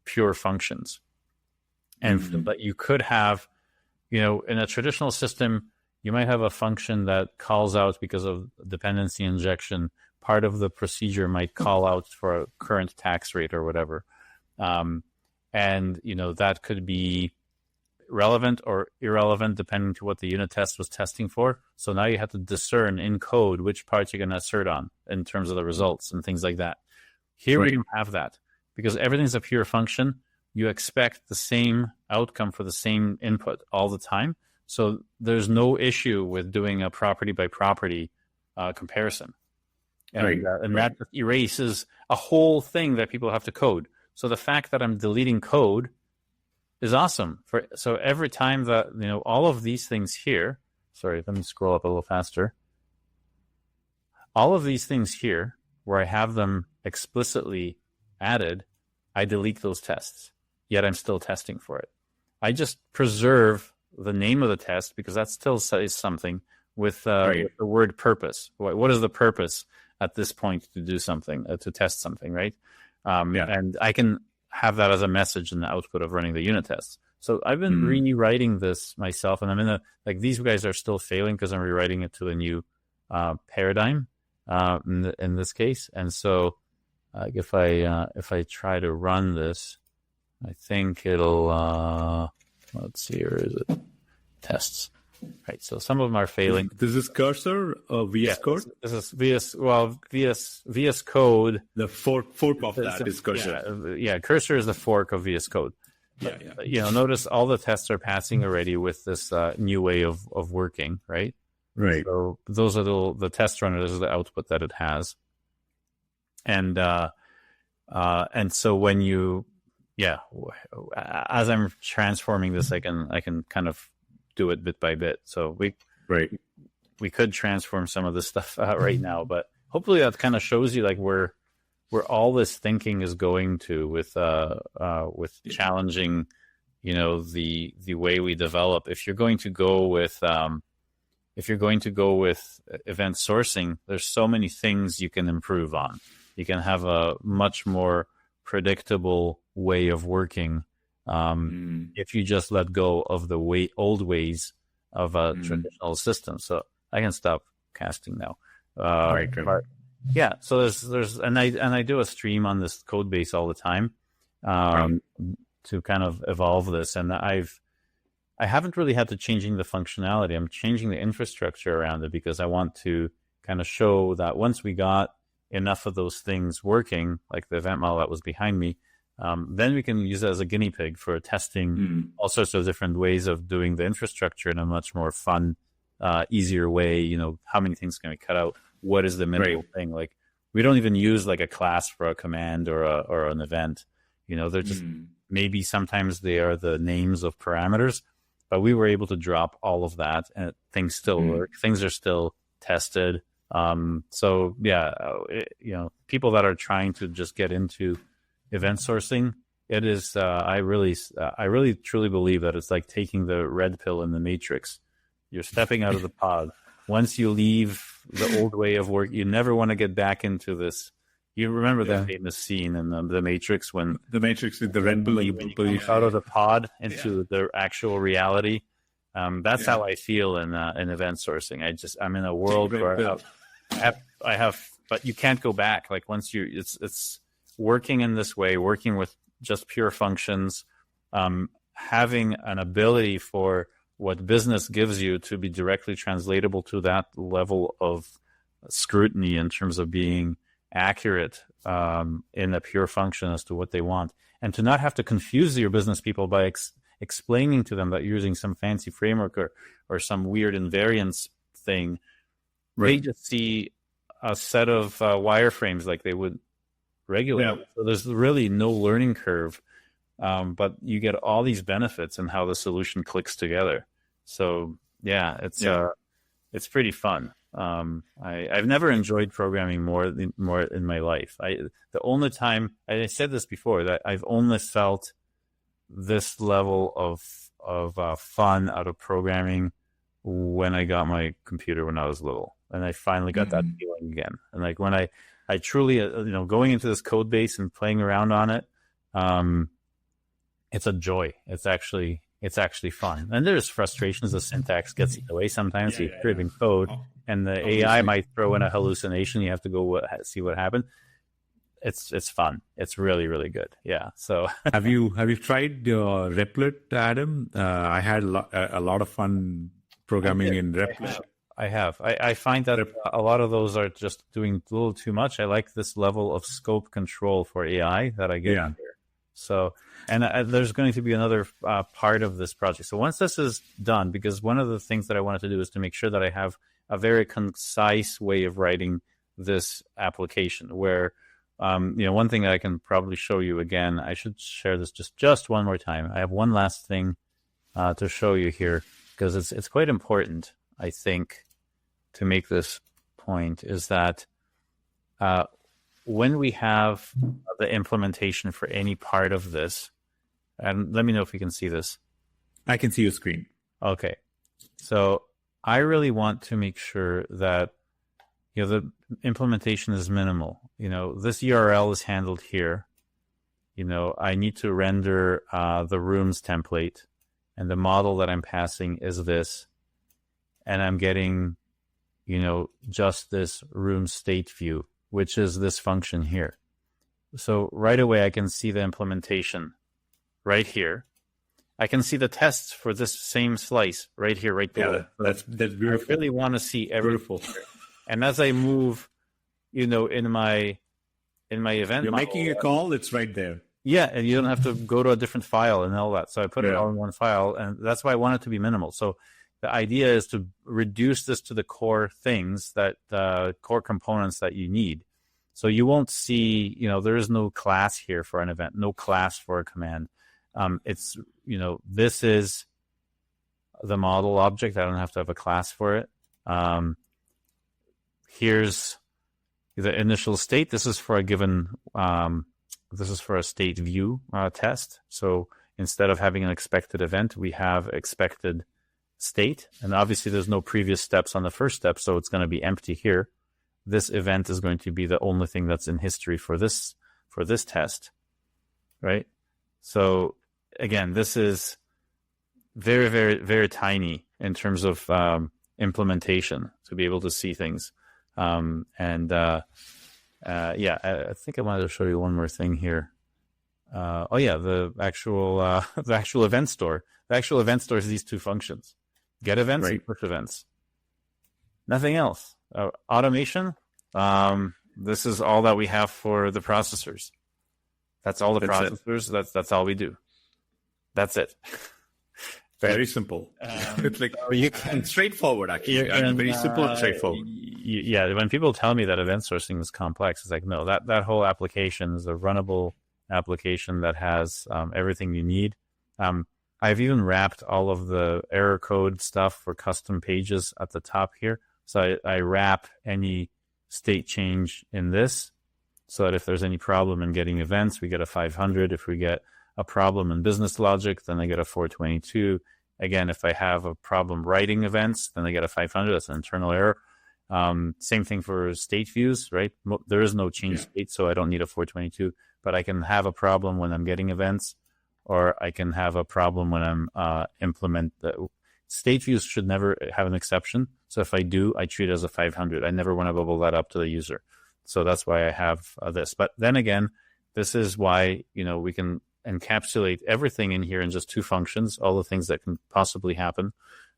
pure functions. And but you could have, in a traditional system, you might have a function that calls out because of dependency injection. Part of the procedure might call out for a current tax rate or whatever. And, that could be relevant or irrelevant depending to what the unit test was testing for. So now you have to discern in code which parts you're going to assert on in terms of the results and things like that. Here we don't have that because everything's a pure function. You expect the same outcome for the same input all the time. So there's no issue with doing a property by property comparison. And that erases a whole thing that people have to code. So the fact that I'm deleting code is awesome. So every time that, all of these things here, sorry, let me scroll up a little faster. All of these things here, where I have them explicitly added, I delete those tests, yet I'm still testing for it. I just preserve the name of the test because that still says something with the word purpose. What is the purpose at this point to do something, to test something, right? And I can have that as a message in the output of running the unit tests. So I've been rewriting this myself, and I'm in these guys are still failing because I'm rewriting it to a new paradigm in this case. And so if I try to run this, I think it'll let's see, where is it? Tests. Right, so some of them are failing. This is cursor or VS Code? This is VS Code. The fork of that is cursor. Cursor is the fork of VS Code. Notice all the tests are passing already with this new way of working, right? Right. So those are the test runner. This is the output that it has. And so when you, as I'm transforming this, I can kind of do it bit by bit. So we could transform some of this stuff right now, but hopefully that kind of shows you like where all this thinking is going to with challenging, the way we develop. If you're going to go with event sourcing, there's so many things you can improve on. You can have a much more predictable way of working if you just let go of the old ways of a traditional system. So I can stop casting now. Right. Yeah. So there's and I do a stream on this code base all the time to kind of evolve this, and I haven't really had to changing the functionality. I'm changing the infrastructure around it because I want to kind of show that once we got enough of those things working, like the event model that was behind me, then we can use it as a guinea pig for testing all sorts of different ways of doing the infrastructure in a much more fun, easier way. You know, how many things can we cut out? What is the minimal thing? Like, we don't even use like a class for a command or an event. You know, they're just maybe sometimes they are the names of parameters, but we were able to drop all of that and things still work. Things are still tested. So yeah, you know, people that are trying to just get into event sourcing, it is, I really truly believe that it's like taking the red pill in the Matrix. You're stepping out of the pod. Once you leave the old way of work, you never want to get back into this. You remember that famous scene in the Matrix when the Matrix with the red pill, when you come out of the pod into the actual reality. That's how I feel in event sourcing. I'm in a world where I have, but you can't go back. Like once it's working in this way, working with just pure functions, having an ability for what business gives you to be directly translatable to that level of scrutiny in terms of being accurate in a pure function as to what they want, and to not have to confuse your business people by explaining to them that you're using some fancy framework or some weird invariance thing. They just see a set of wireframes like they would regularly. So there's really no learning curve, but you get all these benefits and how the solution clicks together. So yeah, it's pretty fun. I've never enjoyed programming more in my life. The only time, I said this before, that I've only felt this level of fun out of programming when I got my computer when I was little, and I finally got that feeling again. And like when I truly, going into this code base and playing around on it, it's a joy. It's actually fun. And there's frustrations. The syntax gets in the way sometimes. You're creating code, and the AI might throw in a hallucination. You have to go see what happened. It's fun. It's really, really good. Yeah. So have you tried Replit, Adam? I had a lot of fun programming in Replit. I have. I find that a lot of those are just doing a little too much. I like this level of scope control for AI that I get here. So, and there's going to be another part of this project. So once this is done, because one of the things that I wanted to do is to make sure that I have a very concise way of writing this application where, one thing that I can probably show you again, I should share this just one more time. I have one last thing to show you here because it's quite important, I think, to make this point, is that when we have the implementation for any part of this, and let me know if you can see this. I can see your screen. Okay. So I really want to make sure that the implementation is minimal. This URL is handled here. I need to render the rooms template, and the model that I'm passing is this, and I'm getting, just this room state view, which is this function here. So right away, I can see the implementation right here. I can see the tests for this same slice right here, right below. Yeah, that's beautiful. I really want to see everything. And as I move, in my event, you're making a call. It's right there. Yeah, and you don't have to go to a different file and all that. So I put it all in one file, and that's why I want it to be minimal. So the idea is to reduce this to the core things, that core components that you need. So you won't see, there is no class here for an event, no class for a command. It's, this is the model object. I don't have to have a class for it. Here's the initial state. This is for a given, this is for a state view test. So instead of having an expected event, we have expected state. And obviously there's no previous steps on the first step, so it's going to be empty here. this event is going to be the only thing that's in history for this test, right? So again, this is very, very, very tiny in terms of implementation to be able to see things. I think I wanted to show you one more thing here. The actual event store. The actual event store is these two functions: get events and push events. Nothing else. Automation. This is all that we have for the processors. That's all the processors. That's all we do. That's it. Very simple. It's like and straightforward, actually. Very simple and straightforward. When people tell me that event sourcing is complex, it's like, no, that whole application is a runnable application that has everything you need. I've even wrapped all of the error code stuff for custom pages at the top here. So I wrap any state change in this so that if there's any problem in getting events, we get a 500. If we get a problem in business logic, then I get a 422. Again, if I have a problem writing events, then I get a 500. That's an internal error. Same thing for state views, right? There is no change state, so I don't need a 422. But I can have a problem when I'm getting events, or I can have a problem when I'm implement the state views should never have an exception. So if I do, I treat it as a 500. I never want to bubble that up to the user. So that's why I have this. But then again, this is why, we can encapsulate everything in here in just two functions, all the things that can possibly happen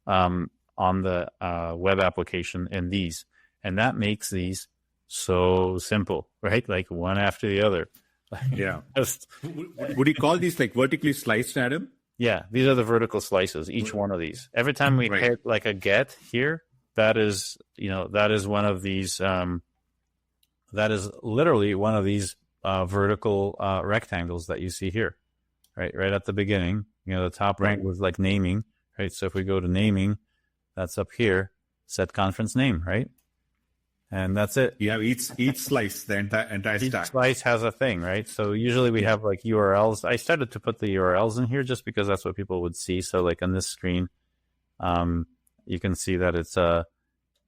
on the web application in these. And that makes these so simple, right? Like one after the other. Yeah. Would you call these like vertically sliced, Adam? Yeah, these are the vertical slices, each one of these. Every time we hit like a get here, that is one of these, that is literally one of these vertical rectangles that you see here, right at the beginning. The top right was like naming, right? So if we go to naming, that's up here, set conference name, right? And that's it. You have each slice, the entire each stack. Slice has a thing, right? So usually we have like URLs. I started to put the URLs in here just because that's what people would see. So like on this screen, you can see that it's a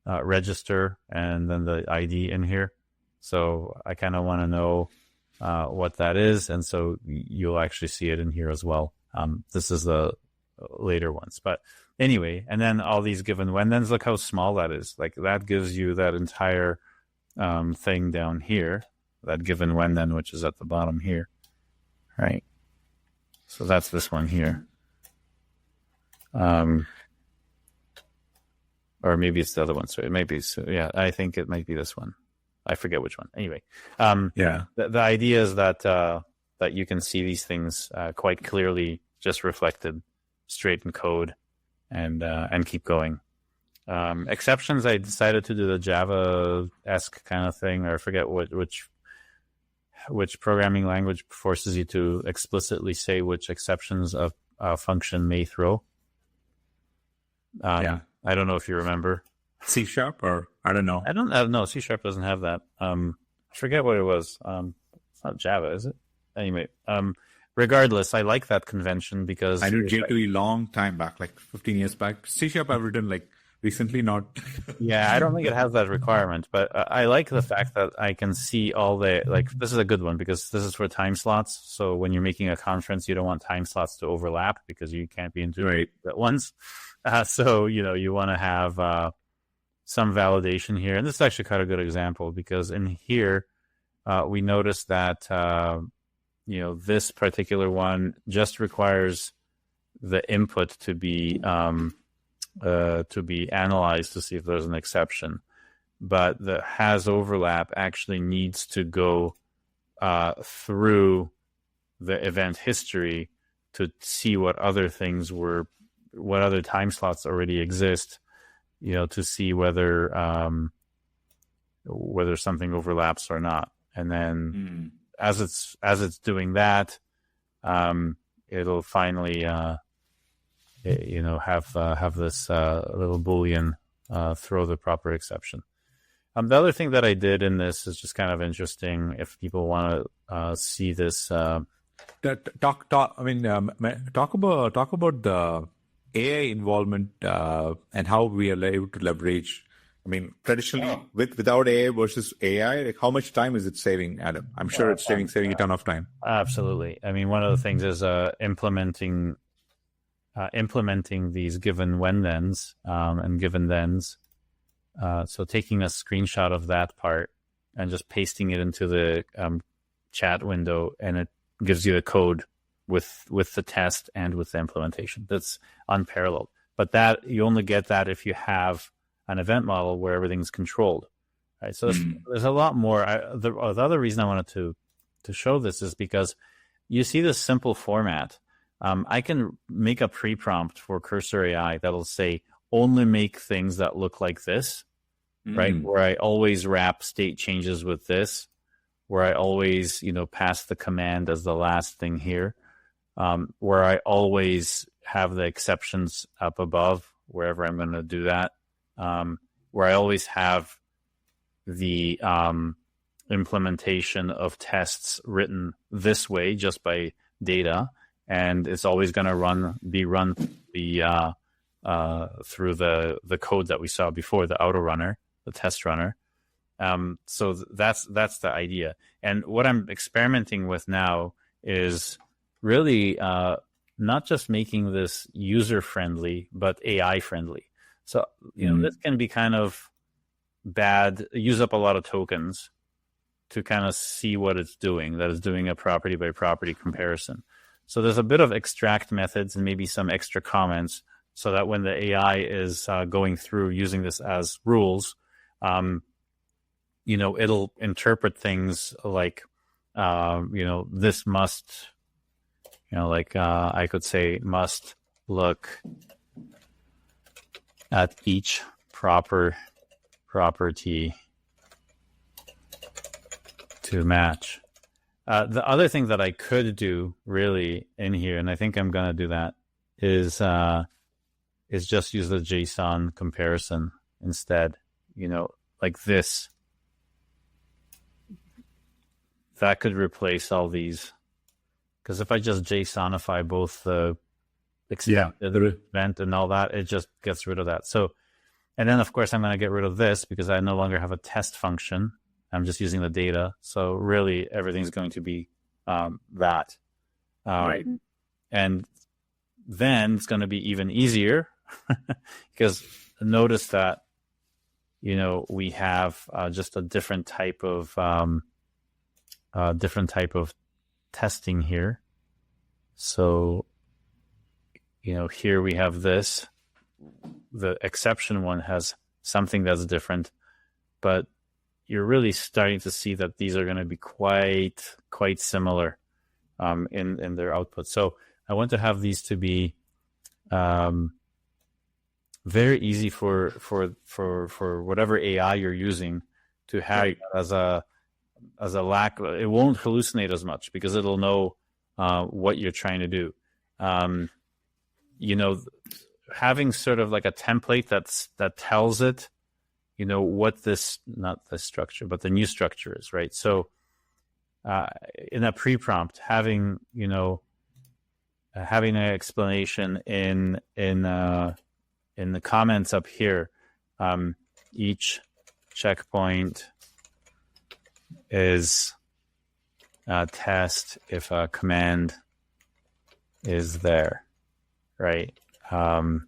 register and then the ID in here. So I kind of want to know what that is. And so you'll actually see it in here as well. This is the later ones. But anyway, and then all these given when thens, look how small that is. Like that gives you that entire thing down here, that given when then, which is at the bottom here, right? So that's this one here. Or maybe it's the other one. So it may be, I think it might be this one. I forget which one. Anyway, the idea is that that you can see these things quite clearly, just reflected straight in code, and keep going. Exceptions, I decided to do the Java-esque kind of thing, or I forget which programming language forces you to explicitly say which exceptions a function may throw. I don't know if you remember. C# or I don't know. I don't know. C# doesn't have that. I forget what it was. It's not Java, is it? Anyway, regardless, I like that convention because I knew J2E long time back, like 15 years back. C# I've written like recently, not. Yeah, I don't think it has that requirement, but I like the fact that I can see all the, like, this is a good one because this is for time slots. So when you're making a conference, you don't want time slots to overlap because you can't be in two at once. So, you want to have some validation here. And this is actually kind of a good example because in here, we notice that, this particular one just requires the input to be analyzed to see if there's an exception. But the has overlap actually needs to go through the event history to see what other things what other time slots already exist, to see whether something overlaps or not. And then as it's doing that, it'll finally have this little Boolean throw the proper exception. The other thing that I did in this is just kind of interesting if people want to see this. Talk about the AI involvement and how we are able to leverage I mean, traditionally, without AI versus AI, like how much time is it saving, Adam? I'm sure it's saving a ton of time. Absolutely. I mean, one of the things is implementing these given when thens and given thens. So taking a screenshot of that part and just pasting it into the chat window, and it gives you the code with the test and with the implementation. That's unparalleled. But that you only get that if you have an event model where everything's controlled, right? So there's a lot more. The other reason I wanted to show this is because you see this simple format. I can make a pre-prompt for Cursor AI that'll say only make things that look like this, right? Where I always wrap state changes with this, where I always, pass the command as the last thing here, where I always have the exceptions up above wherever I'm going to do that, where I always have the implementation of tests written this way just by data, and it's always going to be run through the code that we saw before, the auto runner, the test runner. So that's the idea. And what I'm experimenting with now is really not just making this user friendly, but AI friendly. So, this can be kind of bad, use up a lot of tokens to kind of see what it's doing, that is doing a property by property comparison. So there's a bit of extract methods and maybe some extra comments so that when the AI is going through using this as rules, it'll interpret things like, this must, I could say must look at each property to match. The other thing that I could do really in here, and I think I'm going to do that, is just use the JSON comparison instead, like this. That could replace all these. Because if I just JSONify both the event and all that, it just gets rid of that. So, and then of course I'm going to get rid of this because I no longer have a test function. I'm just using the data. So really everything's going to be that. Right. And then it's going to be even easier because notice that, we have just a different type of testing here. So, here we have this. The exception one has something that's different, but you're really starting to see that these are going to be quite similar in their output. So I want to have these to be very easy for whatever AI you're using to have as a lack. It won't hallucinate as much because it'll know what you're trying to do. Having sort of like a template that tells it, what this, not the structure, but the new structure is, right? So in a pre-prompt, having an explanation in the comments up here, each checkpoint is a test if a command is there, right? So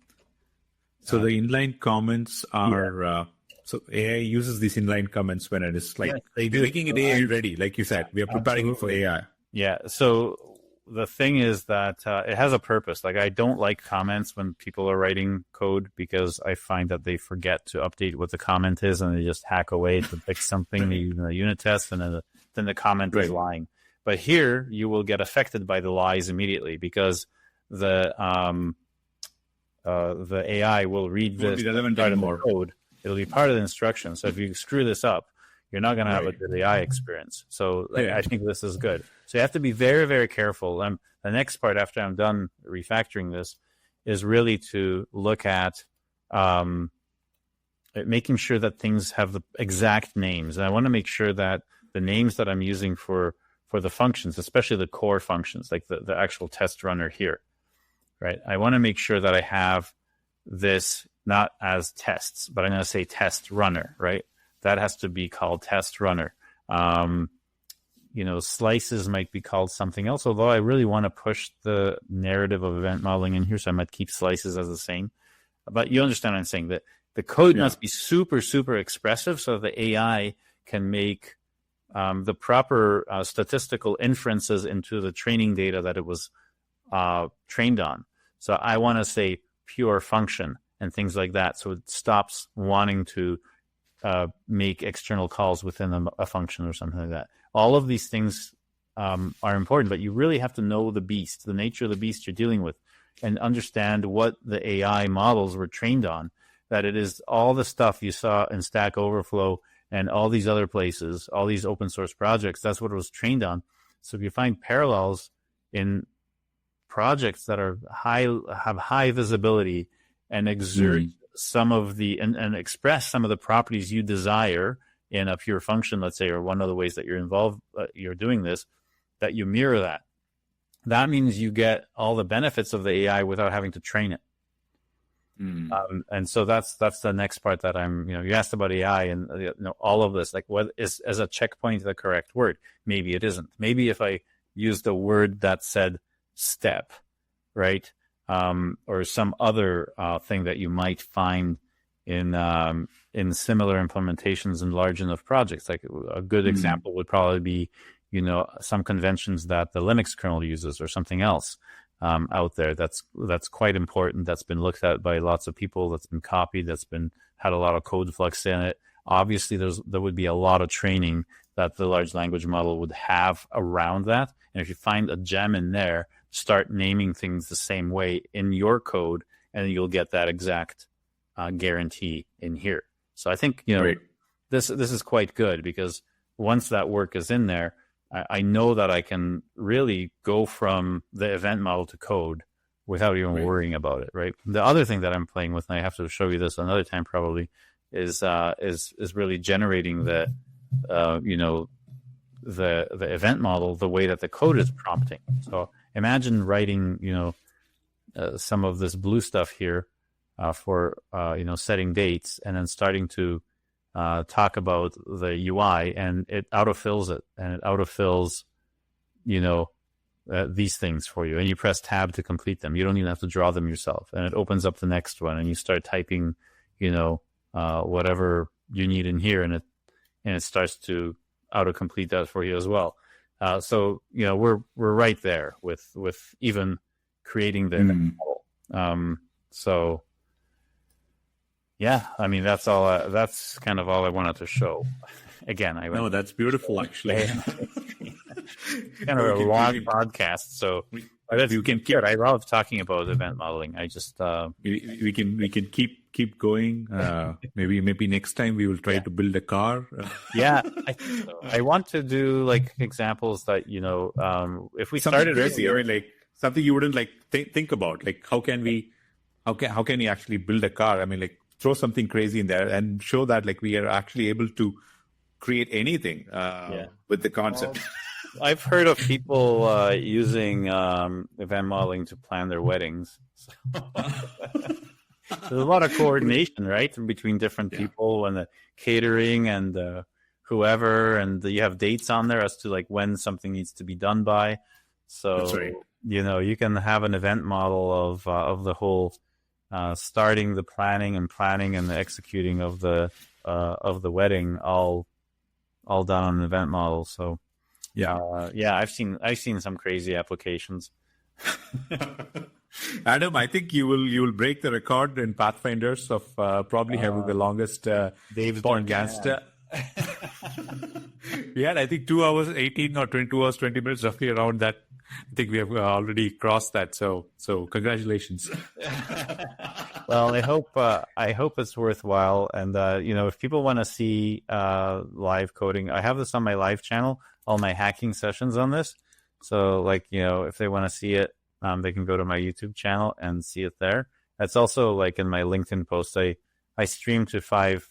the inline comments are so AI uses these inline comments when it is like making it AI ready, like you said. We are preparing it for AI. Yeah. So the thing is that it has a purpose. Like I don't like comments when people are writing code because I find that they forget to update what the comment is and they just hack away to fix something in the unit test, and then the comment is lying. But here you will get affected by the lies immediately because the AI will read this part of the code. It'll be part of the instruction. So if you screw this up, you're not going to have a good AI experience. So I think this is good. So you have to be very, very careful. The next part after I'm done refactoring this is really to look at making sure that things have the exact names. And I want to make sure that the names that I'm using for the functions, especially the core functions, like the actual test runner here, right? I want to make sure that I have this not as tests, but I'm going to say test runner, right? That has to be called test runner. Slices might be called something else, although I really want to push the narrative of event modeling in here, so I might keep slices as the same. But you understand what I'm saying, that the code must be super, super expressive so the AI can make the proper statistical inferences into the training data that it was trained on. So I want to say pure function and things like that, so it stops wanting to make external calls within a function or something like that. All of these things are important, but you really have to know the beast, the nature of the beast you're dealing with, and understand what the AI models were trained on, that it is all the stuff you saw in Stack Overflow and all these other places, all these open source projects. That's what it was trained on. So if you find parallels in projects that have high visibility and exert some of the and express some of the properties you desire in a pure function, let's say, or one of the ways that you're involved, you're doing this, that you mirror that. That means you get all the benefits of the AI without having to train it. And so that's the next part that you asked about AI and all of this, like, what is as a checkpoint the correct word? Maybe it isn't. Maybe if I used a word that said step, right? Or some other thing that you might find in similar implementations in large enough projects. Like a good example would probably be, some conventions that the Linux kernel uses or something else out there that's quite important, that's been looked at by lots of people, that's been copied, that's been had a lot of code flux in it. Obviously, there would be a lot of training that the large language model would have around that. And if you find a gem in there, start naming things the same way in your code, and you'll get that exact guarantee in here. So I think this is quite good, because once that work is in there, I know that I can really go from the event model to code without even worrying about it, right? The other thing that I'm playing with, and I have to show you this another time probably, is really generating the event model the way that the code is prompting. So imagine writing some of this blue stuff here for setting dates, and then starting to talk about the UI, and it autofills it, and it autofills these things for you, and you press tab to complete them. You don't even have to draw them yourself, and it opens up the next one, and you start typing whatever you need in here, and it starts to autocomplete that for you as well. So we're right there with even creating the model. So yeah, I mean, that's all. That's kind of all I wanted to show. Again, no, that's beautiful, actually. Kind of a long podcast, so you can keep. I love talking about event modeling. I just we can keep going. Maybe next time we will try to build a car. Yeah, I think so. I want to do like examples that if we started earlier, like something you wouldn't like think about, like how can we actually build a car? I mean, like, throw something crazy in there and show that like we are actually able to create anything with the concept. I've heard of people using event modeling to plan their weddings. So there's a lot of coordination, right, between different people and the catering and whoever, and you have dates on there as to like when something needs to be done by. So that's right. You can have an event model of the whole. Starting the planning and the executing of the wedding, all done on an event model. So I've seen some crazy applications. Adam, I think you will break the record in Pathfinders of probably having the longest Dave's podcast. We had, I think, 2 hours 18 or 22 hours 20 minutes, roughly around that. I think we have already crossed that. So congratulations. Well, I hope it's worthwhile. And if people want to see live coding, I have this on my live channel, all my hacking sessions on this. So if they want to see it, they can go to my YouTube channel and see it there. That's also like in my LinkedIn post. I stream to 5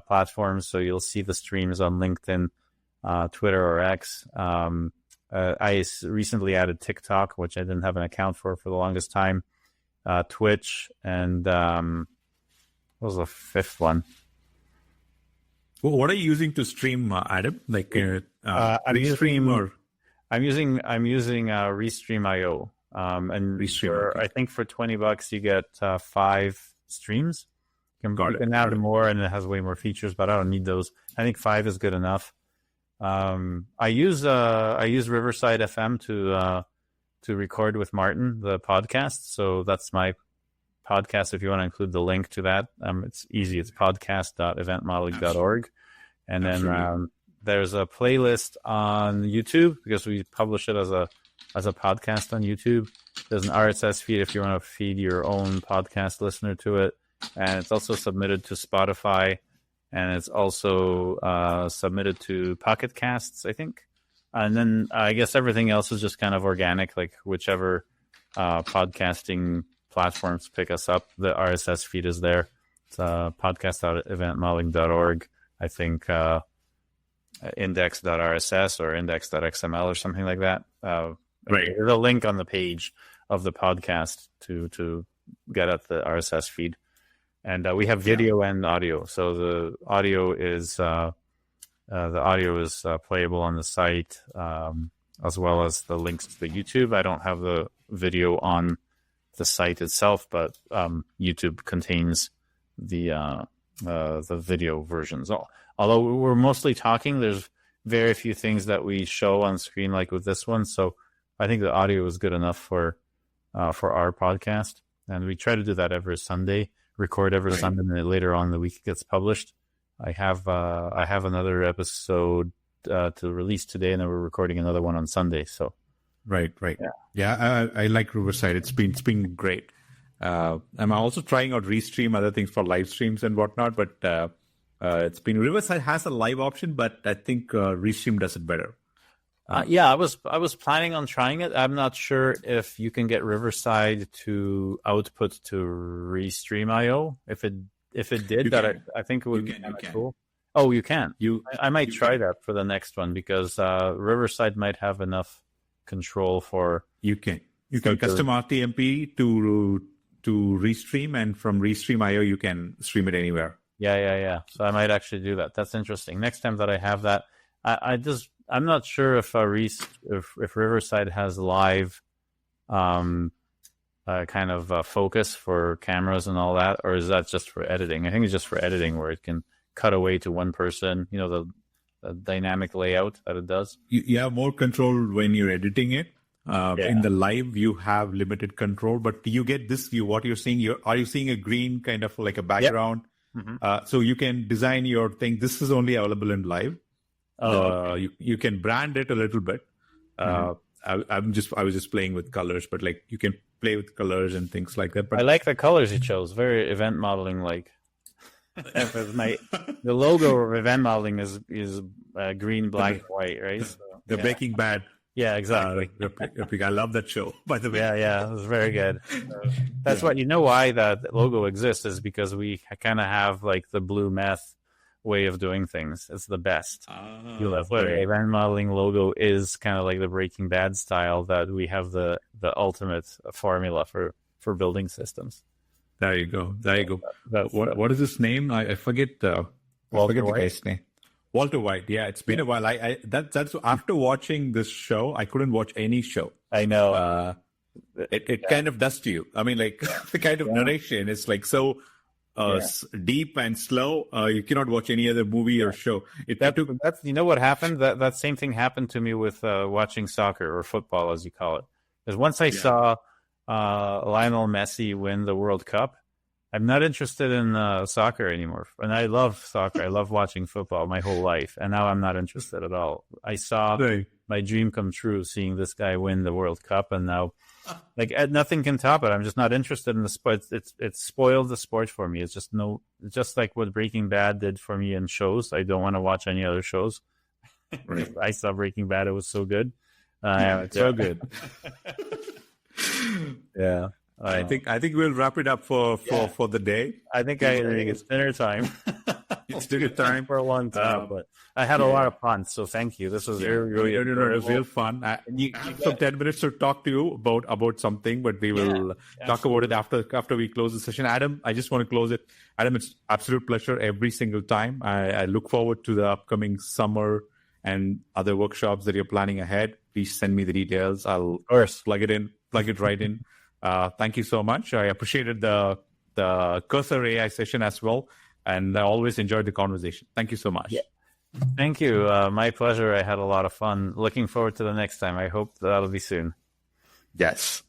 platforms, so you'll see the streams on LinkedIn, Twitter, or X. I recently added TikTok, which I didn't have an account for the longest time, Twitch, and What was the fifth one? Well, what are you using to stream, Adam? Like Restream or I'm using Restream.io, and Restream, okay. I think for $20 you get 5 streams. You can add more, and it has way more features, but I don't need those. I think 5 is good enough. I use Riverside FM to record with Martin the podcast. So that's my podcast. If you want to include the link to that, it's easy. It's podcast.eventmodeling.org, and then there's a playlist on YouTube because we publish it as a podcast on YouTube. There's an RSS feed if you want to feed your own podcast listener to it, and it's also submitted to Spotify, and it's also submitted to Pocket Casts, I think. And then I guess everything else is just kind of organic, like whichever podcasting platforms pick us up. The RSS feed is there. It's podcast.eventmodeling.org. I think index.rss or index.xml or something like that. Right. There's a link on the page of the podcast to get at the RSS feed. And we have video and audio. So the audio is playable on the site, as well as the links to the YouTube. I don't have the video on the site itself, but YouTube contains the video versions. Although we're mostly talking, there's very few things that we show on screen like with this one. So I think the audio is good enough for our podcast, and we try to do that every Sunday. Record every Sunday, and then later on in the week it gets published. I have another episode to release today, and then we're recording another one on Sunday. So, right. Yeah, I like Riverside. It's been great. I'm also trying out Restream, other things for live streams and whatnot. But Riverside has a live option, but I think Restream does it better. Yeah, I was planning on trying it. I'm not sure if you can get Riverside to output to Restream.io. If it did, I think it would be kind of cool. Oh, you can. I might try that for the next one because Riverside might have enough control for. You can custom RTMP to Restream, and from Restream.io you can stream it anywhere. Yeah. So I might actually do that. That's interesting. Next time that I have that, I'm not sure if Riverside has live kind of focus for cameras and all that, or is that just for editing? I think it's just for editing, where it can cut away to one person, the dynamic layout that it does. You have more control when you're editing it. In the live, you have limited control, but you get this view. What you're seeing, are you seeing a green kind of like a background? Yep. Mm-hmm. So you can design your thing. This is only available in live. You can brand it a little bit. I was just playing with colors, but like you can play with colors and things like that. But I like the colors you chose. Very event modeling like. The logo of event modeling is green, black, and white, right? So, Breaking Bad. Yeah, exactly. I love that show, by the way. Yeah, it was very good. That's what why that logo exists is because we kind of have like the blue meth way of doing things. It's the best. Event modeling logo is kind of like the Breaking Bad style, that we have the ultimate formula for building systems. There you go. What is his name? I forget. Walter White. The guy's name. Walter White. Yeah, it's been a while. That's after watching this show, I couldn't watch any show. I know. It kind of does to you. I mean, like the kind of narration is like so deep and slow. You cannot watch any other movie or show. That's what happened. That same thing happened to me with watching soccer or football, as you call it. Because once I saw Lionel Messi win the World Cup, I'm not interested in soccer anymore. And I love soccer. I love watching football my whole life. And now I'm not interested at all. I saw my dream come true, seeing this guy win the World Cup. And now, nothing can top it. I'm just not interested in the sport. It's spoiled the sport for me. It's just like what Breaking Bad did for me in shows. I don't want to watch any other shows. Right. I saw Breaking Bad. It was so good. It's so good. Yeah. I think we'll wrap it up for the day. I think it's dinner time. It's took your time. For a long time, but I had a lot of fun. So thank you. This was really it was real fun. I have some 10 minutes to talk to you about something, but we will talk about it after we close the session. Adam, I just want to close it. Adam, it's absolute pleasure every single time. I look forward to the upcoming summer and other workshops that you're planning ahead. Please send me the details. I'll plug it right in. Thank you so much. I appreciated the Cursor AI session as well, and I always enjoyed the conversation. Thank you so much. Yeah. Thank you. My pleasure. I had a lot of fun. Looking forward to the next time. I hope that'll be soon. Yes.